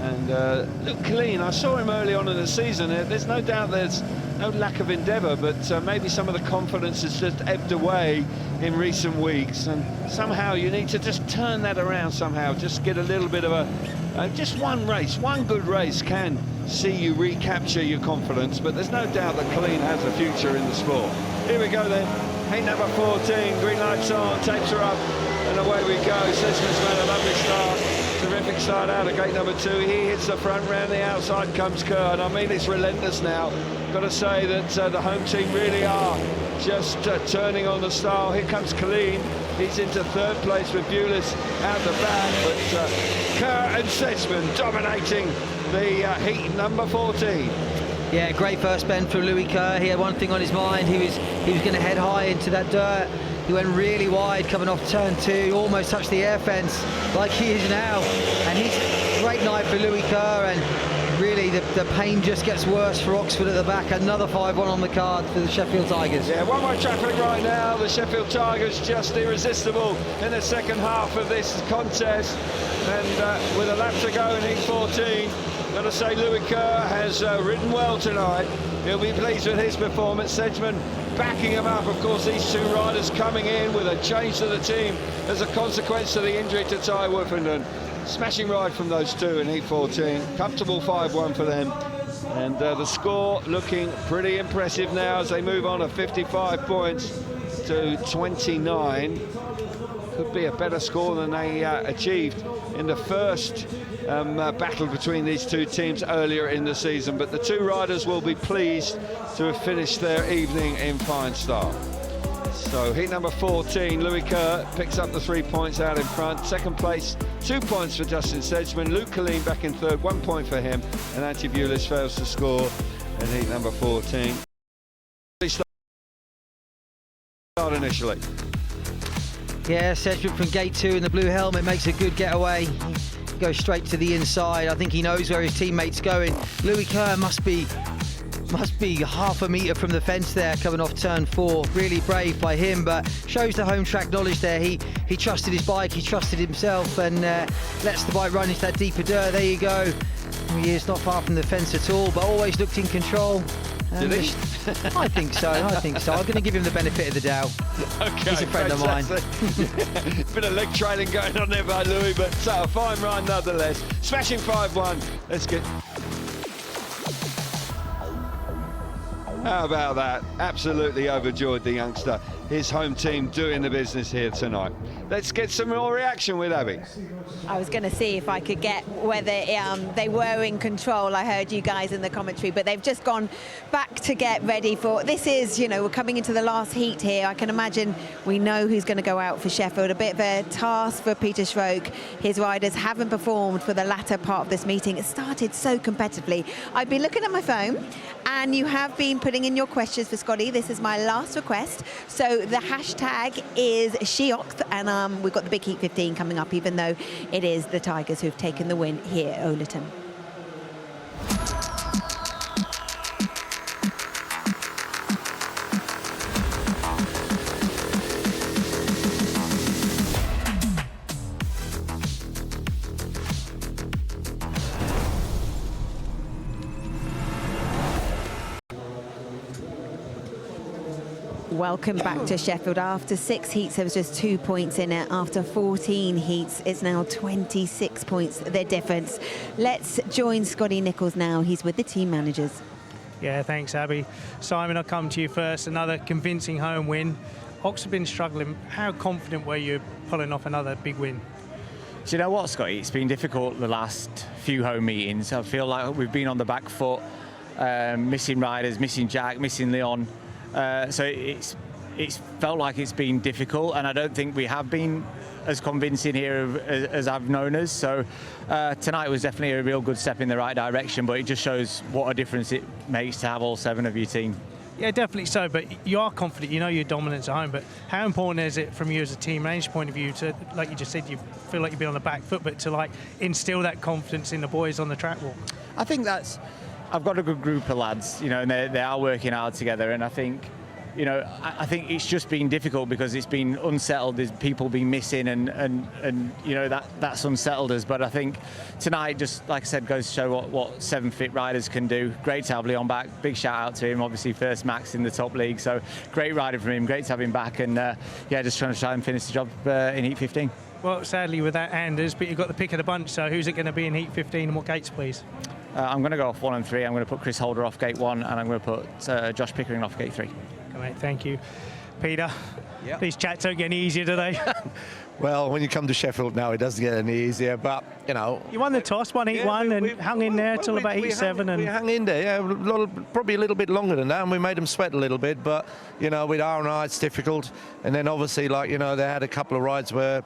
And look, Colleen, I saw him early on in the season. There's no doubt there's no lack of endeavour, but maybe some of the confidence has just ebbed away in recent weeks, and somehow you need to just turn that around somehow. Just get a little bit of just one race, one good race can see you recapture your confidence, but there's no doubt that Colleen has a future in the sport. Here we go then, heat number 14, green lights on, tapes are up, and away we go. Sedgman's made a lovely start, terrific start out of gate number 2. He hits the front, round the outside comes Kerr, and I mean it's relentless now. Got to say that the home team really are just turning on the style. Here comes Colleen. He's into third place with Vuelis out the back, but Kerr and Sedgman dominating the heat number 14. Yeah, great first bend from Louis Kerr. He had one thing on his mind. He was going to head high into that dirt. He went really wide coming off turn 2, almost touched the air fence like he is now. And he's a great night for Louis Kerr, and really the pain just gets worse for Oxford at the back. Another 5-1 on the card for the Sheffield Tigers. Yeah, one-way traffic right now. The Sheffield Tigers just irresistible in the second half of this contest. And with a lap to go in heat 14, got to say Louis Kerr has ridden well tonight. He'll be pleased with his performance. Sedgman backing him up. Of course, these two riders coming in with a change to the team as a consequence of the injury to Ty Woofenden. Smashing ride from those two in heat 14. Comfortable 5-1 for them. And the score looking pretty impressive now as they move on to 55 points to 29. Could be a better score than they achieved in the first battle between these two teams earlier in the season. But the two riders will be pleased to have finished their evening in fine style. So heat number 14, Louis Kerr picks up the 3 points out in front. Second place, 2 points for Justin Sedgman. Luke Colleen back in third, 1 point for him. And Antti Bulis fails to score in heat number 14. Start initially. Yeah, Sedgman from gate 2 in the blue helmet makes a good getaway. Goes straight to the inside. I think he knows where his teammate's going. Louis Kerr must be half a metre from the fence there coming off turn 4. Really brave by him, but shows the home track knowledge there. He trusted his bike, he trusted himself, and lets the bike run into that deeper dirt. There you go. He is not far from the fence at all, but always looked in control. Did he? I think so. I'm going to give him the benefit of the doubt. Okay, he's a friend of mine. Bit of leg trailing going on there by Louis, but a fine ride nonetheless. Smashing 5-1. Let's get... How about that? Absolutely overjoyed, the youngster. His home team doing the business here tonight. Let's get some more reaction with Abby. I was going to see if I could get whether they were in control. I heard you guys in the commentary, but they've just gone back to get ready for... This is, you know, we're coming into the last heat here. I can imagine we know who's going to go out for Sheffield. A bit of a task for Peter Schroek. His riders haven't performed for the latter part of this meeting. It started so competitively. I've been looking at my phone, and you have been putting in your questions for Scotty. This is my last request. So the hashtag is Sheocht, and we've got the big heat 15 coming up, even though it is the Tigers who've taken the win here at Owlerton. Welcome back to Sheffield. After 6 heats, there was just 2 points in it. After 14 heats, it's now 26 points, the difference. Let's join Scotty Nichols now. He's with the team managers. Yeah, thanks, Abby. Simon, I'll come to you first. Another convincing home win. Oxford been struggling. How confident were you pulling off another big win? Do you know what, Scotty? It's been difficult the last few home meetings. I feel like we've been on the back foot, missing riders, missing Jack, missing Leon. So it's felt like it's been difficult, and I don't think we have been as convincing here as I've known us. So tonight was definitely a real good step in the right direction, but it just shows what a difference it makes to have all 7 of your team. Yeah, definitely so, but you are confident, you know your dominance at home, but how important is it from you as a team manager point of view to, like you just said, you feel like you've been on the back foot, but to like instill that confidence in the boys on the track walk? I think I've got a good group of lads, you know, and they are working hard together, and I think, you know, I think it's just been difficult because it's been unsettled. There's people been missing, and you know that's unsettled us. But I think tonight, just like I said, goes to show what 7 fit riders can do. Great to have Leon back. Big shout out to him. Obviously, first Max in the top league, so great riding from him. Great to have him back, and yeah, just trying to finish the job in heat 15. Well, sadly with that, Anders, but you've got the pick of the bunch. So who's it going to be in heat 15 and what gates, please? I'm going to go off 1 and 3. I'm going to put Chris Holder off gate 1, and I'm going to put Josh Pickering off gate 3. Mate, thank you. Peter, yep. These chats don't get any easier today. Well, when you come to Sheffield now, it doesn't get any easier, but, you know... You won the toss, won heat 1, and hung in there till about heat 7. We hung in there, yeah, probably a little bit longer than that, and we made them sweat a little bit, but, you know, with R&I, it's difficult. And then, obviously, like, you know, they had a couple of rides where...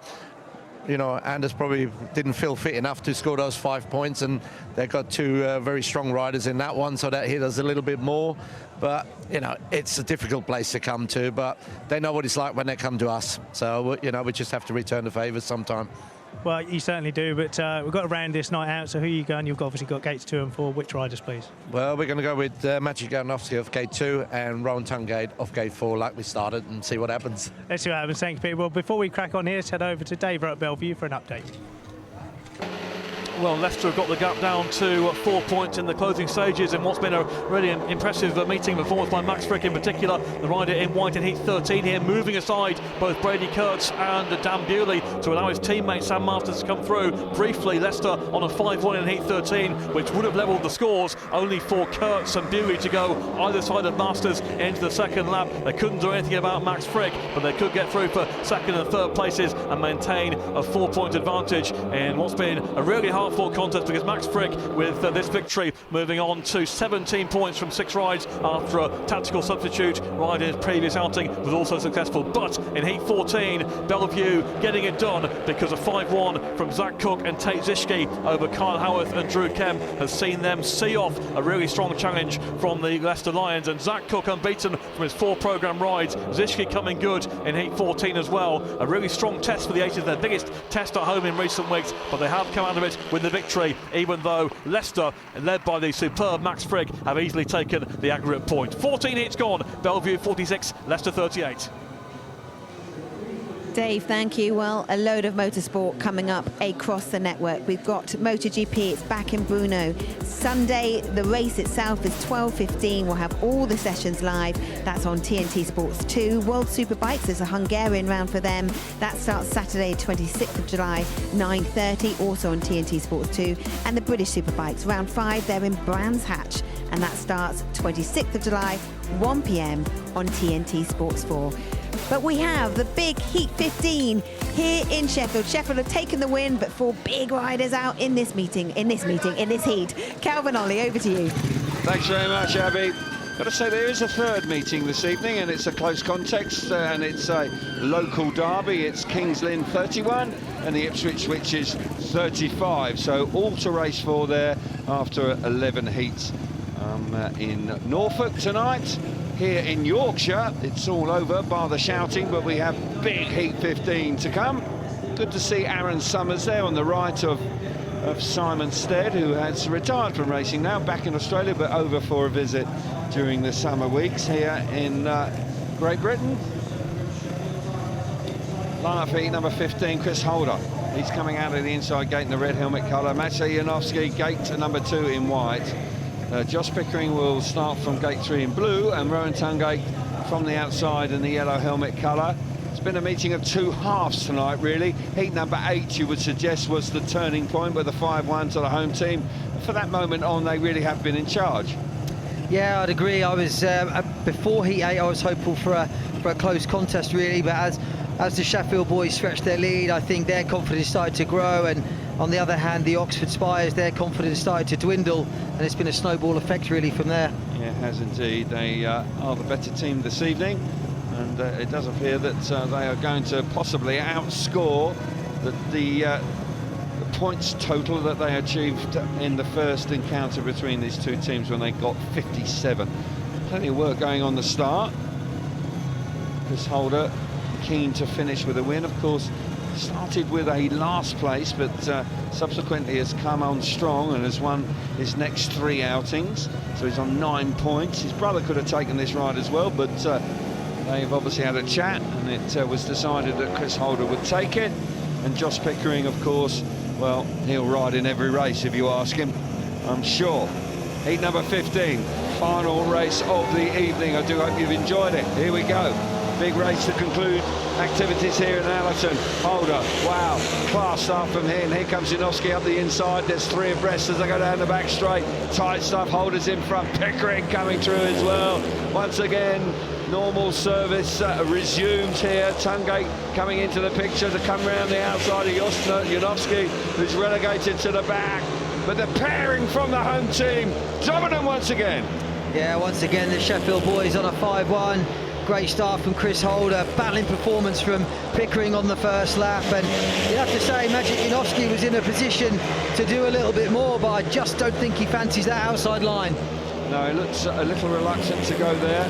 You know, Anders probably didn't feel fit enough to score those 5 points, and they got 2 very strong riders in that one, so that hit us a little bit more. But, you know, it's a difficult place to come to, but they know what it's like when they come to us. So, you know, we just have to return the favours sometime. Well, you certainly do, but we've got to round this night out, so who are you going? You've obviously got gates 2 and 4. Which riders, please? Well, we're going to go with Maciej Galanowski off gate 2 and Rowan Tungate off gate 4 like we started, and see what happens. Let's see what happens. Thanks, Peter. Well, before we crack on here, let's head over to Dave at Bellevue for an update. Well, Leicester have got the gap down to 4 points in the closing stages in what's been a really impressive meeting performance by Max Frick in particular, the rider in white in heat 13 here, moving aside both Brady Kurtz and Dan Bewley to allow his teammate Sam Masters to come through. Briefly, Leicester on a 5-1 in heat 13, which would have levelled the scores, only for Kurtz and Bewley to go either side of Masters into the second lap. They couldn't do anything about Max Frick, but they could get through for second and third places and maintain a 4-point advantage in what's been a really hard-fought contest, because Max Frick, with this victory, moving on to 17 points from 6 rides after a tactical substitute ride in his previous outing was also successful. But in heat 14, Bellevue getting it done because a 5-1 from Zach Cook and Tate Zischke over Kyle Howarth and Drew Kemp has seen them see off a really strong challenge from the Leicester Lions. And Zach Cook unbeaten from his 4 programme rides. Zischke coming good in heat 14 as well. A really strong test for the Aces, their biggest test at home in recent weeks, but they have come out of it with the victory, even though Leicester, led by the superb Max Frick, have easily taken the aggregate point. 14 hits gone, Bellevue 46, Leicester 38. Dave, thank you. Well, a load of motorsport coming up across the network. We've got MotoGP, it's back in Brno. Sunday, the race itself is 12:15. We'll have all the sessions live. That's on TNT Sports 2. World Superbikes, there's a Hungarian round for them. That starts Saturday, 26th of July, 9:30, also on TNT Sports 2. And the British Superbikes, round 5, they're in Brands Hatch. And that starts 26th of July, 1 p.m. on TNT Sports 4. But we have the big Heat 15 here in Sheffield. Sheffield have taken the win, but 4 big riders out in this heat. Calvin Ollie, over to you. Thanks very much, Abby. Got to say, there is a third meeting this evening, and it's a close contest, and it's a local derby. It's Kings Lynn 31 and the Ipswich Witches 35. So all to race for there after 11 heats in Norfolk tonight. Here in Yorkshire, it's all over, bar the shouting, but we have big Heat 15 to come. Good to see Aaron Summers there on the right of Simon Stead, who has retired from racing now, back in Australia, but over for a visit during the summer weeks here in Great Britain. Line-up for heat number 15, Chris Holder. He's coming out of the inside gate in the red helmet colour. Maciej Janowski, gate number 2 in white. Josh Pickering will start from gate 3 in blue, and Rowan Tungate from the outside in the yellow helmet colour. It's been a meeting of 2 halves tonight, really. Heat number 8, you would suggest, was the turning point with a 5-1 to the home team. For that moment on, they really have been in charge. Yeah, I'd agree. I was before Heat 8, I was hopeful for a close contest, really, but as the Sheffield boys stretched their lead, I think their confidence started to grow, and on the other hand, the Oxford Spires, their confidence started to dwindle, and it's been a snowball effect really from there. Yeah, it has indeed. They are the better team this evening, and it does appear that they are going to possibly outscore the points total that they achieved in the first encounter between these two teams when they got 57. Plenty of work going on the start. Chris Holder keen to finish with a win, of course. Started with a last place, but subsequently has come on strong and has won his next 3 outings. So he's on 9 points. His brother could have taken this ride as well, but they've obviously had a chat, and it was decided that Chris Holder would take it. And Josh Pickering, of course, well, he'll ride in every race if you ask him, I'm sure. Heat number 15, final race of the evening. I do hope you've enjoyed it. Here we go. Big race to conclude activities here in Owlerton. Holder, wow, class start from here, and here comes Janowski up the inside. There's 3 abreast as they go down the back straight. Tight stuff, Holder's in front, Pickering coming through as well. Once again, normal service resumes here. Tungate coming into the picture to come round the outside of Janowski, who's relegated to the back. But the pairing from the home team, dominant once again. Yeah, once again, the Sheffield boys on a 5-1. Great start from Chris Holder, battling performance from Pickering on the first lap, and you have to say Maciej Janowski was in a position to do a little bit more, but I just don't think he fancies that outside line. No, he looks a little reluctant to go there.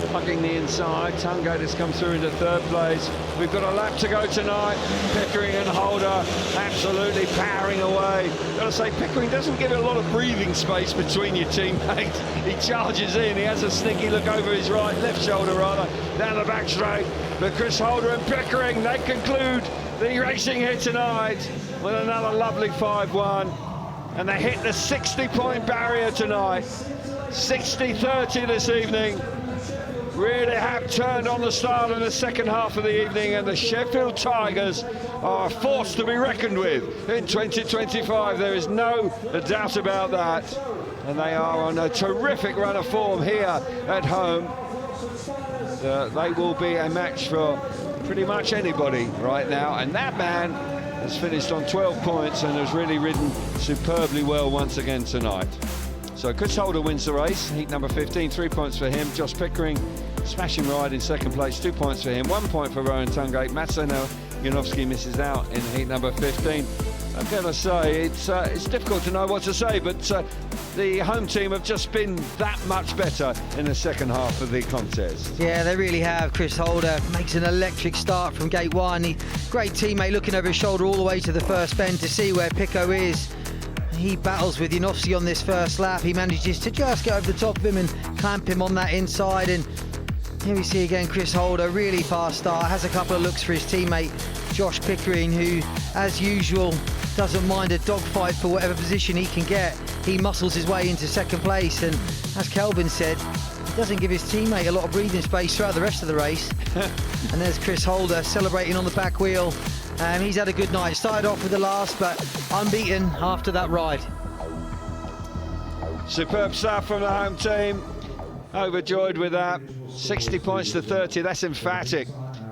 Hugging the inside. Tungate has come through into third place. We've got a lap to go tonight. Pickering and Holder absolutely powering away. Gotta say, Pickering doesn't give it a lot of breathing space between your teammates. He charges in. He has a sneaky look over his left shoulder rather, down the back straight. But Chris Holder and Pickering, they conclude the racing here tonight with another lovely 5-1. And they hit the 60-point barrier tonight. 60-30 this evening. Really have turned on the start in the second half of the evening, and the Sheffield Tigers are a force to be reckoned with in 2025. There is no doubt about that. And they are on a terrific run of form here at home. They will be a match for pretty much anybody right now. And that man has finished on 12 points and has really ridden superbly well once again tonight. So Chris Holder wins the race, heat number 15, 3 points for him. Josh Pickering, smashing ride in second place, 2 points for him, 1 point for Rowan Tungate. Matsuno Janowski misses out in heat number 15. I've got to say, it's difficult to know what to say, but the home team have just been that much better in the second half of the contest. Yeah, they really have. Chris Holder makes an electric start from gate one. Great teammate looking over his shoulder all the way to the first bend to see where Pico is. He battles with Janowski on this first lap. He manages to just get over the top of him and clamp him on that inside. And here we see again Chris Holder, really fast start, has a couple of looks for his teammate Josh Pickering, who, as usual, doesn't mind a dogfight for whatever position he can get. He muscles his way into second place, and as Kelvin said, he doesn't give his teammate a lot of breathing space throughout the rest of the race. And there's Chris Holder celebrating on the back wheel. He's had a good night. Started off with the last, but unbeaten after that ride. Superb stuff from the home team. Overjoyed with that. 60 points to 30. That's emphatic.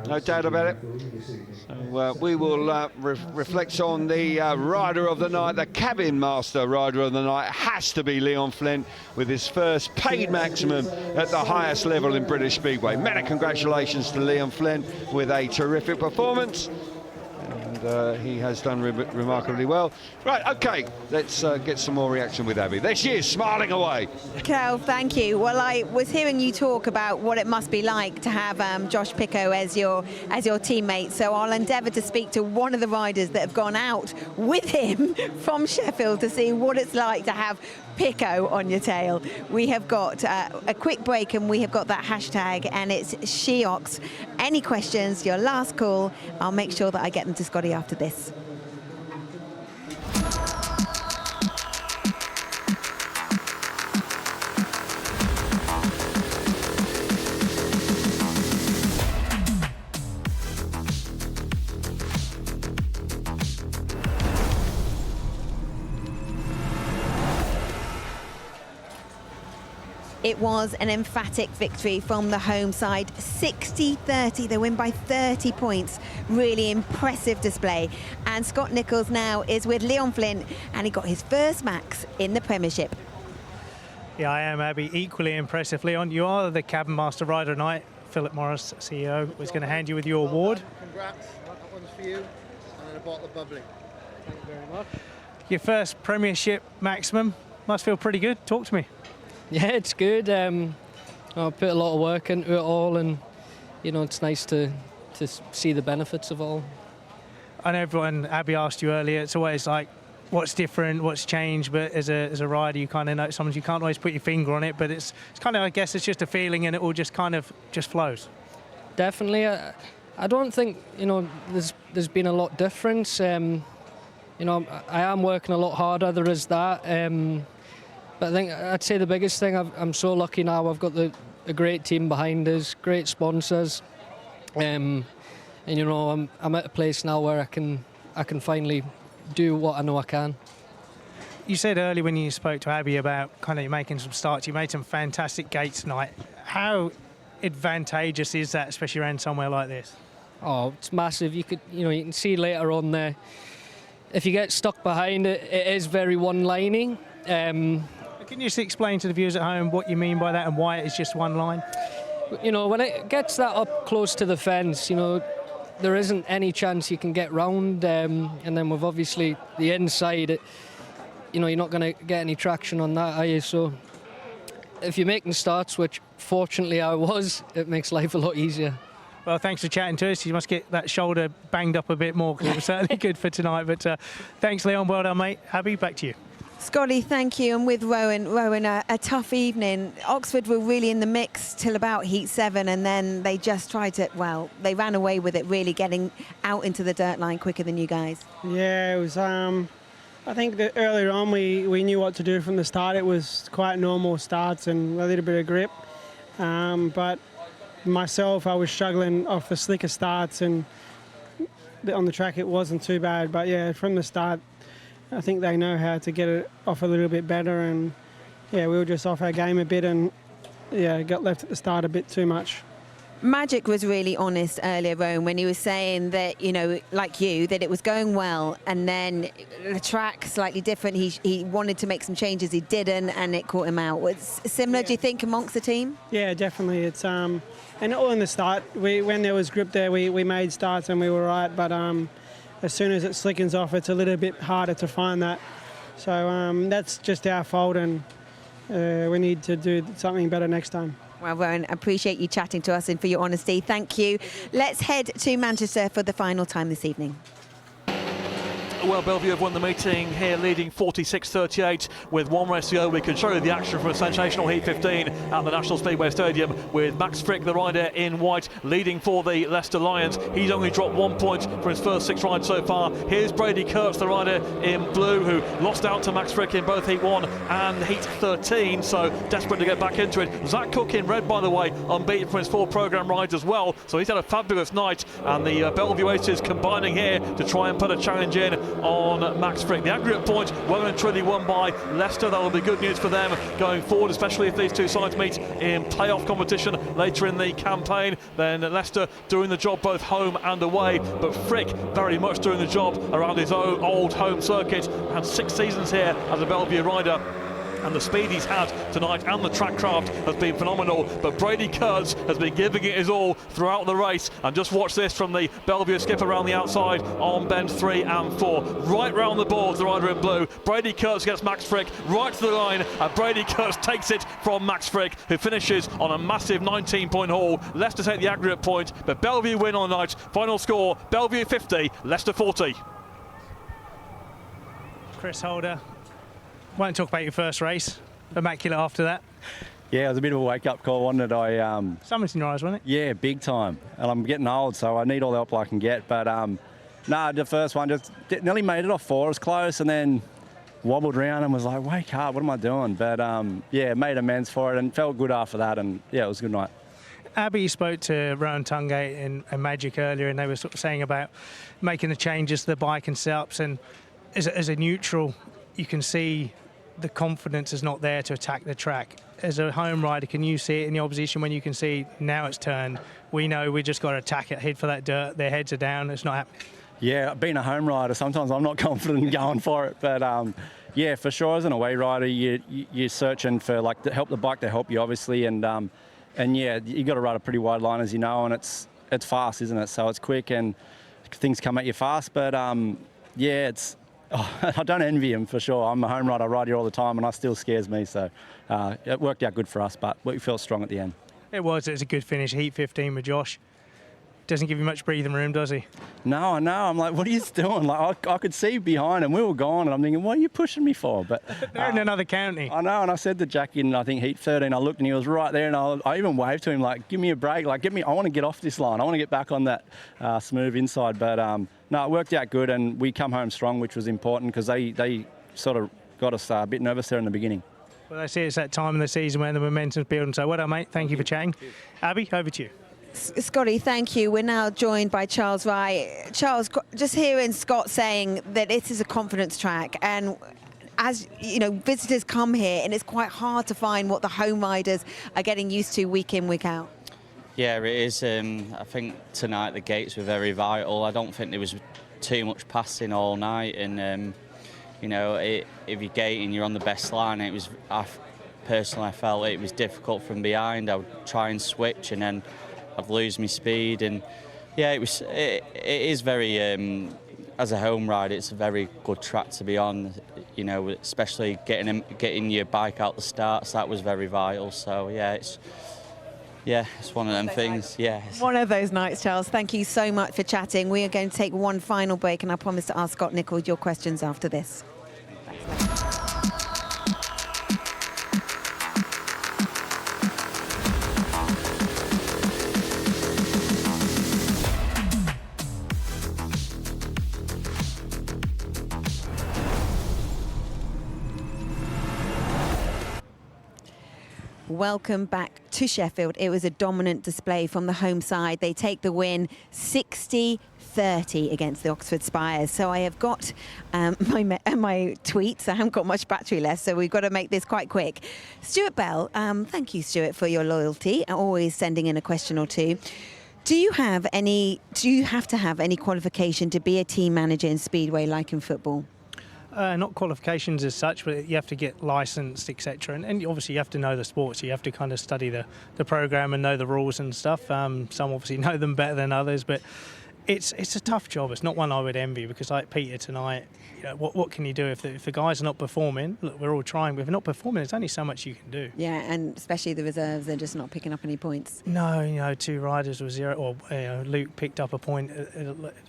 No doubt about it. So, we will reflect on the rider of the night. The cabin master rider of the night has to be Leon Flint, with his first paid maximum at the highest level in British Speedway. Many congratulations to Leon Flint with a terrific performance. And he has done remarkably well. Right, OK, let's get some more reaction with Abby. There she is, smiling away. Kel, thank you. Well, I was hearing you talk about what it must be like to have Josh Pico as your teammate, so I'll endeavour to speak to one of the riders that have gone out with him from Sheffield to see what it's like to have Pico on your tail. We have got a quick break, and we have got that hashtag, and it's Sheox. Any questions, your last call. I'll make sure that I get them to Scotty after this. It was an emphatic victory from the home side, 60-30. They win by 30 points. Really impressive display. And Scott Nichols now is with Leon Flint, and he got his first max in the Premiership. Yeah, I am, Abby. Equally impressive. Leon, you are the cabin master rider tonight. Philip Morris, CEO, was going to hand you with your award. Congrats. That one's for you. And a bottle of bubbly. Thank you very much. Your first Premiership maximum. Must feel pretty good. Talk to me. Yeah, it's good. I put a lot of work into it all, and it's nice to see the benefits of all. I know everyone, Abby asked you earlier, it's always like, what's different, what's changed, but as a rider, you kind of know sometimes you can't always put your finger on it, but it's kind of, I guess it's just a feeling, and it all just kind of just flows. Definitely. I don't think, there's been a lot difference. I am working a lot harder, there is that. But I think I'd say the biggest thing, I'm so lucky now. I've got a great team behind us, great sponsors, and I'm at a place now where I can finally do what I know I can. You said earlier when you spoke to Abby about kind of making some starts, you made some fantastic gates tonight. How advantageous is that, especially around somewhere like this? Oh, it's massive. You can see later on there. If you get stuck behind it, it is very one-lining. Can you just explain to the viewers at home what you mean by that and why it is just one line? When it gets that up close to the fence, there isn't any chance you can get round. And then with obviously the inside, you're not going to get any traction on that, are you? So if you're making starts, which fortunately I was, it makes life a lot easier. Well, thanks for chatting to us. You must get that shoulder banged up a bit more because it was certainly good for tonight. But thanks, Leon. Well done, mate. Abby, back to you. Scotty, thank you. And with Rowan, a tough evening. Oxford were really in the mix till about Heat 7, and then they just tried to, well, they ran away with it, really getting out into the dirt line quicker than you guys. Yeah, it was, I think that earlier on we knew what to do from the start. It was quite normal starts and a little bit of grip. But myself, I was struggling off the slicker starts, and on the track it wasn't too bad. But yeah, from the start, I think they know how to get it off a little bit better, and yeah, we were just off our game a bit, and yeah, got left at the start a bit too much. Magic was really honest earlier, Rowan, when he was saying that, you know, like you, that it was going well, and then the track slightly different. He wanted to make some changes, he didn't, and it caught him out. Was similar, do you think, amongst the team? Yeah, definitely. It's and all in the start, when there was grip there, we made starts and we were right, but as soon as it slickens off, it's a little bit harder to find that. So that's just our fault, and we need to do something better next time. Well, Rowan, I appreciate you chatting to us and for your honesty. Thank you. Let's head to Manchester for the final time this evening. Well, Bellevue have won the meeting here, leading 46-38 with one race to go. We can show you the action from a sensational Heat 15 at the National Speedway Stadium with Max Frick, the rider in white, leading for the Leicester Lions. He's only dropped 1 point for his first 6 rides so far. Here's Brady Kurtz, the rider in blue, who lost out to Max Frick in both Heat 1 and Heat 13, so desperate to get back into it. Zach Cook in red, by the way, unbeaten for his 4 programme rides as well, so he's had a fabulous night, and the Bellevue Aces combining here to try and put a challenge in on Max Frick. The aggregate point well and truly won by Leicester. That will be good news for them going forward, especially if these two sides meet in playoff competition later in the campaign. Then Leicester doing the job both home and away, but Frick very much doing the job around his own old home circuit. Had 6 seasons here as a Bellevue rider, and the speed he's had tonight and the track craft has been phenomenal. But Brady Kurtz has been giving it his all throughout the race, and just watch this from the Bellevue skip around the outside on bend 3 and 4. Right round the boards, the rider in blue. Brady Kurtz gets Max Frick right to the line, and Brady Kurtz takes it from Max Frick, who finishes on a massive 19-point haul. Leicester take the aggregate point, but Bellevue win on the night. Final score, Bellevue 50, Leicester 40. Chris Holder, won't talk about your first race. Immaculate after that. Yeah, it was a bit of a wake-up call, wasn't it? Something's in your eyes, wasn't it? Yeah, big time. And I'm getting old, so I need all the help I can get. But no, the first one just nearly made it off 4. It was close, and then wobbled around and was like, wake up, what am I doing? But yeah, made amends for it and felt good after that. And yeah, it was a good night. Abby spoke to Rowan Tungate and Magic earlier, and they were sort of saying about making the changes to the bike and setups. And as a neutral, you can see the confidence is not there to attack the track. As a home rider, can you see it in the opposition when you can see now it's turned? We know we just got to attack it, head for that dirt. Their heads are down. It's not happening. Yeah, being a home rider, sometimes I'm not confident in going for it. But yeah, for sure, as an away rider, you're searching for like to help the bike to help you, obviously. And yeah, you got to ride a pretty wide line, as you know, and it's fast, isn't it? So it's quick and things come at you fast. But yeah, I don't envy him for sure. I'm a home rider, I ride here all the time, and it still scares me. So it worked out good for us, but we felt strong at the end. It was a good finish, Heat 15 with Josh. Doesn't give you much breathing room, does he? No, I know. I'm like, what are you doing? Like, I could see behind, and we were gone, and I'm thinking, what are you pushing me for? But they're in another county. I know, and I said to Jack in, I think, Heat 13, I looked, and he was right there, and I even waved to him, like, give me a break. Like, I want to get off this line. I want to get back on that smooth inside. But no, it worked out good, and we come home strong, which was important because they sort of got us a bit nervous there in the beginning. Well, that's it. It's that time of the season when the momentum's building. So well done, mate. Thank you for chatting. Abby, over to you. Scotty, thank you. We're now joined by Charles Wright. Charles, just hearing Scott saying that it is a confidence track, and as you know, visitors come here and it's quite hard to find what the home riders are getting used to week in, week out. Yeah, it is. I think tonight the gates were very vital. I don't think there was too much passing all night, and you know, if you're gating, you're on the best line. I personally felt it was difficult from behind. I would try and switch, and then I'd lose my speed. And yeah, it is very as a home ride, it's a very good track to be on. You know, especially getting your bike out the starts, that was very vital. So yeah, it's one of them things. Yeah. One of those nights, Charles. Thank you so much for chatting. We are going to take one final break, and I promise to ask Scott Nichols your questions after this. Welcome back to Sheffield. It was a dominant display from the home side. They take the win 60-30 against the Oxford Spires. So I have got my tweets. I haven't got much battery left, so we've got to make this quite quick. Stuart Bell, thank you, Stuart, for your loyalty, always sending in a question or two. Do you have to have any qualification to be a team manager in Speedway like in football? Not qualifications as such, but you have to get licensed, etc. And obviously you have to know the sport, so you have to kind of study the program and know the rules and stuff. Some obviously know them better than others, but it's a tough job. It's not one I would envy, because like Peter tonight, you know, what can you do if the guys are not performing? Look, we're all trying, but if they're not performing, there's only so much you can do. Yeah, and especially the reserves, they're just not picking up any points. No, you know, 2 riders were 0, or Luke picked up a point.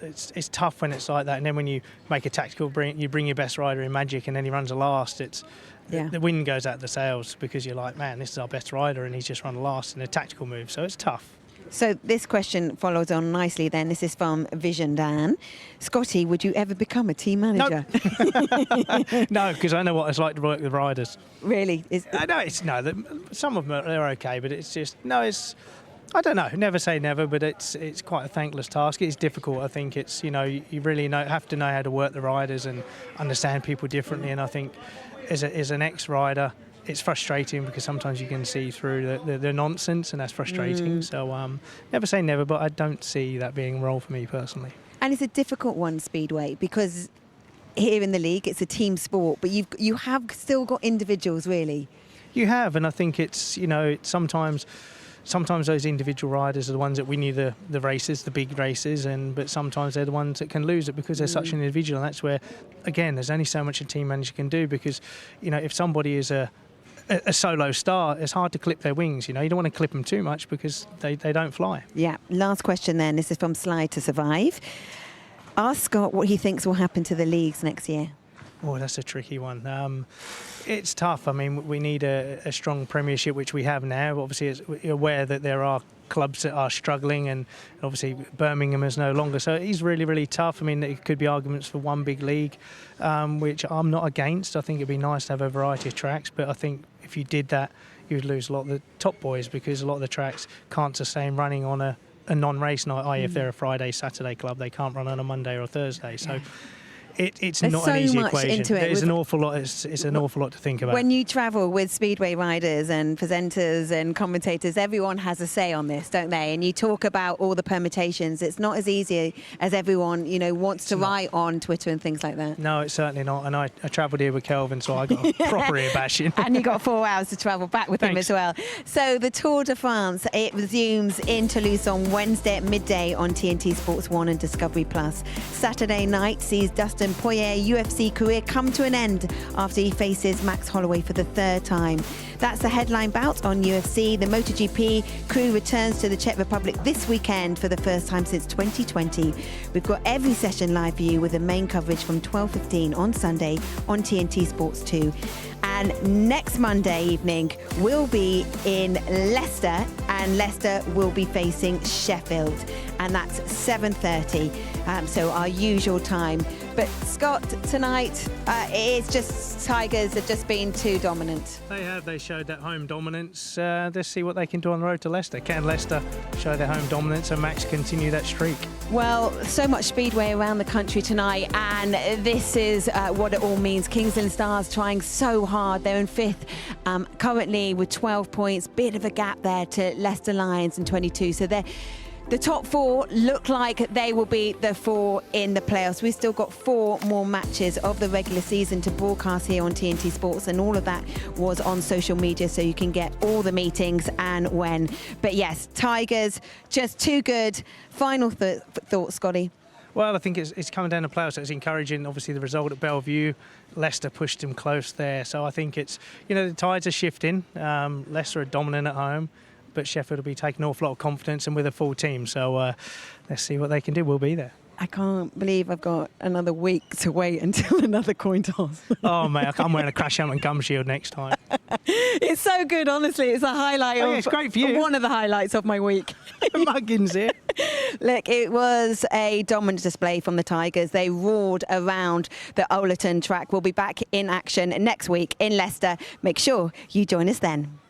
It's tough when it's like that, and then when you make a tactical, you bring your best rider in Magic, and then he runs the last. The wind goes out the sails, because you're like, man, this is our best rider, and he's just run last in a tactical move. So it's tough. So this question follows on nicely then. This is from Vision Dan. Scotty, would you ever become a team manager? No, because I know what it's like to work with riders. Really? Some of them they're okay, but it's just, I don't know, never say never, but it's quite a thankless task. It's difficult. I think it's, you really have to know how to work the riders and understand people differently. And I think as an ex-rider, it's frustrating, because sometimes you can see through the nonsense, and that's frustrating. So never say never, but I don't see that being a role for me personally. And it's a difficult one, Speedway, because here in the league it's a team sport, but you have still got individuals, really. You have, and I think it's, sometimes those individual riders are the ones that win you the races, the big races, but sometimes they're the ones that can lose it because they're such an individual. And that's where, again, there's only so much a team manager can do, because, if somebody is a solo star, it's hard to clip their wings. You don't want to clip them too much, because they don't fly. Yeah. Last question then. This is from Slide to Survive. Ask Scott what he thinks will happen to the leagues next year. Oh, that's a tricky one. It's tough. I mean, we need a strong Premiership, which we have now. Obviously, we're aware that there are clubs that are struggling, and obviously Birmingham is no longer. So it is really, really tough. I mean, there could be arguments for one big league, which I'm not against. I think it'd be nice to have a variety of tracks, but I think if you did that, you'd lose a lot of the top boys, because a lot of the tracks can't sustain running on a non-race night, i.e. if they're a Friday, Saturday club, they can't run on a Monday or a Thursday. So it's There's not so an easy much equation. into it. There's an awful lot. It's an awful lot to think about. When you travel with Speedway riders and presenters and commentators, everyone has a say on this, don't they? And you talk about all the permutations. It's not as easy as everyone, wants to write on Twitter and things like that. No, it's certainly not. And I travelled here with Kelvin, so I got a proper ear bashing. And you got 4 hours to travel back with him as well. So the Tour de France, it resumes in Toulouse on Wednesday at midday on TNT Sports 1 and Discovery Plus. Saturday night sees Dustin Poirier UFC career come to an end after he faces Max Holloway for the 3rd time. That's the headline bout on UFC. The MotoGP crew returns to the Czech Republic this weekend for the first time since 2020. We've got every session live for you, with the main coverage from 12:15 on Sunday on TNT Sports 2. And next Monday evening, we'll be in Leicester, and Leicester will be facing Sheffield, and that's 7:30, so our usual time. But Scott, tonight, it's just Tigers have just been too dominant. They have. They showed that home dominance. Let's see what they can do on the road to Leicester. Can Leicester show their home dominance and Max continue that streak? Well, so much speedway around the country tonight, and this is what it all means. Kingsland Stars trying so hard. They're in 5th currently with 12 points. Bit of a gap there to Leicester Lions in 22. So the top 4 look like they will be the 4 in the playoffs. We've still got 4 more matches of the regular season to broadcast here on TNT Sports, and all of that was on social media, so you can get all the meetings and when. But yes, Tigers, just too good. Final thoughts, Scotty? Well, I think it's coming down to playoffs, so it's encouraging. Obviously, the result at Bellevue, Leicester pushed him close there. So I think it's, the tides are shifting. Leicester are dominant at home, but Sheffield will be taking an awful lot of confidence and with a full team. So let's see what they can do. We'll be there. I can't believe I've got another week to wait until another coin toss. Oh, mate, I'm wearing a crash helmet and gum shield next time. It's so good, honestly. It's a highlight of it's great for you. One of the highlights of my week. Muggins here. Look, it was a dominant display from the Tigers. They roared around the Owlerton track. We'll be back in action next week in Leicester. Make sure you join us then.